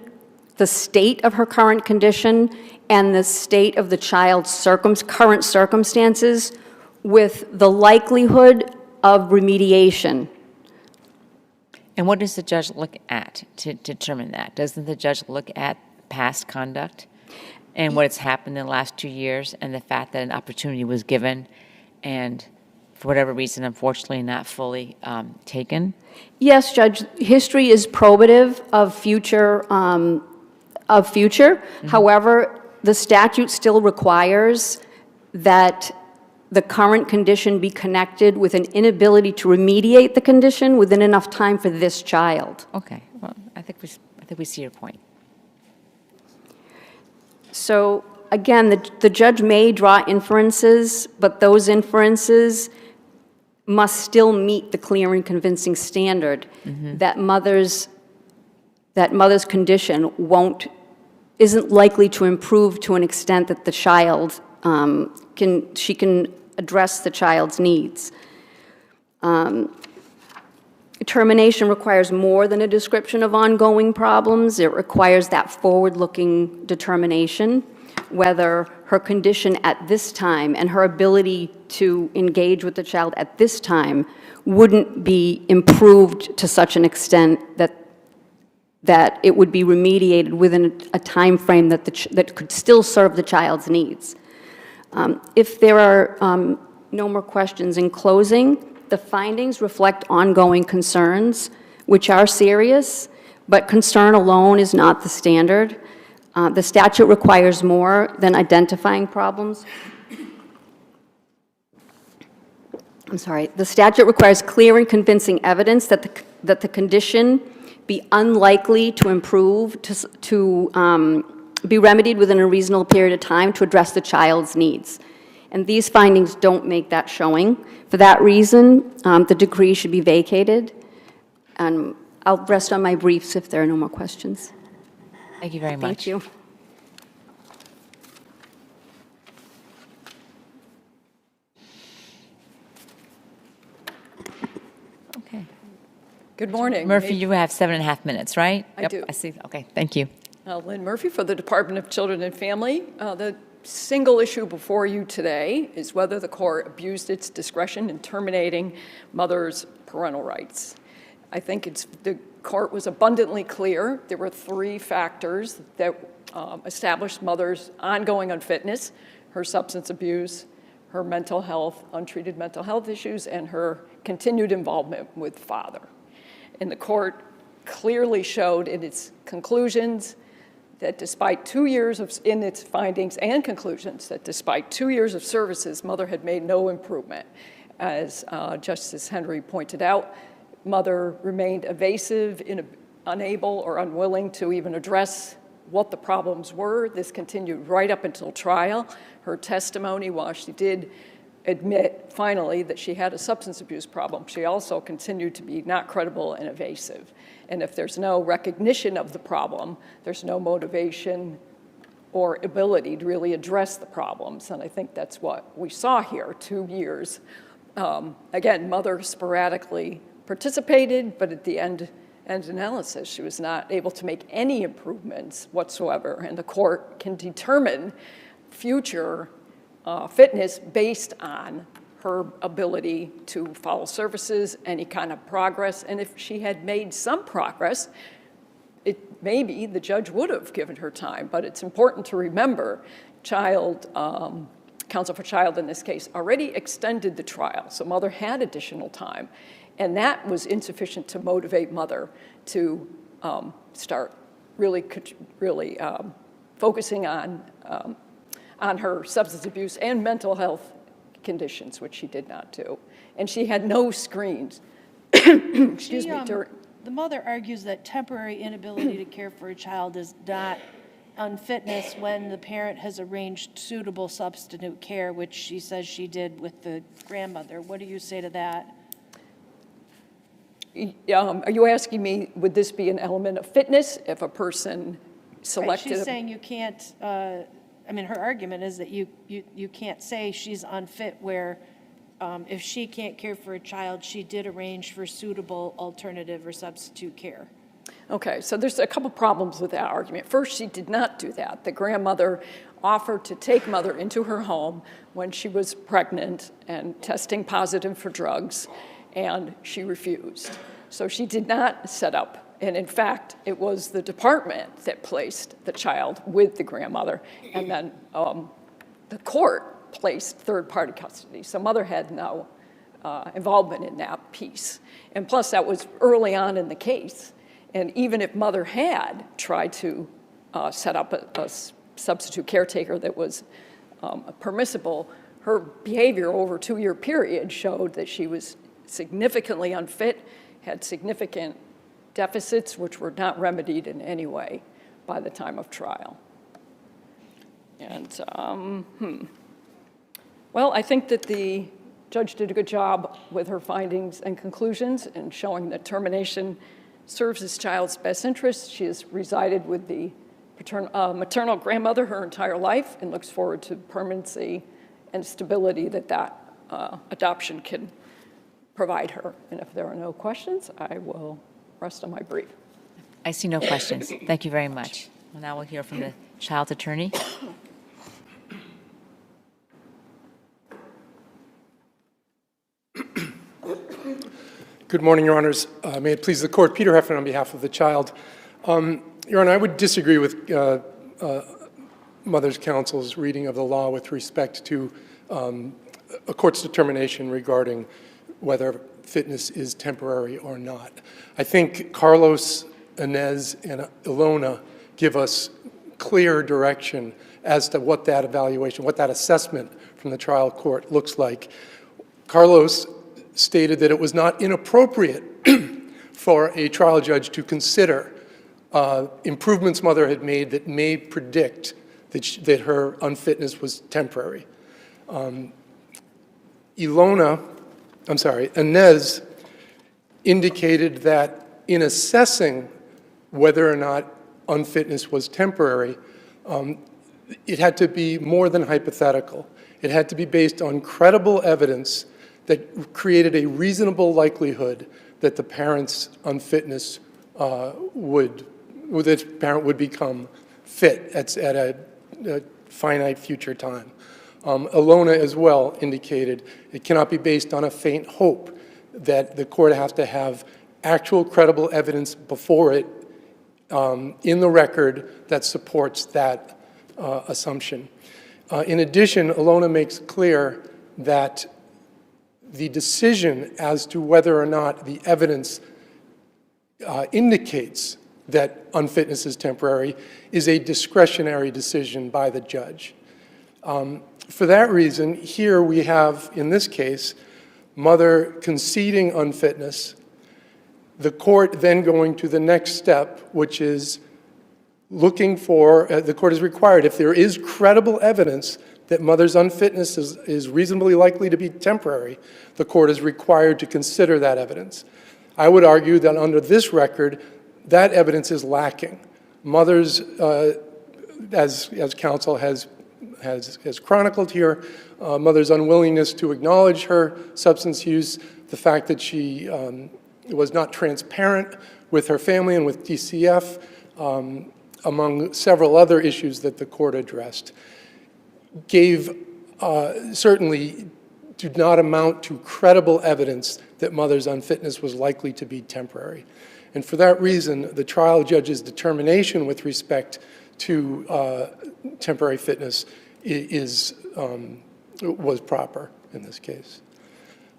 Speaker 12: the state of her current condition, and the state of the child's current circumstances with the likelihood of remediation.
Speaker 2: And what does the judge look at to determine that? Doesn't the judge look at past conduct and what has happened in the last 2 years and the fact that an opportunity was given and for whatever reason, unfortunately, not fully taken?
Speaker 12: Yes, Judge, history is probative of future. However, the statute still requires that the current condition be connected with an inability to remediate the condition within enough time for this child.
Speaker 2: Okay, well, I think we see your point.
Speaker 12: So again, the judge may draw inferences, but those inferences must still meet the clear and convincing standard that mother's condition isn't likely to improve to an extent that the child she can address the child's needs. Termination requires more than a description of ongoing problems. It requires that forward-looking determination, whether her condition at this time and her ability to engage with the child at this time wouldn't be improved to such an extent that it would be remediated within a time frame that could still serve the child's needs. If there are no more questions in closing, the findings reflect ongoing concerns, which are serious, but concern alone is not the standard. The statute requires more than identifying problems. I'm sorry. The statute requires clear and convincing evidence that the condition be unlikely to improve, to be remedied within a reasonable period of time to address the child's needs. And these findings don't make that showing. For that reason, the decree should be vacated. And I'll rest on my briefs if there are no more questions.
Speaker 2: Thank you very much.
Speaker 12: Thank you.
Speaker 2: Okay.
Speaker 13: Good morning.
Speaker 2: Murphy, you have 7.5 minutes, right?
Speaker 13: I do.
Speaker 2: I see. Okay, thank you.
Speaker 13: Lynn Murphy for the Department of Children and Family. The single issue before you today is whether the court abused its discretion in terminating mother's parental rights. I think the court was abundantly clear. There were 3 factors that established mother's ongoing unfitness: her substance abuse, her mental health, untreated mental health issues, and her continued involvement with father. And the court clearly showed in its conclusions that despite 2 years in its findings and conclusions, that despite 2 years of services, mother had made no improvement. As Justice Henry pointed out, mother remained evasive, unable or unwilling to even address what the problems were. This continued right up until trial. Her testimony, while she did admit finally that she had a substance abuse problem, she also continued to be not credible and evasive. And if there's no recognition of the problem, there's no motivation or ability to really address the problems. And I think that's what we saw here, 2 years. Again, mother sporadically participated, but at the end analysis, she was not able to make any improvements whatsoever. And the court can determine future fitness based on her ability to follow services, any kind of progress. And if she had made some progress, maybe the judge would have given her time. But it's important to remember, counsel for child in this case already extended the trial, so mother had additional time. And that was insufficient to motivate mother to start really focusing on her substance abuse and mental health conditions, which she did not do. And she had no screens. Excuse me.
Speaker 4: The mother argues that temporary inability to care for a child is not unfitness when the parent has arranged suitable substitute care, which she says she did with the grandmother. What do you say to that?
Speaker 13: Are you asking me, would this be an element of fitness if a person selected?
Speaker 4: She's saying you can't, I mean, her argument is that you can't say she's unfit where if she can't care for a child, she did arrange for suitable alternative or substitute care.
Speaker 13: Okay, so there's a couple problems with that argument. First, she did not do that. The grandmother offered to take mother into her home when she was pregnant and testing positive for drugs, and she refused. So she did not set up, and in fact, it was the department that placed the child with the grandmother, and then the court placed third-party custody. So mother had no involvement in that piece. And plus, that was early on in the case. And even if mother had tried to set up a substitute caretaker that was permissible, her behavior over a 2-year period showed that she was significantly unfit, had significant deficits which were not remedied in any way by the time of trial. And, well, I think that the judge did a good job with her findings and conclusions in showing that termination serves this child's best interest. She has resided with the maternal grandmother her entire life and looks forward to permanency and stability that adoption can provide her. And if there are no questions, I will rest on my brief.
Speaker 2: I see no questions. Thank you very much. Well, now we'll hear from the child's attorney.
Speaker 1: Good morning, Your Honors. May it please the Court, Peter Heffernan on behalf of the child. Your Honor, I would disagree with Mother's Counsel's reading of the law with respect to a court's determination regarding whether fitness is temporary or not. I think Carlos, Inez, and Ilona give us clear direction as to what that evaluation, what that assessment from the trial court looks like. Carlos stated that it was not inappropriate for a trial judge to consider improvements mother had made that may predict that her unfitness was temporary. Inez indicated that in assessing whether or not unfitness was temporary, it had to be more than hypothetical. It had to be based on credible evidence that created a reasonable likelihood that the parent's unfitness that parent would become fit at a finite future time. Ilona as well indicated it cannot be based on a faint hope, that the court has to have actual credible evidence before it in the record that supports that assumption. In addition, Ilona makes clear that the decision as to whether or not the evidence indicates that unfitness is temporary is a discretionary decision by the judge. For that reason, here we have, in this case, mother conceding unfitness, the court then going to the next step, which is looking for, the court is required, if there is credible evidence that mother's unfitness is reasonably likely to be temporary, the court is required to consider that evidence. I would argue that under this record, that evidence is lacking. Mother's, as counsel has chronicled here, mother's unwillingness to acknowledge her substance use, the fact that she was not transparent with her family and with DCF, among several other issues that the court addressed, certainly did not amount to credible evidence that mother's unfitness was likely to be temporary. And for that reason, the trial judge's determination with respect to temporary fitness was proper in this case.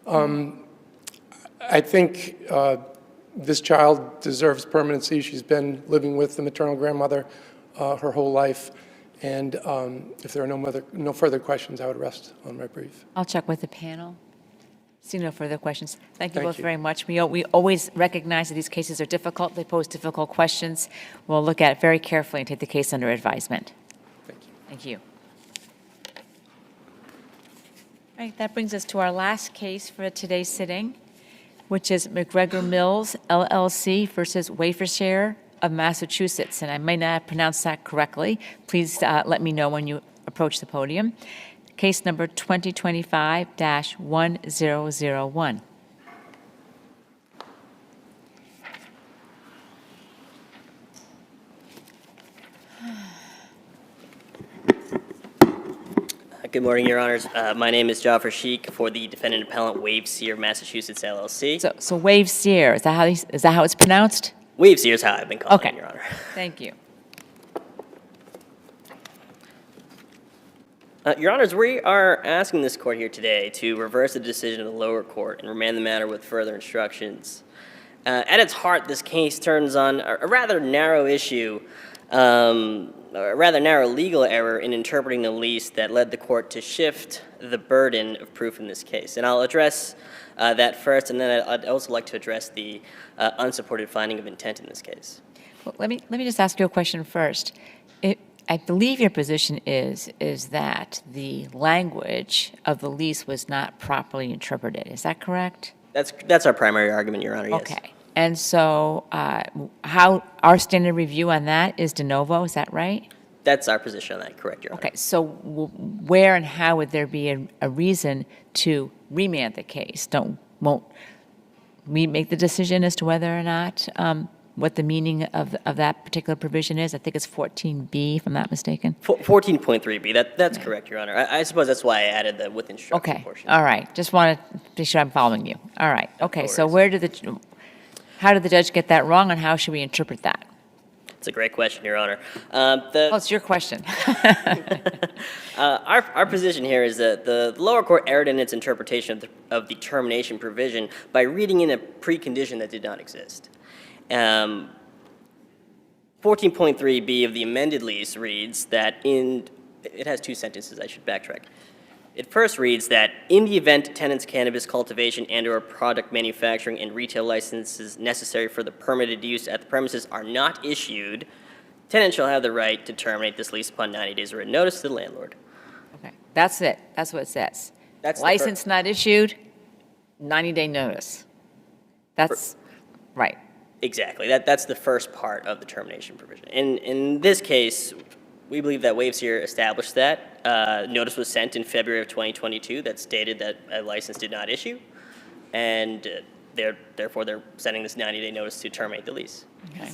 Speaker 1: I think this child deserves permanency. She's been living with the maternal grandmother her whole life. And if there are no further questions, I would rest on my brief.
Speaker 2: I'll check with the panel. See no further questions. Thank you both very much. We always recognize that these cases are difficult. They pose difficult questions. We'll look at it very carefully and take the case under advisement.
Speaker 1: Thank you.
Speaker 2: Thank you. All right, that brings us to our last case for today's sitting, which is McGregor Mills, LLC versus Wavesier of Massachusetts. And I may not pronounce that correctly. Please let me know when you approach the podium. Case number 2025-1001.
Speaker 14: Good morning, Your Honors. My name is Jafar Sheikh for the defendant appellant Wavesier, Massachusetts, LLC.
Speaker 2: So Wavesier, is that how it's pronounced?
Speaker 14: Wavesier is how I've been calling
Speaker 2: Okay.
Speaker 14: it, Your Honor.
Speaker 2: Thank you.
Speaker 14: Your Honors, we are asking this court here today to reverse the decision of the lower court and remand the matter with further instructions. At its heart, this case turns on a rather narrow issue, a rather narrow legal error in interpreting the lease that led the court to shift the burden of proof in this case. And I'll address that first, and then I'd also like to address the unsupported finding of intent in this case.
Speaker 2: Well, let me just ask you a question first. I believe your position is that the language of the lease was not properly interpreted. Is that correct?
Speaker 14: That's our primary argument, Your Honor, yes.
Speaker 2: Okay. And so how our standard review on that is de novo, is that right?
Speaker 14: That's our position on that, correct, Your Honor.
Speaker 2: Okay, so where and how would there be a reason to remand the case? Won't we make the decision as to whether or not what the meaning of that particular provision is? I think it's 14B, if I'm not mistaken.
Speaker 14: 14.3B, that's correct, Your Honor. I suppose that's why I added the with instruction portion.
Speaker 2: All right, just want to be sure I'm following you. All right, okay, so how did the judge get that wrong, and how should we interpret that?
Speaker 14: It's a great question, Your Honor.
Speaker 2: It's your question.
Speaker 14: Our position here is that the lower court erred in its interpretation of the termination provision by reading in a precondition that did not exist. 14.3b of the amended lease reads that it has two sentences, I should backtrack. It first reads that in the event tenant's cannabis cultivation and/or product manufacturing and retail licenses necessary for the permitted use at the premises are not issued, tenant shall have the right to terminate this lease upon 90 days of written notice to the landlord.
Speaker 2: Okay, that's it. That's what it says.
Speaker 14: That's
Speaker 2: license not issued, 90-day notice. That's right.
Speaker 14: Exactly. That's the first part of the termination provision. In this case, we believe that Wavesir established that. Notice was sent in February of 2022 that stated that a license did not issue, and therefore they're sending this 90-day notice to terminate the lease.
Speaker 2: Okay.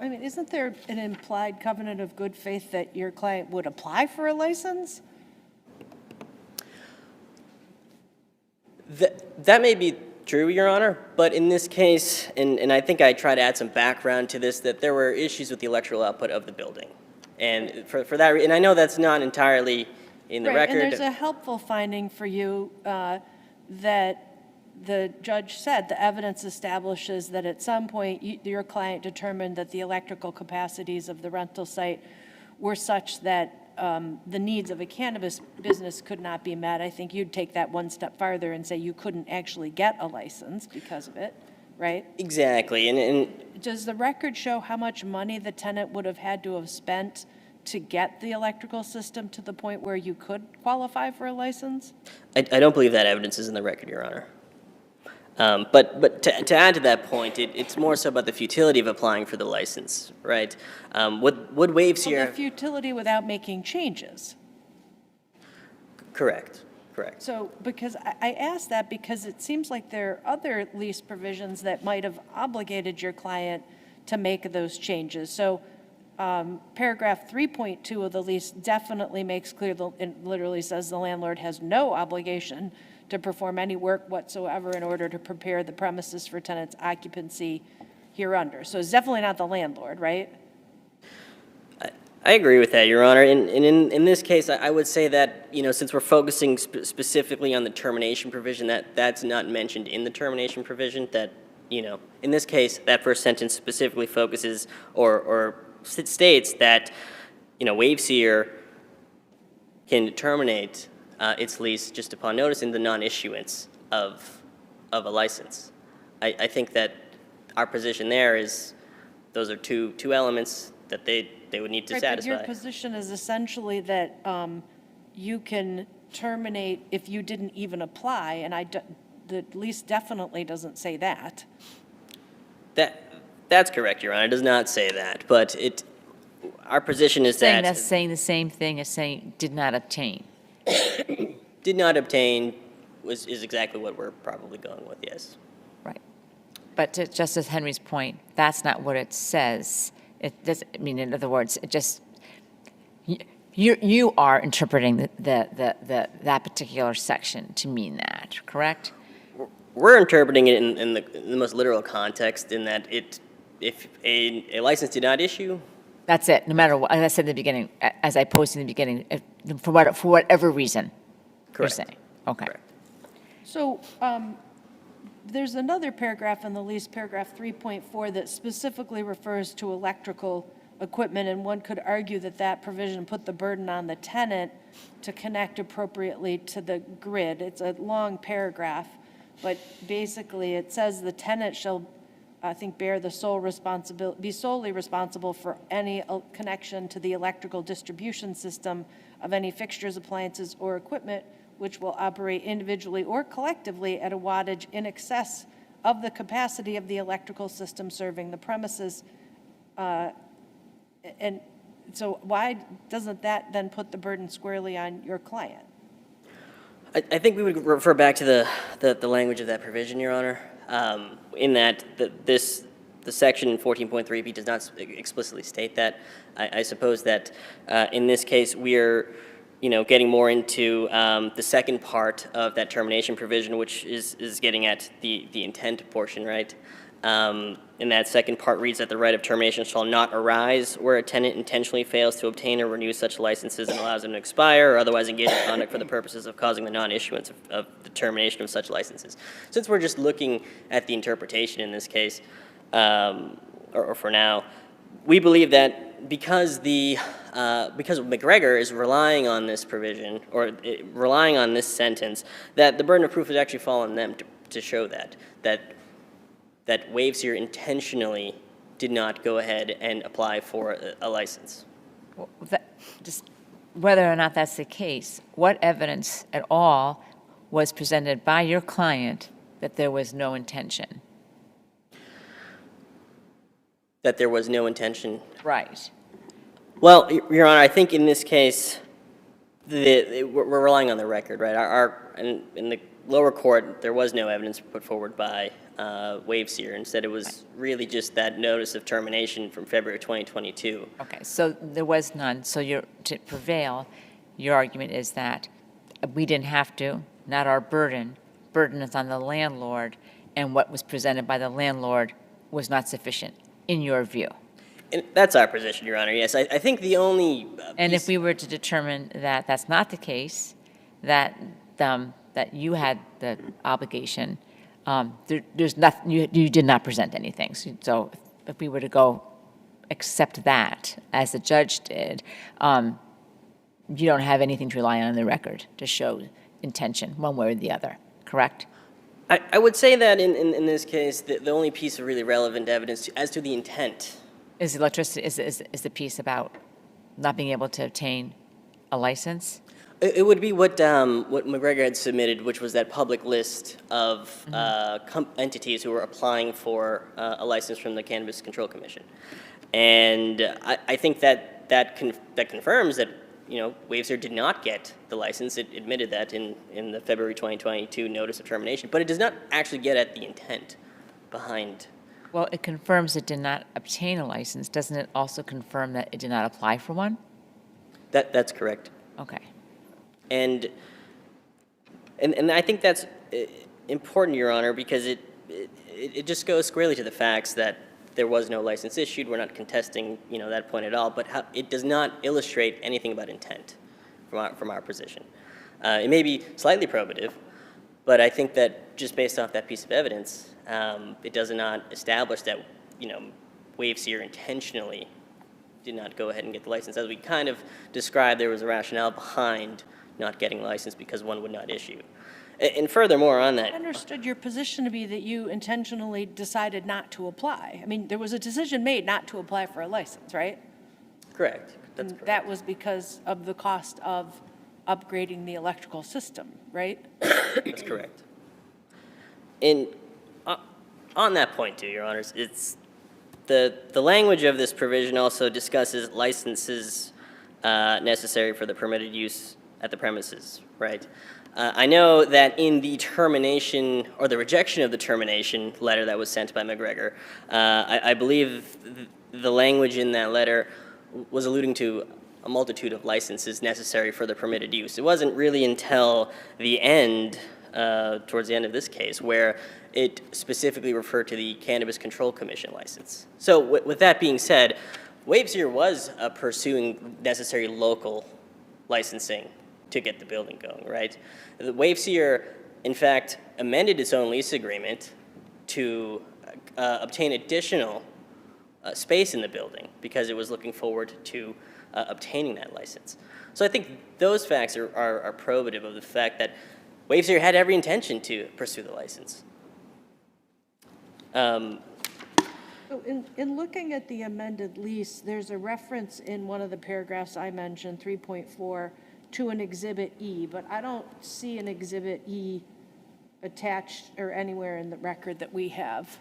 Speaker 4: Isn't there an implied covenant of good faith that your client would apply for a license?
Speaker 14: That may be true, Your Honor, but in this case, and I think I try to add some background to this, that there were issues with the electrical output of the building. And for that, and I know that's not entirely in the record.
Speaker 4: And there's a helpful finding for you that the judge said the evidence establishes that at some point your client determined that the electrical capacities of the rental site were such that the needs of a cannabis business could not be met. I think you'd take that one step farther and say you couldn't actually get a license because of it, right?
Speaker 14: Exactly. And
Speaker 4: does the record show how much money the tenant would have had to have spent to get the electrical system to the point where you could qualify for a license?
Speaker 14: I don't believe that evidence is in the record, Your Honor. But to add to that point, it's more so about the futility of applying for the license, right? Would Wavesir...
Speaker 4: Well, the futility without making changes.
Speaker 14: Correct.
Speaker 4: So, because I asked that because it seems like there are other lease provisions that might have obligated your client to make those changes. So, paragraph 3.2 of the lease definitely makes clear, it literally says the landlord has no obligation to perform any work whatsoever in order to prepare the premises for tenant's occupancy hereunder. So it's definitely not the landlord, right?
Speaker 14: I agree with that, Your Honor. And in this case, I would say that, since we're focusing specifically on the termination provision, that's not mentioned in the termination provision, that, in this case, that first sentence specifically focuses or states that, Wavesir can terminate its lease just upon notice in the non-issuance of a license. I think that our position there is those are two elements that they would need to satisfy.
Speaker 4: But your position is essentially that you can terminate if you didn't even apply, and the lease definitely doesn't say that.
Speaker 14: That's correct, Your Honor. It does not say that, but our position is that...
Speaker 2: That's saying the same thing as saying did not obtain.
Speaker 14: Did not obtain is exactly what we're probably going with, yes.
Speaker 2: Right. But to Justice Henry's point, that's not what it says. It doesn't, in other words, it just, You are interpreting that particular section to mean that, correct?
Speaker 14: We're interpreting it in the most literal context, in that if a license did not issue.
Speaker 2: That's it, no matter what, as I said in the beginning, as I posted in the beginning, for whatever reason.
Speaker 14: Correct.
Speaker 2: You're saying, okay.
Speaker 14: Correct.
Speaker 4: So there's another paragraph in the lease, paragraph 3.4, that specifically refers to electrical equipment, and one could argue that that provision put the burden on the tenant to connect appropriately to the grid. It's a long paragraph, but basically it says the tenant shall, I think, bear the sole responsibility, be solely responsible for any connection to the electrical distribution system of any fixtures, appliances, or equipment which will operate individually or collectively at a wattage in excess of the capacity of the electrical system serving the premises. And so why doesn't that then put the burden squarely on your client?
Speaker 14: I think we would refer back to the language of that provision, Your Honor, in that the section 14.3b does not explicitly state that. I suppose that in this case we are, getting more into the second part of that termination provision, which is getting at the intent portion, right? And that second part reads that the right of termination shall not arise where a tenant intentionally fails to obtain or renew such licenses and allows them to expire, or otherwise engage in conduct for the purposes of causing the non-issuance of the termination of such licenses. Since we're just looking at the interpretation in this case, or for now, we believe that because McGregor is relying on this provision, or relying on this sentence, that the burden of proof has actually fallen on them to show that Wavesier intentionally did not go ahead and apply for a license.
Speaker 2: Well, just whether or not that's the case, what evidence at all was presented by your client that there was no intention?
Speaker 14: That there was no intention?
Speaker 2: Right.
Speaker 14: Well, Your Honor, I think in this case, we're relying on the record, right? In the lower court, there was no evidence put forward by Wavesier. Instead, it was really just that notice of termination from February 2022.
Speaker 2: Okay, so there was none. So to prevail, your argument is that we didn't have to, not our burden. Burden is on the landlord, and what was presented by the landlord was not sufficient, in your view.
Speaker 14: And that's our position, Your Honor. Yes, I think the only
Speaker 2: and if we were to determine that that's not the case, that you had the obligation, there's nothing, you did not present anything. So if we were to go accept that, as the judge did, you don't have anything to rely on in the record to show intention one way or the other, correct?
Speaker 14: I would say that in this case, the only piece of really relevant evidence as to the intent
Speaker 2: is electricity, is the piece about not being able to obtain a license?
Speaker 14: It would be what McGregor had submitted, which was that public list of entities who were applying for a license from the Cannabis Control Commission. And I think that confirms that, Wavesier did not get the license. It admitted that in the February 2022 notice of termination, but it does not actually get at the intent behind.
Speaker 2: Well, it confirms it did not obtain a license. Doesn't it also confirm that it did not apply for one?
Speaker 14: That's correct.
Speaker 2: Okay.
Speaker 14: And I think that's important, Your Honor, because it just goes squarely to the facts that there was no license issued. We're not contesting, that point at all, but it does not illustrate anything about intent from our position. It may be slightly probative, but I think that just based off that piece of evidence, it does not establish that, Wavesier intentionally did not go ahead and get the license. As we kind of described, there was a rationale behind not getting the license because one would not issue. And furthermore on that.
Speaker 4: I understood your position to be that you intentionally decided not to apply. I mean, there was a decision made not to apply for a license, right?
Speaker 14: Correct. That's correct.
Speaker 4: That was because of the cost of upgrading the electrical system, right?
Speaker 14: That's correct. And on that point too, Your Honors, it's the language of this provision also discusses licenses necessary for the permitted use at the premises, right? I know that in the termination or the rejection of the termination letter that was sent by McGregor, I believe the language in that letter was alluding to a multitude of licenses necessary for the permitted use. It wasn't really until the end, towards the end of this case, where it specifically referred to the Cannabis Control Commission license. So with that being said, Wavesier was pursuing necessary local licensing to get the building going, right? The Wavesier, in fact, amended its own lease agreement to obtain additional space in the building because it was looking forward to obtaining that license. So I think those facts are probative of the fact that Wavesier had every intention to pursue the license.
Speaker 4: So in looking at the amended lease, there's a reference in one of the paragraphs I mentioned, 3.4, to an Exhibit E, but I don't see an Exhibit E attached or anywhere in the record that we have.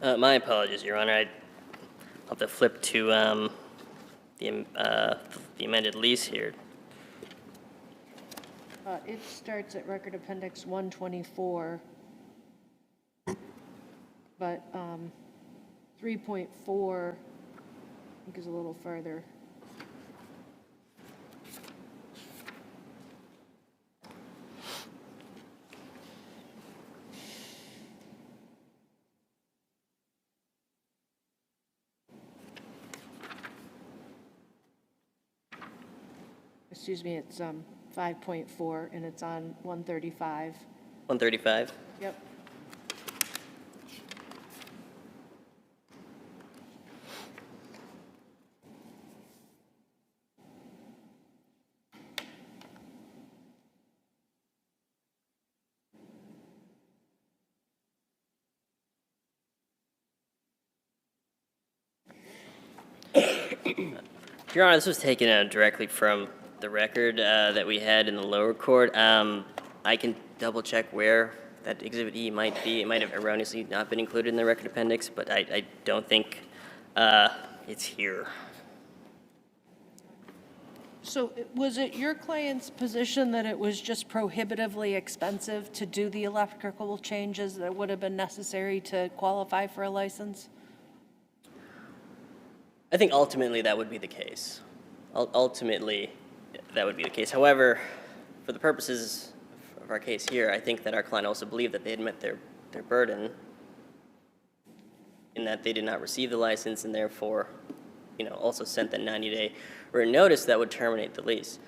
Speaker 14: My apologies, Your Honor. I'll have to flip to the amended lease here.
Speaker 4: It starts at Record Appendix 124, but 3.4, I think, is a little further. Excuse me, it's 5.4, and it's on 135.
Speaker 14: 135?
Speaker 4: Yep.
Speaker 14: Your Honor, this was taken directly from the record that we had in the lower court. I can double check where that Exhibit E might be. It might have erroneously not been included in the record appendix, but I don't think it's here.
Speaker 4: So was it your client's position that it was just prohibitively expensive to do the electrical changes that would have been necessary to qualify for a license?
Speaker 14: I think ultimately that would be the case. Ultimately, that would be the case. However, for the purposes of our case here, I think that our client also believed that they had met their burden in that they did not receive the license and therefore, also sent that 90-day written notice that would terminate the lease.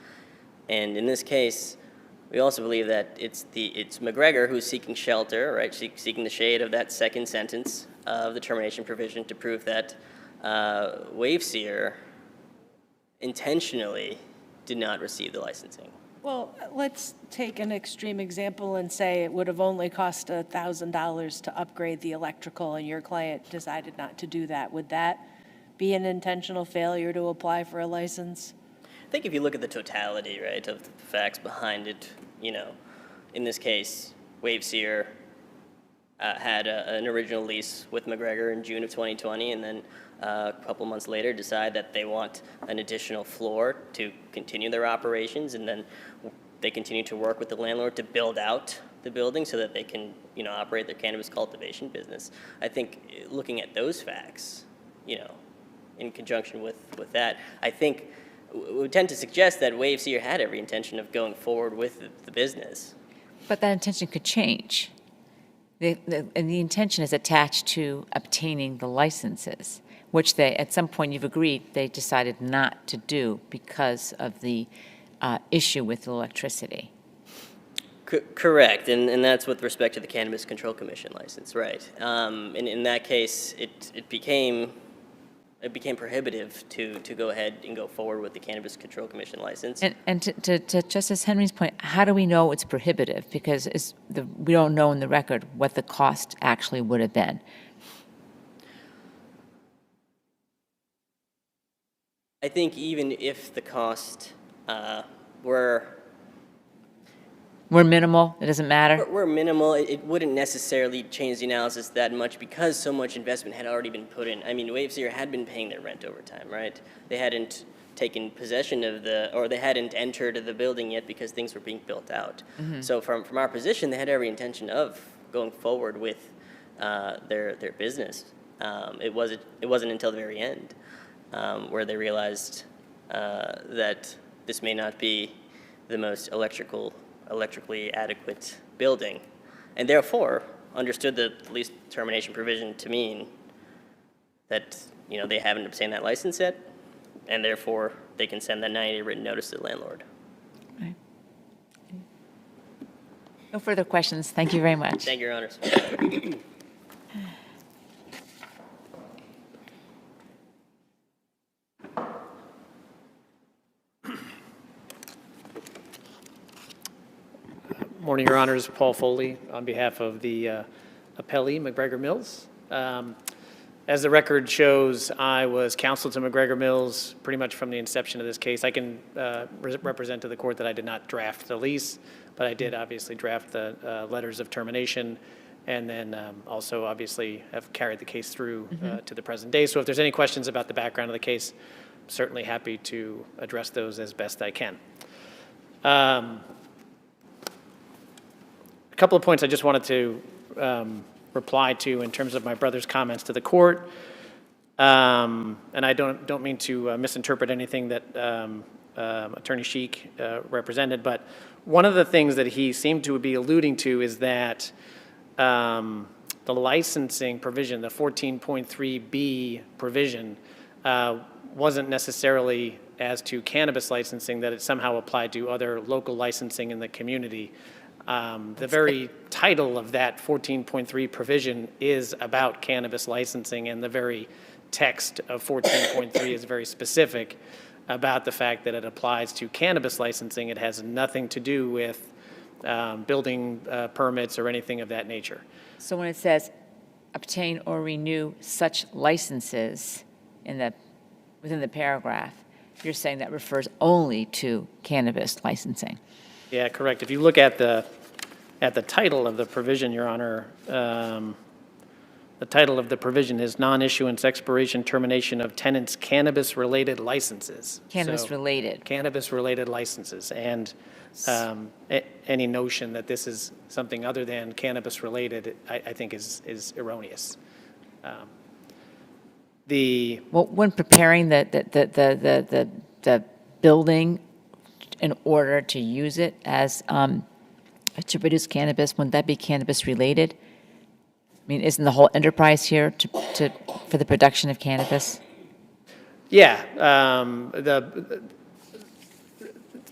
Speaker 14: And in this case, we also believe that it's McGregor who's seeking shelter, right? Seeking the shade of that second sentence of the termination provision to prove that Wavesier intentionally did not receive the licensing.
Speaker 4: Well, let's take an extreme example and say it would have only cost $1,000 to upgrade the electrical and your client decided not to do that. Would that be an intentional failure to apply for a license?
Speaker 14: I think if you look at the totality, right, of the facts behind it, in this case, Wavesier had an original lease with McGregor in June of 2020, and then a couple months later decide that they want an additional floor to continue their operations, and then they continue to work with the landlord to build out the building so that they can, operate their cannabis cultivation business. I think looking at those facts, in conjunction with that, I think would tend to suggest that Wavesier had every intention of going forward with the business.
Speaker 2: But that intention could change. And the intention is attached to obtaining the licenses, which they, at some point you've agreed, they decided not to do because of the issue with electricity.
Speaker 14: Correct, and that's with respect to the Cannabis Control Commission license, right? In that case, it became prohibitive to go ahead and go forward with the Cannabis Control Commission license.
Speaker 2: And to Justice Henry's point, how do we know it's prohibitive? Because we don't know in the record what the cost actually would have been.
Speaker 14: I think even if the cost were
Speaker 2: minimal, it doesn't matter?
Speaker 14: We're minimal. It wouldn't necessarily change the analysis that much because so much investment had already been put in. I mean, Wavesier had been paying their rent over time, right? They hadn't taken possession of they hadn't entered the building yet because things were being built out. Mm-hmm. So from our position, they had every intention of going forward with their business. It wasn't until the very end where they realized that this may not be the most electrically adequate building, and therefore understood the lease termination provision to mean that they haven't obtained that license yet, and therefore they can send that 90-day written notice to the landlord.
Speaker 2: Okay. No further questions. Thank you very much.
Speaker 14: Thank you, Your Honors.
Speaker 15: Morning, Your Honors. Paul Foley on behalf of the appellee, McGregor Mills. As the record shows, I was counsel to McGregor Mills pretty much from the inception of this case. I can represent to the court that I did not draft the lease, but I did obviously draft the letters of termination, and then also obviously have carried the case through to the present day. So if there's any questions about the background of the case, I'm certainly happy to address those as best I can. A couple of points I just wanted to reply to in terms of my brother's comments to the court. And I don't mean to misinterpret anything that Attorney Sheik represented, but one of the things that he seemed to be alluding to is that the licensing provision, the 14.3b provision, wasn't necessarily as to cannabis licensing, that it somehow applied to other local licensing in the community. The very title of that 14.3 provision is about cannabis licensing, and the very text of 14.3 is very specific about the fact that it applies to cannabis licensing. It has nothing to do with building permits or anything of that nature.
Speaker 2: So when it says obtain or renew such licenses within the paragraph, you're saying that refers only to cannabis licensing?
Speaker 15: Yeah, correct. If you look at the title of the provision, Your Honor, the title of the provision is Non-Issuance, Expiration, Termination of Tenants' Cannabis-Related Licenses.
Speaker 2: Cannabis-related.
Speaker 15: Cannabis-related licenses. And any notion that this is something other than cannabis-related, I think is erroneous.
Speaker 2: Well, when preparing the building in order to use it as to produce cannabis, wouldn't that be cannabis related? I mean, isn't the whole enterprise here for the production of cannabis?
Speaker 15: Yeah, the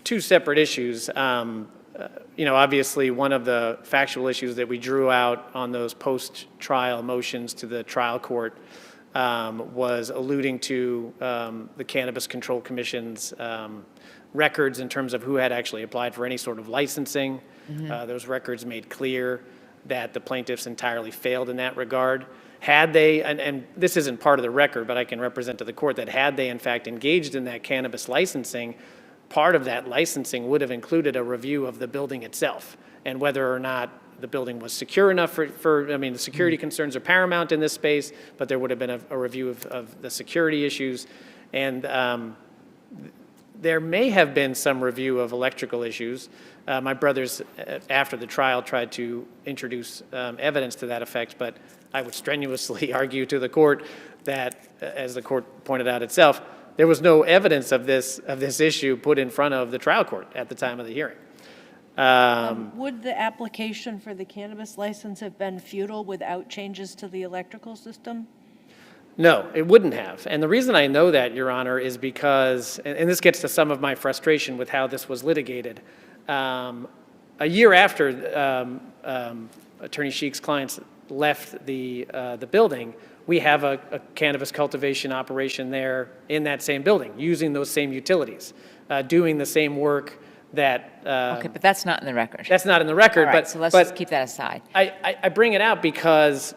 Speaker 15: two separate issues. Obviously, one of the factual issues that we drew out on those post-trial motions to the trial court was alluding to the Cannabis Control Commission's records in terms of who had actually applied for any sort of licensing. Those records made clear that the plaintiffs entirely failed in that regard. Had they, and this isn't part of the record, but I can represent to the court that had they in fact engaged in that cannabis licensing, part of that licensing would have included a review of the building itself and whether or not the building was secure enough the security concerns are paramount in this space, but there would have been a review of the security issues. And there may have been some review of electrical issues. My brothers, after the trial, tried to introduce evidence to that effect, but I would strenuously argue to the court that, as the court pointed out itself, there was no evidence of this issue put in front of the trial court at the time of the hearing.
Speaker 4: Would the application for the cannabis license have been futile without changes to the electrical system?
Speaker 15: No, it wouldn't have. And the reason I know that, Your Honor, is because, and this gets to some of my frustration with how this was litigated. A year after Attorney Sheik's clients left the building, we have a cannabis cultivation operation there in that same building, using those same utilities, doing the same work that...
Speaker 2: okay, but that's not in the record.
Speaker 15: That's not in the record.
Speaker 2: All right,
Speaker 15: but,
Speaker 2: so let's
Speaker 15: but
Speaker 2: just keep that aside.
Speaker 15: I bring it out because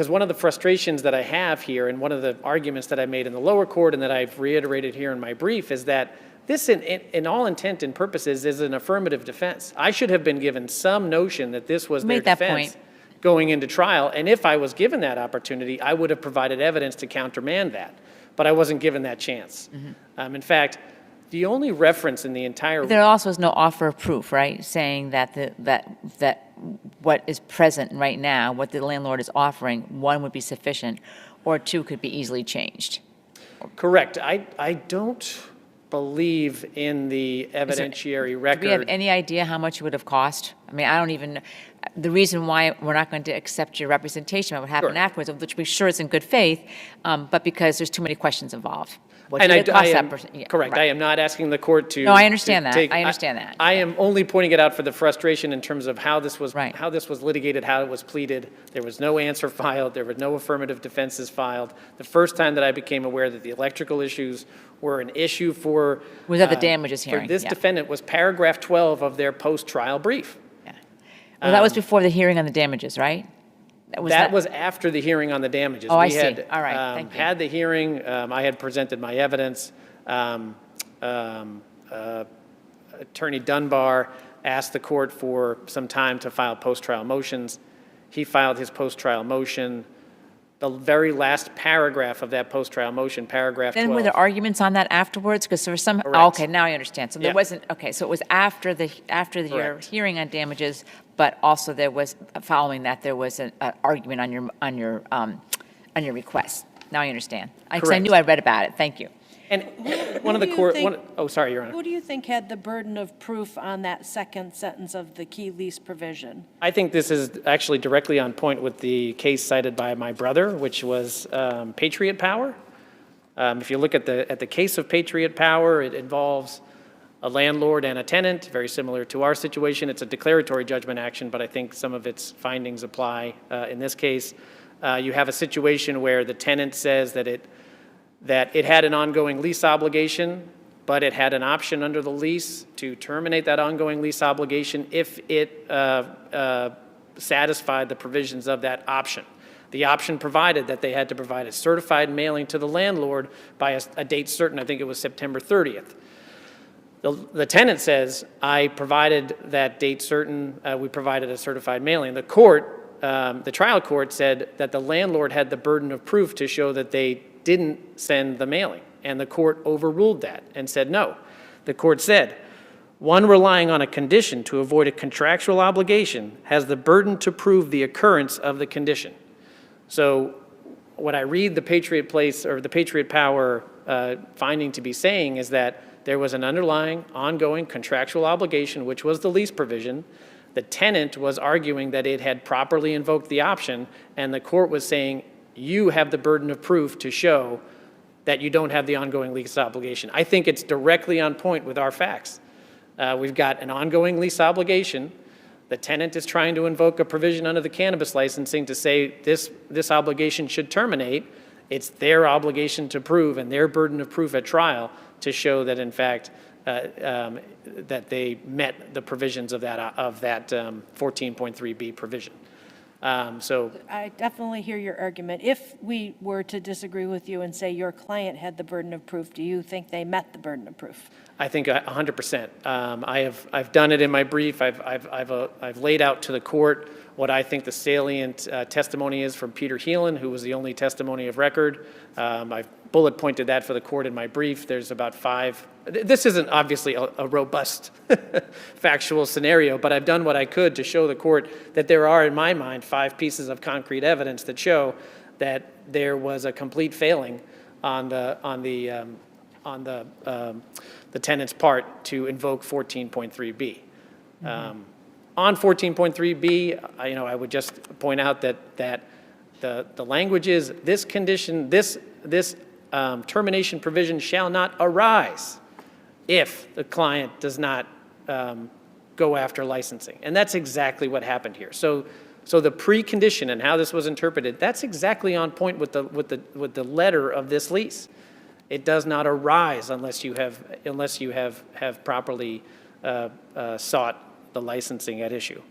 Speaker 15: one of the frustrations that I have here, and one of the arguments that I made in the lower court and that I've reiterated here in my brief, is that this, in all intent and purposes, is an affirmative defense. I should have been given some notion that this was their defense going into trial, and if I was given that opportunity, I would have provided evidence to countermand that, but I wasn't given that chance. In fact, The only reference in the entire.
Speaker 2: There also is no offer of proof, right? Saying that that what is present right now, what the landlord is offering, one would be sufficient, or two could be easily changed.
Speaker 15: Correct. I don't believe in the evidentiary record.
Speaker 2: Do we have any idea how much it would have cost? I mean, I don't even, the reason why we're not going to accept your representation of what happened afterwards, which we're sure is in good faith, but because there's too many questions involved. What did it cost that person? Yeah,
Speaker 15: correct.
Speaker 2: right.
Speaker 15: I am not asking the court to.
Speaker 2: No, I understand that.
Speaker 15: take-
Speaker 2: I understand that.
Speaker 15: I am only pointing it out for the frustration in terms of how this was,
Speaker 2: Right.
Speaker 15: how this was litigated, how it was pleaded. There was no answer filed. There were no affirmative defenses filed. The first time that I became aware that the electrical issues were an issue for.
Speaker 2: Was at the damages hearing,
Speaker 15: For this
Speaker 2: yeah.
Speaker 15: defendant was paragraph 12 of their post-trial brief.
Speaker 2: Well, that was before the hearing on the damages, right?
Speaker 15: That was after the heering on the damages.
Speaker 2: Oh, I
Speaker 15: We
Speaker 2: see.
Speaker 15: had,
Speaker 2: All right, thank you.
Speaker 15: Had the hearing, I had presented my evidence. Attorney Dunbar asked the court for some time to file post-trial motions. He filed his post-trial motion. The very last paragraph of that post-trial motion, paragraph 12.
Speaker 2: Then were there arguments on that afterwards? Because there was some,
Speaker 15: Correct.
Speaker 2: oh, okay, now I understand. So there
Speaker 15: Yeah.
Speaker 2: wasn't, okay, so it was after your
Speaker 15: Correct.
Speaker 2: hearing on damages, but also there was, following that, there was an argument on your request. Now I understand. Because I
Speaker 15: Correct.
Speaker 2: knew I read about it. Thank you.
Speaker 15: And one of the
Speaker 4: do you
Speaker 15: court,
Speaker 4: think-
Speaker 15: sorry, Your Honor.
Speaker 4: Who do you think had the burden of proof on that second sentence of the key lease provision?
Speaker 15: I think this is actually directly on point with the case cited by my brother, which was Patriot Power. If you look at the case of Patriot Power, it involves a landlord and a tenant, very similar to our situation. It's a declaratory judgment action, but I think some of its findings apply in this case. You have a situation where the tenant says that it had an ongoing lease obligation, but it had an option under the lease to terminate that ongoing lease obligation if it satisfied the provisions of that option. The option provided that they had to provide a certified mailing to the landlord by a date certain. I think it was September 30th. The tenant says, I provided that date certain, we provided a certified mailing. The trial court said that the landlord had the burden of proof to show that they didn't send the mailing, and the court overruled that and said no. The court said, one relying on a condition to avoid a contractual obligation has the burden to prove the occurrence of the condition. So what I read the Patriot Place or the Patriot Power finding to be saying is that there was an underlying, ongoing contractual obligation, which was the lease provision. The tenant was arguing that it had properly invoked the option, and the court was saying, you have the burden of proof to show that you don't have the ongoing lease obligation. I think it's directly on point with our facts. We've got an ongoing lease obligation. The tenant is trying to invoke a provision under the cannabis licensing to say this obligation should terminate. It's their obligation to prove and their burden of proof at trial to show that, in fact, that they met the provisions of that 14.3b provision. So
Speaker 4: I definitely hear your argument. If we were to disagree with you and say your client had the burden of proof, do you think they met the burden of proof?
Speaker 15: I think 100%. I've done it in my brief. I've laid out to the court what I think the salient testimony is from Peter Heelan, who was the only testimony of record. I've bullet pointed that for the court in my brief. There's about 5. This isn't obviously a robust factual scenario, but I've done what I could to show the court that there are, in my mind, 5 pieces of concrete evidence that show that there was a complete failing on the tenant's part to invoke 14.3b. On 14.3b, I would just point out that the language is this condition, this termination provision shall not arise if the client does not go after licensing. And that's exactly what happened here. So the precondition and how this was interpreted, that's exactly on point with the letter of this lease. It does not arise unless you have properly sought the licensing at issue.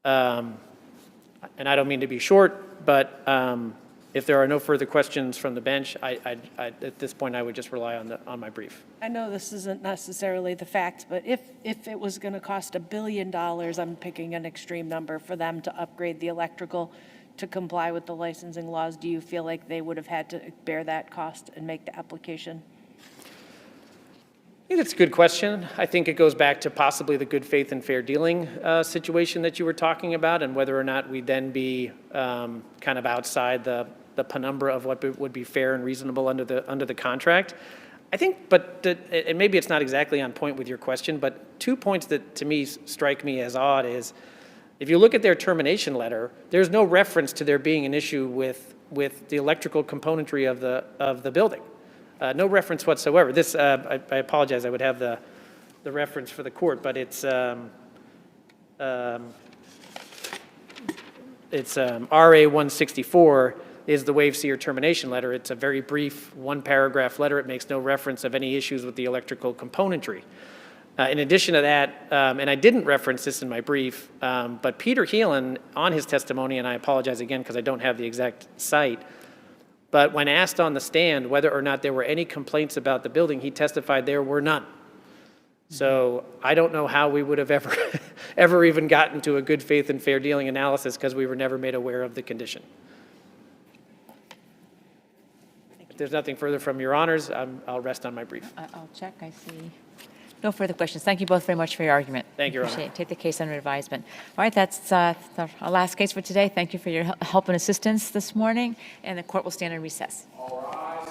Speaker 15: And I don't mean to be short, but if there are no further questions from the bench, at this point I would just rely on my brief.
Speaker 4: I know this isn't necessarily the facts, but if it was going to cost $1 billion, I'm picking an extreme number, for them to upgrade the electrical to comply with the licensing laws, do you feel like they would have had to bear that cost and make the application?
Speaker 15: think it's a good question. I think it goes back to possibly the good faith and fair dealing situation that you were talking about, and whether or not we'd then be kind of outside the penumbra of what would be fair and reasonable under the contract. I think, and maybe it's not exactly on point with your question, but 2 points that to me strike me as odd is, if you look at their termination letter, there's no reference to there being an issue with the electrical componentry of the building. No reference whatsoever. This, I apologize, I would have the reference for the court, but it's RA 164 is the Wavesier termination letter. It's a very brief, one-paragraph letter. It makes no reference of any issues with the electrical componentry. In addition to that, and I didn't reference this in my brief, but Peter Heelan, on his testimony, and I apologize again because I don't have the exact site, but when asked on the stand whether or not there were any complaints about the building, he testified there were none. So I don't know how we would have ever even gotten to a good faith and fair dealing analysis, because we were never made aware of the condition. If there's nothing further from your honors, I'll rest on my brief.
Speaker 2: I'll check. I see no further questions. Thank you both very much for your argument.
Speaker 15: Thank you, Your
Speaker 2: Appreciate
Speaker 15: Honor.
Speaker 2: it. Take the case under advisement. All right, that's our last case for today. Thank you for your help and assistance this morning, and the court will stand in recess.
Speaker 3: All rise.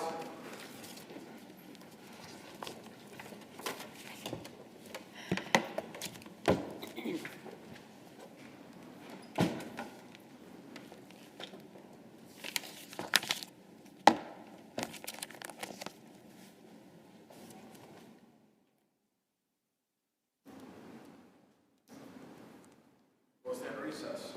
Speaker 3: We'll stand in recess.